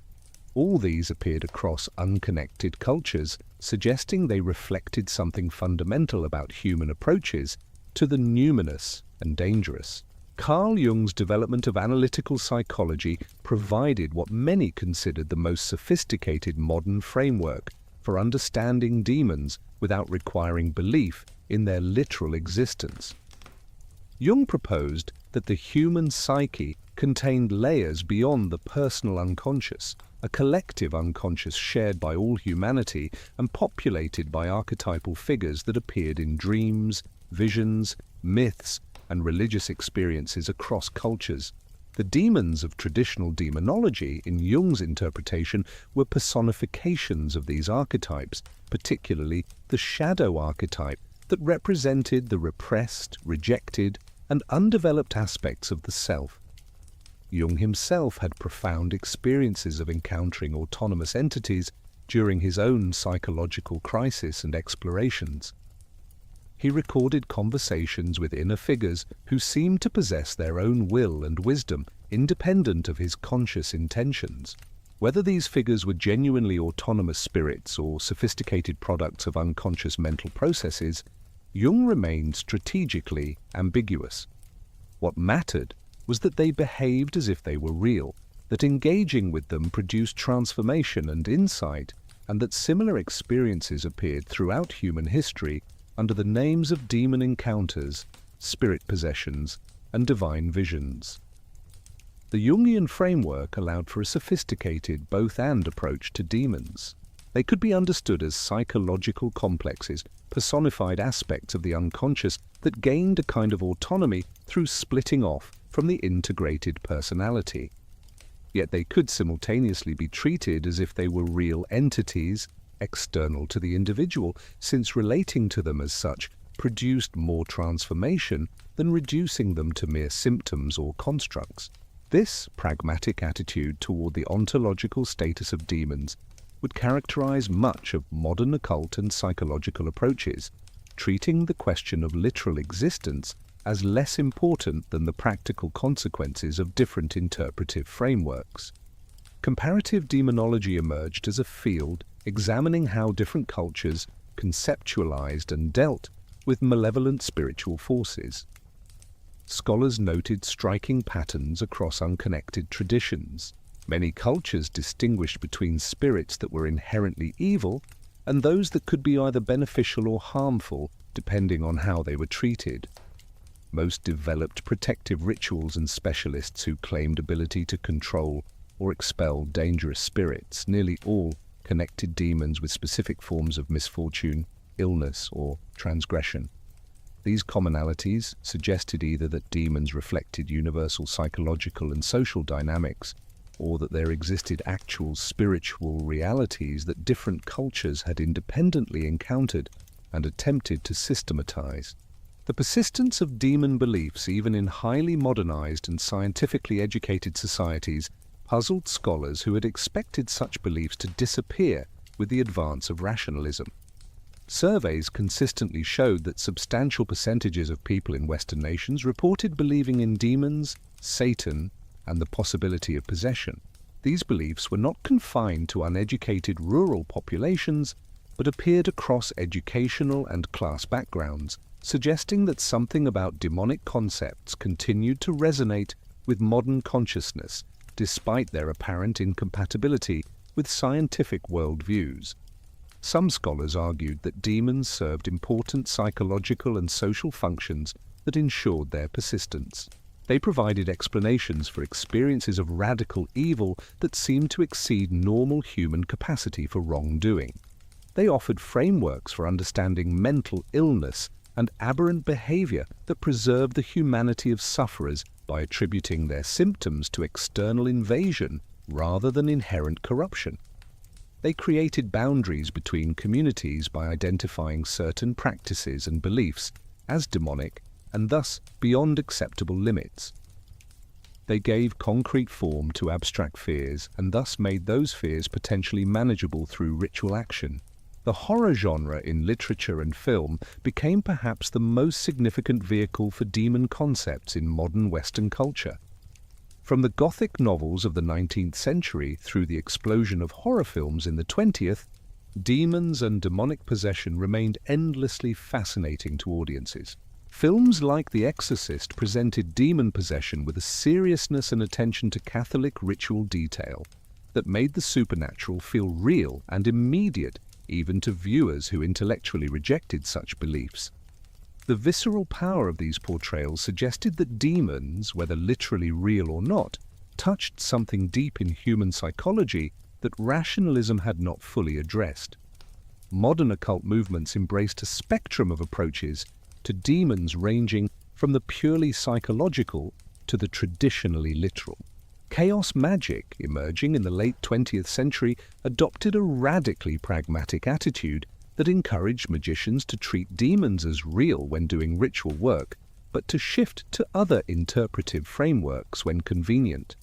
All these appeared across unconnected cultures, suggesting they reflected something fundamental about human approaches to the numinous and dangerous. Carl Jung's development of analytical psychology provided what many considered the most sophisticated modern framework for understanding demons without requiring belief in their literal existence. Jung proposed that the human psyche contained layers beyond the personal unconscious, a collective unconscious shared by all humanity and populated by archetypal figures that appeared in dreams, visions, myths, and religious experiences across cultures. The demons of traditional demonology, in Jung's interpretation, were personifications of these archetypes, particularly the shadow archetype that represented the repressed, rejected, and undeveloped aspects of the self. Jung himself had profound experiences of encountering autonomous entities during his own psychological crisis and explorations. He recorded conversations with inner figures who seemed to possess their own will and wisdom, independent of his conscious intentions. Whether these figures were genuinely autonomous spirits or sophisticated products of unconscious mental processes, Jung remained strategically ambiguous. What mattered was that they behaved as if they were real, that engaging with them produced transformation and insight, and that similar experiences appeared throughout human history under the names of demon encounters, spirit possessions, and divine visions. The Jungian framework allowed for a sophisticated both-and approach to demons. They could be understood as psychological complexes, personified aspects of the unconscious that gained a kind of autonomy through splitting off from the integrated personality. Yet they could simultaneously be treated as if they were real entities, external to the individual, since relating to them as such produced more transformation than reducing them to mere symptoms or constructs. This pragmatic attitude toward the ontological status of demons would characterize much of modern occult and psychological approaches, treating the question of literal existence as less important than the practical consequences of different interpretive frameworks. Comparative demonology emerged as a field examining how different cultures conceptualized and dealt with malevolent spiritual forces. Scholars noted striking patterns across unconnected traditions. Many cultures distinguished between spirits that were inherently evil and those that could be either beneficial or harmful, depending on how they were treated. Most developed protective rituals and specialists who claimed ability to control or expel dangerous spirits. Nearly all connected demons with specific forms of misfortune, illness, or transgression. These commonalities suggested either that demons reflected universal psychological and social dynamics, or that there existed actual spiritual realities that different cultures had independently encountered and attempted to systematize. The persistence of demon beliefs, even in highly modernized and scientifically educated societies, puzzled scholars who had expected such beliefs to disappear with the advance of rationalism. Surveys consistently showed that substantial percentages of people in Western nations reported believing in demons, Satan, and the possibility of possession. These beliefs were not confined to uneducated rural populations, but appeared across educational and class backgrounds, suggesting that something about demonic concepts continued to resonate with modern consciousness, despite their apparent incompatibility with scientific worldviews. Some scholars argued that demons served important psychological and social functions that ensured their persistence. They provided explanations for experiences of radical evil that seemed to exceed normal human capacity for wrongdoing. They offered frameworks for understanding mental illness and aberrant behavior that preserved the humanity of sufferers by attributing their symptoms to external invasion rather than inherent corruption. They created boundaries between communities by identifying certain practices and beliefs as demonic and thus beyond acceptable limits. They gave concrete form to abstract fears and thus made those fears potentially manageable through ritual action. The horror genre in literature and film became perhaps the most significant vehicle for demon concepts in modern Western culture. From the Gothic novels of the 19th century through the explosion of horror films in the 20th, demons and demonic possession remained endlessly fascinating to audiences. Films like The Exorcist presented demon possession with a seriousness and attention to Catholic ritual detail that made the supernatural feel real and immediate even to viewers who intellectually rejected such beliefs. The visceral power of these portrayals suggested that demons, whether literally real or not, touched something deep in human psychology that rationalism had not fully addressed. Modern occult movements embraced a spectrum of approaches to demons ranging from the purely psychological to the traditionally literal. Chaos magic, emerging in the late 20th century, adopted a radically pragmatic attitude that encouraged magicians to treat demons as real when doing ritual work, but to shift to other interpretive frameworks when convenient.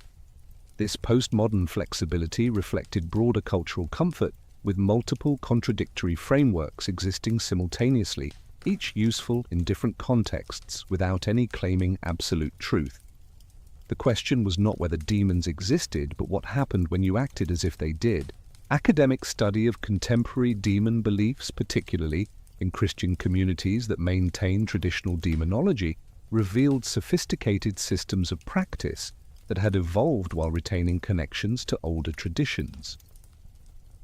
This postmodern flexibility reflected broader cultural comfort, with multiple contradictory frameworks existing simultaneously, each useful in different contexts without any claiming absolute truth. The question was not whether demons existed, but what happened when you acted as if they did. Academic study of contemporary demon beliefs, particularly in Christian communities that maintain traditional demonology, revealed sophisticated systems of practice that had evolved while retaining connections to older traditions.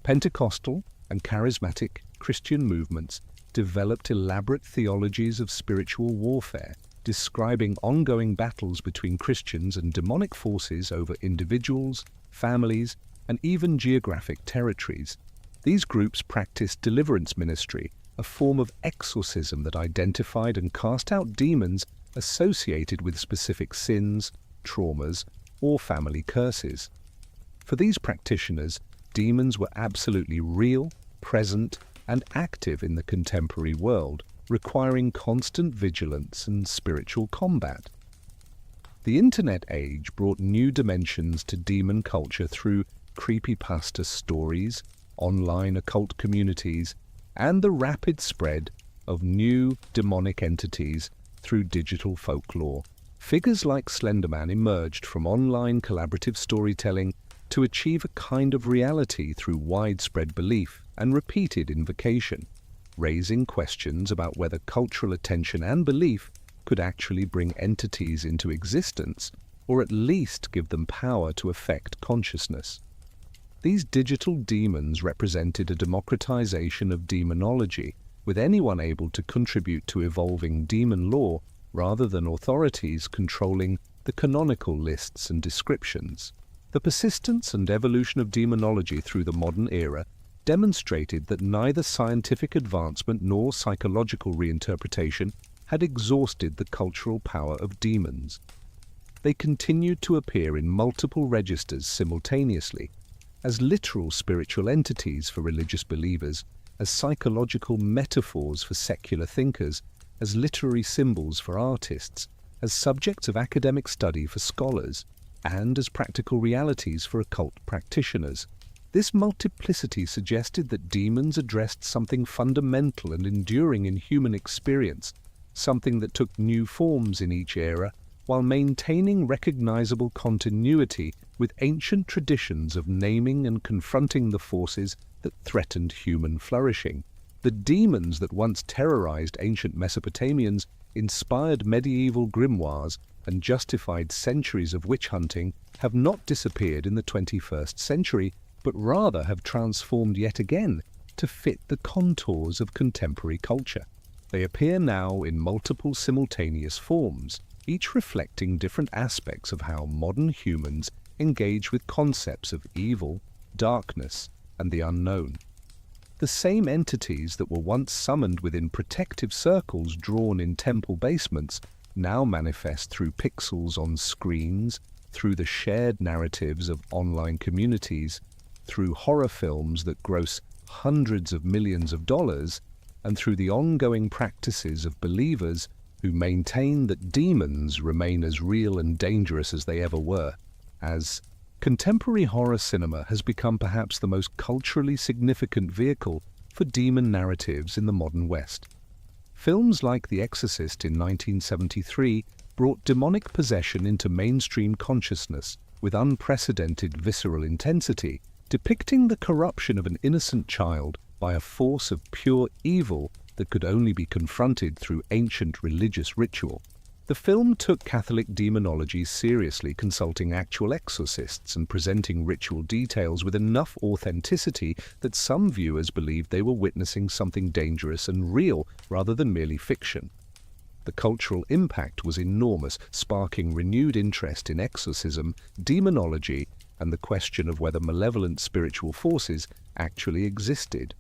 Pentecostal and charismatic Christian movements developed elaborate theologies of spiritual warfare, describing ongoing battles between Christians and demonic forces over individuals, families, and even geographic territories. These groups practiced deliverance ministry, a form of exorcism that identified and cast out demons associated with specific sins, traumas, or family curses. For these practitioners, demons were absolutely real, present, and active in the contemporary world, requiring constant vigilance and spiritual combat. The Internet age brought new dimensions to demon culture through creepypasta stories, online occult communities, and the rapid spread of new demonic entities through digital folklore. Figures like Slenderman emerged from online collaborative storytelling to achieve a kind of reality through widespread belief and repeated invocation, raising questions about whether cultural attention and belief could actually bring entities into existence, or at least give them power to affect consciousness. These digital demons represented a democratization of demonology, with anyone able to contribute to evolving demon lore rather than authorities controlling the canonical lists and descriptions. The persistence and evolution of demonology through the modern era demonstrated that neither scientific advancement nor psychological reinterpretation had exhausted the cultural power of demons. They continued to appear in multiple registers simultaneously, as literal spiritual entities for religious believers, as psychological metaphors for secular thinkers, as literary symbols for artists, as subjects of academic study for scholars, and as practical realities for occult practitioners. This multiplicity suggested that demons addressed something fundamental and enduring in human experience, something that took new forms in each era, while maintaining recognizable continuity with ancient traditions of naming and confronting the forces that threatened human flourishing. The demons that once terrorized ancient Mesopotamians, inspired medieval grimoires, and justified centuries of witch hunting have not disappeared in the 21st century, but rather have transformed yet again to fit the contours of contemporary culture. They appear now in multiple simultaneous forms, each reflecting different aspects of how modern humans engage with concepts of evil, darkness, and the unknown. The same entities that were once summoned within protective circles drawn in temple basements now manifest through pixels on screens, through the shared narratives of online communities, through horror films that gross hundreds of millions of dollars, and through the ongoing practices of believers who maintain that demons remain as real and dangerous as they ever were. As contemporary horror cinema has become perhaps the most culturally significant vehicle for demon narratives in the modern West. Films like The Exorcist in 1973 brought demonic possession into mainstream consciousness with unprecedented visceral intensity, depicting the corruption of an innocent child by a force of pure evil that could only be confronted through ancient religious ritual. The film took Catholic demonology seriously, consulting actual exorcists and presenting ritual details with enough authenticity that some viewers believed they were witnessing something dangerous and real rather than merely fiction. The cultural impact was enormous, sparking renewed interest in exorcism, demonology, and the question of whether malevolent spiritual forces actually existed.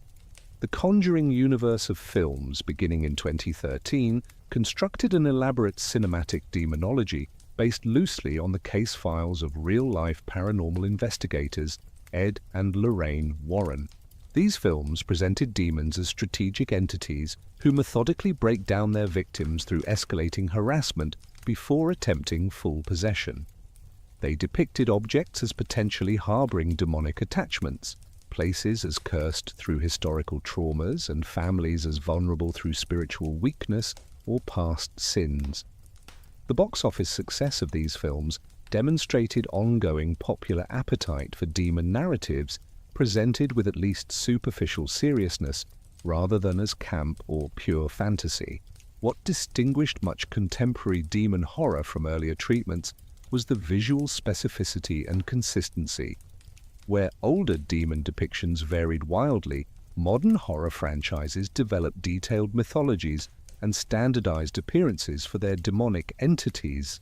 The Conjuring universe of films, beginning in 2013, constructed an elaborate cinematic demonology based loosely on the case files of real-life paranormal investigators Ed and Lorraine Warren. These films presented demons as strategic entities who methodically break down their victims through escalating harassment before attempting full possession. They depicted objects as potentially harboring demonic attachments, places as cursed through historical traumas, and families as vulnerable through spiritual weakness or past sins. The box office success of these films demonstrated ongoing popular appetite for demon narratives presented with at least superficial seriousness rather than as camp or pure fantasy. What distinguished much contemporary demon horror from earlier treatments was the visual specificity and consistency. Where older demon depictions varied wildly, modern horror franchises developed detailed mythologies and standardized appearances for their demonic entities.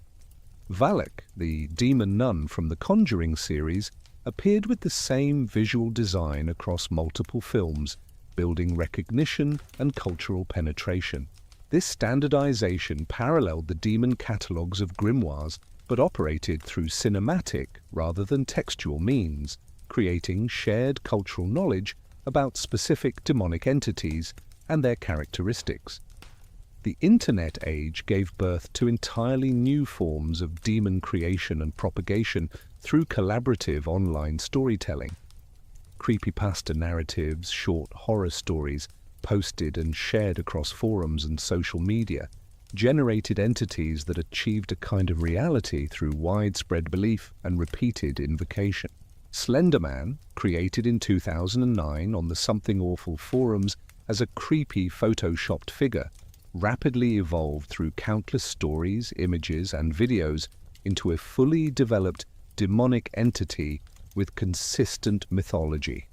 Valak, the demon nun from the Conjuring series, appeared with the same visual design across multiple films, building recognition and cultural penetration. This standardization paralleled the demon catalogues of grimoires, but operated through cinematic rather than textual means, creating shared cultural knowledge about specific demonic entities and their characteristics. The Internet age gave birth to entirely new forms of demon creation and propagation through collaborative online storytelling. Creepypasta narratives, short horror stories, posted and shared across forums and social media, generated entities that achieved a kind of reality through widespread belief and repeated invocation. Slender Man, created in 2009 on the Something Awful forums as a creepy photoshopped figure, rapidly evolved through countless stories, images, and videos into a fully developed demonic entity with consistent mythology.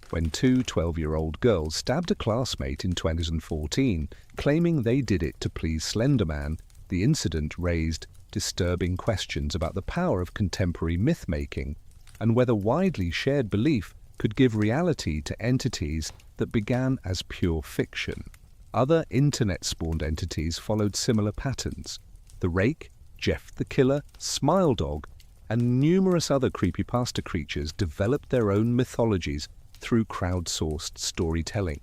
When two 12-year-old girls stabbed a classmate in 2014, claiming they did it to please Slender Man, the incident raised disturbing questions about the power of contemporary myth-making and whether widely shared belief could give reality to entities that began as pure fiction. Other internet-spawned entities followed similar patterns. The Rake, Jeff the Killer, Smile Dog, and numerous other creepypasta creatures developed their own mythologies through crowdsourced storytelling.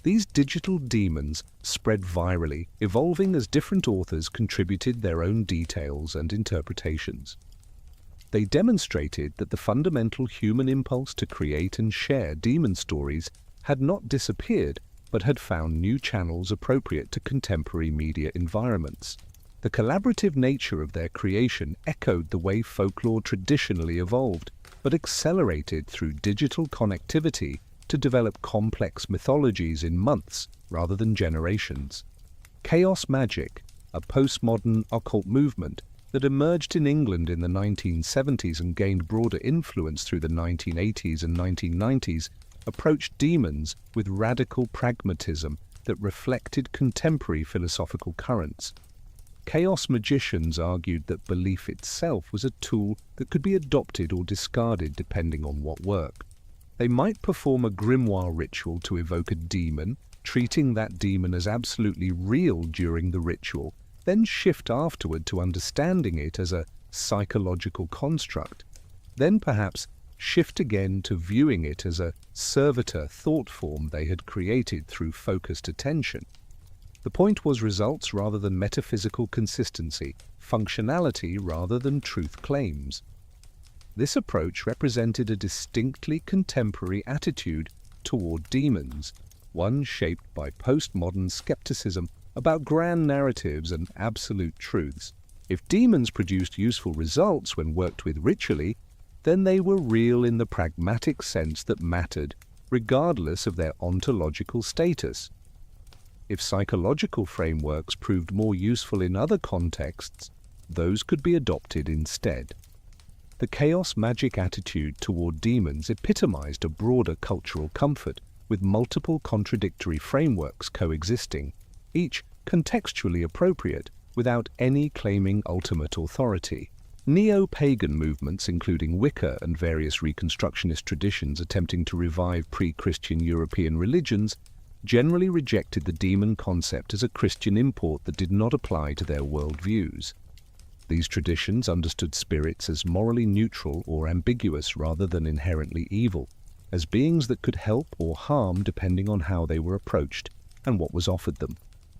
These digital demons spread virally, evolving as different authors contributed their own details and interpretations. They demonstrated that the fundamental human impulse to create and share demon stories had not disappeared, but had found new channels appropriate to contemporary media environments. The collaborative nature of their creation echoed the way folklore traditionally evolved, but accelerated through digital connectivity to develop complex mythologies in months rather than generations. Chaos magic, a postmodern occult movement that emerged in England in the 1970s and gained broader influence through the 1980s and 1990s, approached demons with radical pragmatism that reflected contemporary philosophical currents. Chaos magicians argued that belief itself was a tool that could be adopted or discarded depending on what worked. They might perform a grimoire ritual to evoke a demon, treating that demon as absolutely real during the ritual, then shift afterward to understanding it as a psychological construct, then perhaps shift again to viewing it as a servitor thought form they had created through focused attention. The point was results rather than metaphysical consistency, functionality rather than truth claims. This approach represented a distinctly contemporary attitude toward demons, one shaped by postmodern skepticism about grand narratives and absolute truths. If demons produced useful results when worked with ritually, then they were real in the pragmatic sense that mattered, regardless of their ontological status. If psychological frameworks proved more useful in other contexts, those could be adopted instead. The chaos magic attitude toward demons epitomized a broader cultural comfort, with multiple contradictory frameworks coexisting, each contextually appropriate, without any claiming ultimate authority. Neo-pagan movements, including Wicca and various Reconstructionist traditions attempting to revive pre-Christian European religions, generally rejected the demon concept as a Christian import that did not apply to their worldviews. These traditions understood spirits as morally neutral or ambiguous rather than inherently evil, as beings that could help or harm depending on how they were approached and what was offered them.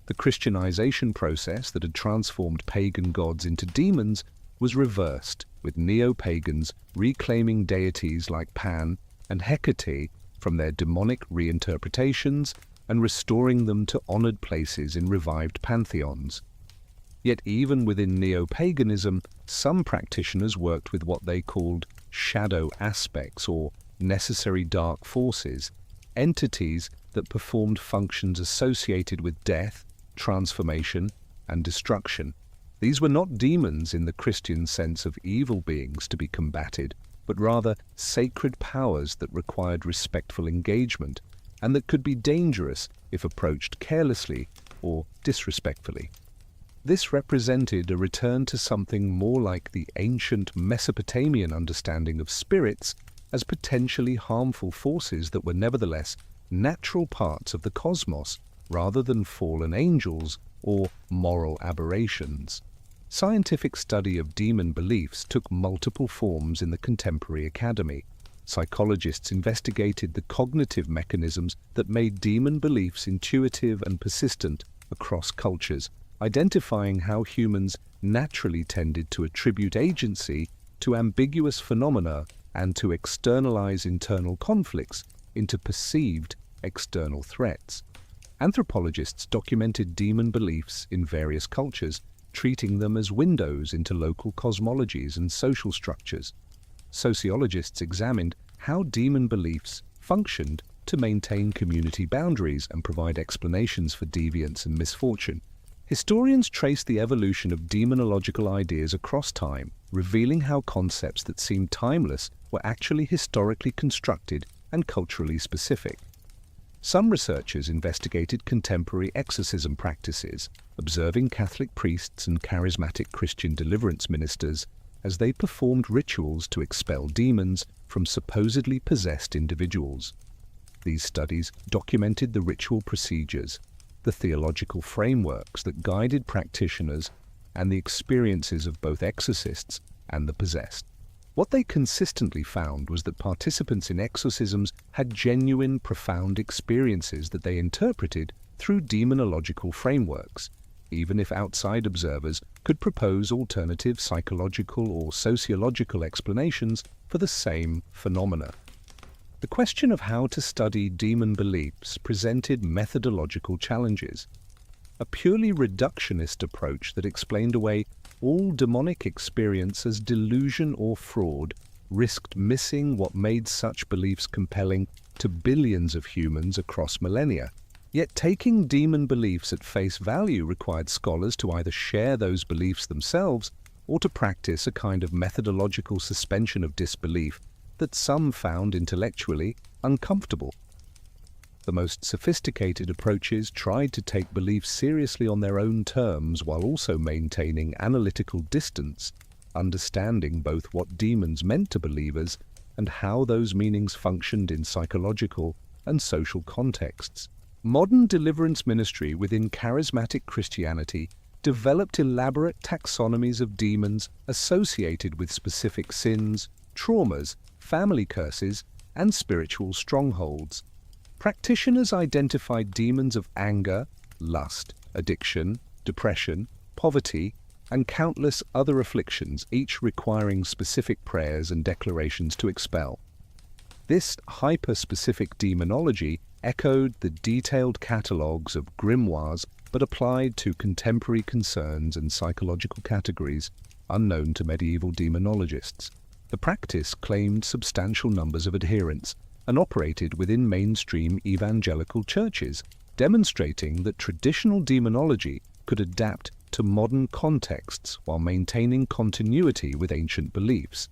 The Christianization process that had transformed pagan gods into demons was reversed, with neo-pagans reclaiming deities like Pan and Hecate from their demonic reinterpretations and restoring them to honored places in revived pantheons. Yet even within neo-paganism, some practitioners worked with what they called shadow aspects or necessary dark forces, entities that performed functions associated with death, transformation, and destruction. These were not demons in the Christian sense of evil beings to be combated, but rather sacred powers that required respectful engagement and that could be dangerous if approached carelessly or disrespectfully. This represented a return to something more like the ancient Mesopotamian understanding of spirits as potentially harmful forces that were nevertheless natural parts of the cosmos rather than fallen angels or moral aberrations. Scientific study of demon beliefs took multiple forms in the contemporary academy. Psychologists investigated the cognitive mechanisms that made demon beliefs intuitive and persistent across cultures, identifying how humans naturally tended to attribute agency to ambiguous phenomena and to externalize internal conflicts into perceived external threats. Anthropologists documented demon beliefs in various cultures, treating them as windows into local cosmologies and social structures. Sociologists examined how demon beliefs functioned to maintain community boundaries and provide explanations for deviance and misfortune. Historians trace the evolution of demonological ideas across time, revealing how concepts that seemed timeless were actually historically constructed and culturally specific. Some researchers investigated contemporary exorcism practices, observing Catholic priests and charismatic Christian deliverance ministers as they performed rituals to expel demons from supposedly possessed individuals. These studies documented the ritual procedures, the theological frameworks that guided practitioners, and the experiences of both exorcists and the possessed. What they consistently found was that participants in exorcisms had genuine, profound experiences that they interpreted through demonological frameworks, even if outside observers could propose alternative psychological or sociological explanations for the same phenomena. The question of how to study demon beliefs presented methodological challenges. A purely reductionist approach that explained away all demonic experience as delusion or fraud risked missing what made such beliefs compelling to billions of humans across millennia. Yet taking demon beliefs at face value required scholars to either share those beliefs themselves or to practice a kind of methodological suspension of disbelief that some found intellectually uncomfortable. The most sophisticated approaches tried to take beliefs seriously on their own terms while also maintaining analytical distance, understanding both what demons meant to believers and how those meanings functioned in psychological and social contexts. Modern deliverance ministry within charismatic Christianity developed elaborate taxonomies of demons associated with specific sins, traumas, family curses, and spiritual strongholds. Practitioners identified demons of anger, lust, addiction, depression, poverty, and countless other afflictions, each requiring specific prayers and declarations to expel. This hyper-specific demonology echoed the detailed catalogues of grimoires but applied to contemporary concerns and psychological categories unknown to medieval demonologists. The practice claimed substantial numbers of adherents and operated within mainstream evangelical churches, demonstrating that traditional demonology could adapt to modern contexts while maintaining continuity with ancient beliefs.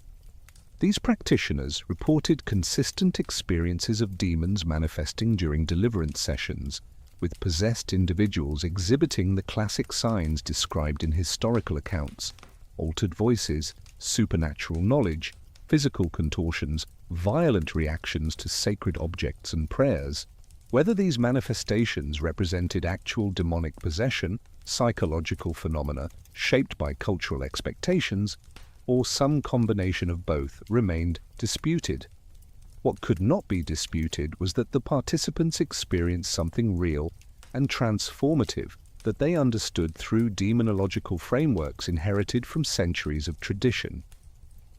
These practitioners reported consistent experiences of demons manifesting during deliverance sessions, with possessed individuals exhibiting the classic signs described in historical accounts: altered voices, supernatural knowledge, physical contortions, violent reactions to sacred objects and prayers. Whether these manifestations represented actual demonic possession, psychological phenomena shaped by cultural expectations, or some combination of both remained disputed. What could not be disputed was that the participants experienced something real and transformative that they understood through demonological frameworks inherited from centuries of tradition.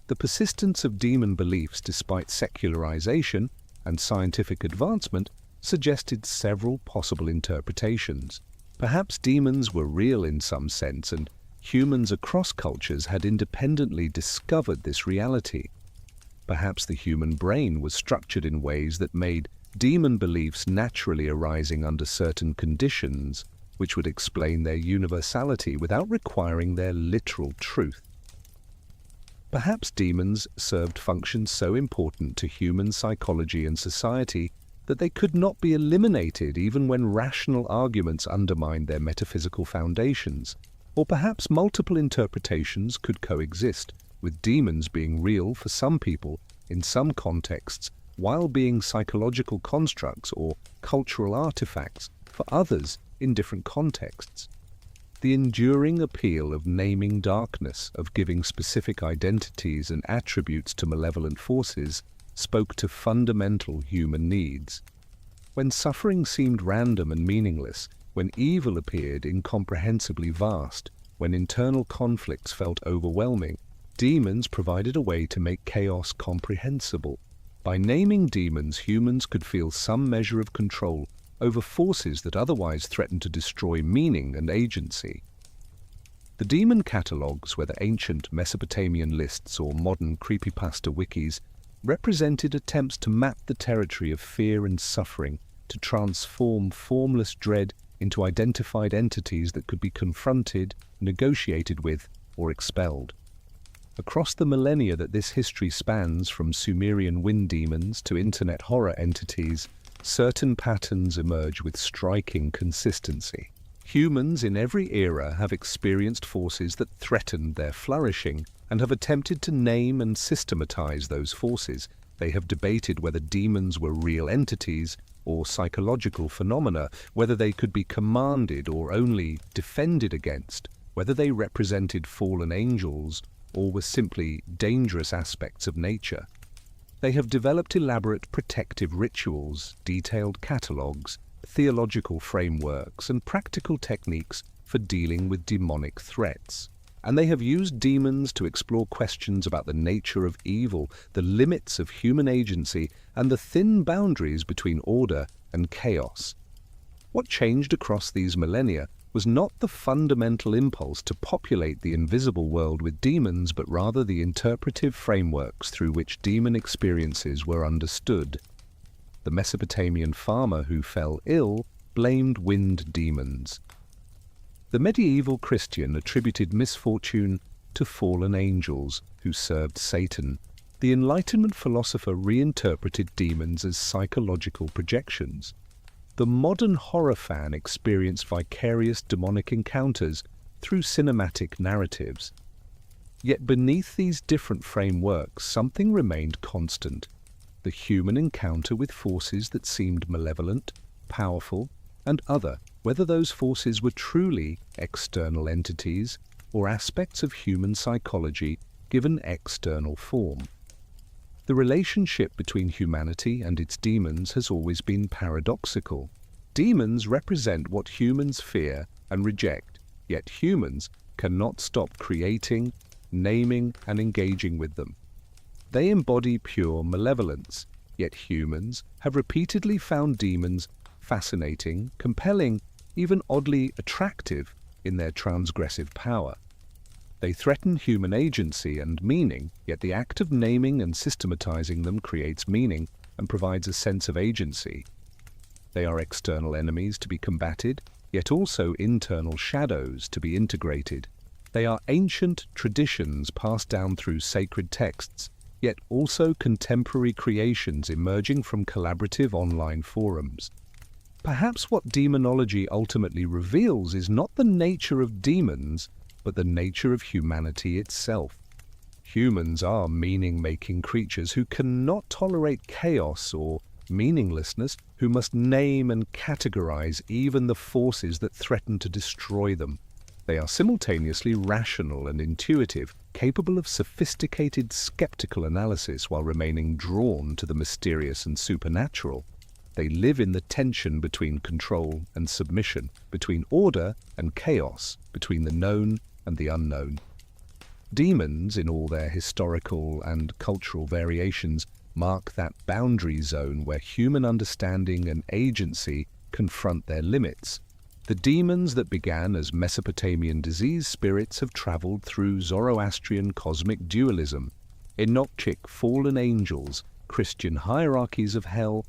The persistence of demon beliefs despite secularization and scientific advancement suggested several possible interpretations. Perhaps demons were real in some sense, and humans across cultures had independently discovered this reality. Perhaps the human brain was structured in ways that made demon beliefs naturally arising under certain conditions, which would explain their universality without requiring their literal truth. Perhaps demons served functions so important to human psychology and society that they could not be eliminated even when rational arguments undermined their metaphysical foundations. Or perhaps multiple interpretations could coexist, with demons being real for some people in some contexts, while being psychological constructs or cultural artifacts for others in different contexts. The enduring appeal of naming darkness, of giving specific identities and attributes to malevolent forces, spoke to fundamental human needs. When suffering seemed random and meaningless, when evil appeared incomprehensibly vast, when internal conflicts felt overwhelming, demons provided a way to make chaos comprehensible. By naming demons, humans could feel some measure of control over forces that otherwise threatened to destroy meaning and agency. The demon catalogues, whether ancient Mesopotamian lists or modern creepypasta wikis, represented attempts to map the territory of fear and suffering, to transform formless dread into identified entities that could be confronted, negotiated with, or expelled. Across the millennia that this history spans, from Sumerian wind demons to internet horror entities, certain patterns emerge with striking consistency. Humans in every era have experienced forces that threatened their flourishing and have attempted to name and systematize those forces. They have debated whether demons were real entities or psychological phenomena, whether they could be commanded or only defended against, whether they represented fallen angels or were simply dangerous aspects of nature. They have developed elaborate protective rituals, detailed catalogues, theological frameworks, and practical techniques for dealing with demonic threats. And they have used demons to explore questions about the nature of evil, the limits of human agency, and the thin boundaries between order and chaos. What changed across these millennia was not the fundamental impulse to populate the invisible world with demons, but rather the interpretive frameworks through which demon experiences were understood. The Mesopotamian farmer who fell ill blamed wind demons. The medieval Christian attributed misfortune to fallen angels who served Satan. The Enlightenment philosopher reinterpreted demons as psychological projections. The modern horror fan experienced vicarious demonic encounters through cinematic narratives. Yet beneath these different frameworks, something remained constant: the human encounter with forces that seemed malevolent, powerful, and other, whether those forces were truly external entities or aspects of human psychology given external form. The relationship between humanity and its demons has always been paradoxical. Demons represent what humans fear and reject, yet humans cannot stop creating, naming, and engaging with them. They embody pure malevolence, yet humans have repeatedly found demons fascinating, compelling, even oddly attractive in their transgressive power. They threaten human agency and meaning, yet the act of naming and systematizing them creates meaning and provides a sense of agency. They are external enemies to be combated, yet also internal shadows to be integrated. They are ancient traditions passed down through sacred texts, yet also contemporary creations emerging from collaborative online forums. Perhaps what demonology ultimately reveals is not the nature of demons, but the nature of humanity itself. Humans are meaning-making creatures who cannot tolerate chaos or meaninglessness, who must name and categorize even the forces that threaten to destroy them. They are simultaneously rational and intuitive, capable of sophisticated skeptical analysis while remaining drawn to the mysterious and supernatural. They live in the tension between control and submission, between order and chaos, between the known and the unknown. Demons, in all their historical and cultural variations, mark that boundary zone where human understanding and agency confront their limits. The demons that began as Mesopotamian disease spirits have traveled through Zoroastrian cosmic dualism, Enochic fallen angels, Christian hierarchies of hell,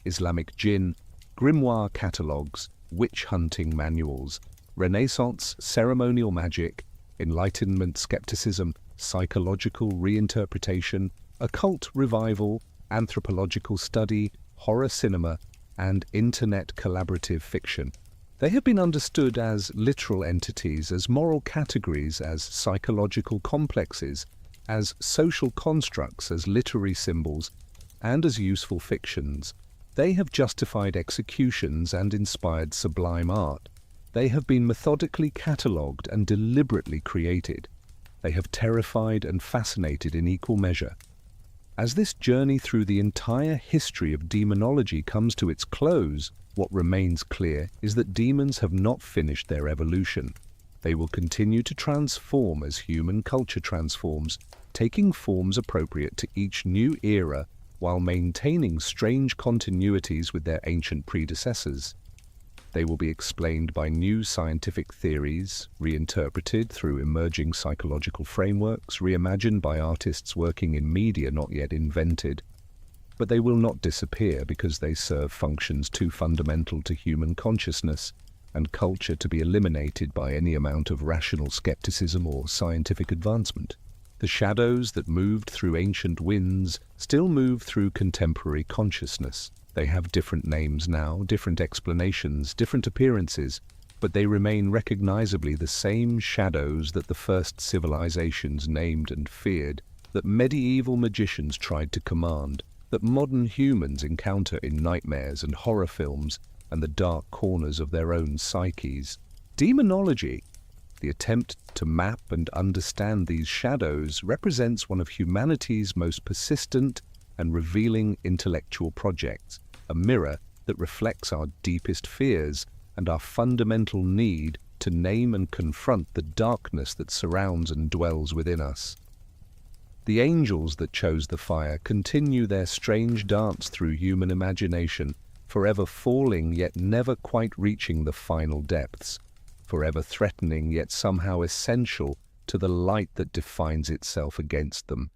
Islamic jinn, grimoire catalogues, witch-hunting manuals, Renaissance ceremonial magic, Enlightenment skepticism, psychological reinterpretation, occult revival, anthropological study, horror cinema, and internet collaborative fiction. They have been understood as literal entities, as moral categories, as psychological complexes, as social constructs, as literary symbols, and as useful fictions. They have justified executions and inspired sublime art. They have been methodically catalogued and deliberately created. They have terrified and fascinated in equal measure. As this journey through the entire history of demonology comes to its close, what remains clear is that demons have not finished their evolution. They will continue to transform as human culture transforms, taking forms appropriate to each new era while maintaining strange continuities with their ancient predecessors. They will be explained by new scientific theories, reinterpreted through emerging psychological frameworks, reimagined by artists working in media not yet invented. But they will not disappear because they serve functions too fundamental to human consciousness and culture to be eliminated by any amount of rational skepticism or scientific advancement. The shadows that moved through ancient winds still move through contemporary consciousness. They have different names now, different explanations, different appearances, but they remain recognizably the same shadows that the first civilizations named and feared, that medieval magicians tried to command, that modern humans encounter in nightmares and horror films and the dark corners of their own psyches. Demonology, the attempt to map and understand these shadows, represents one of humanity's most persistent and revealing intellectual projects, a mirror that reflects our deepest fears and our fundamental need to name and confront the darkness that surrounds and dwells within us. The angels that chose the fire continue their strange dance through human imagination, forever falling yet never quite reaching the final depths, forever threatening yet somehow essential to the light that defines itself against them.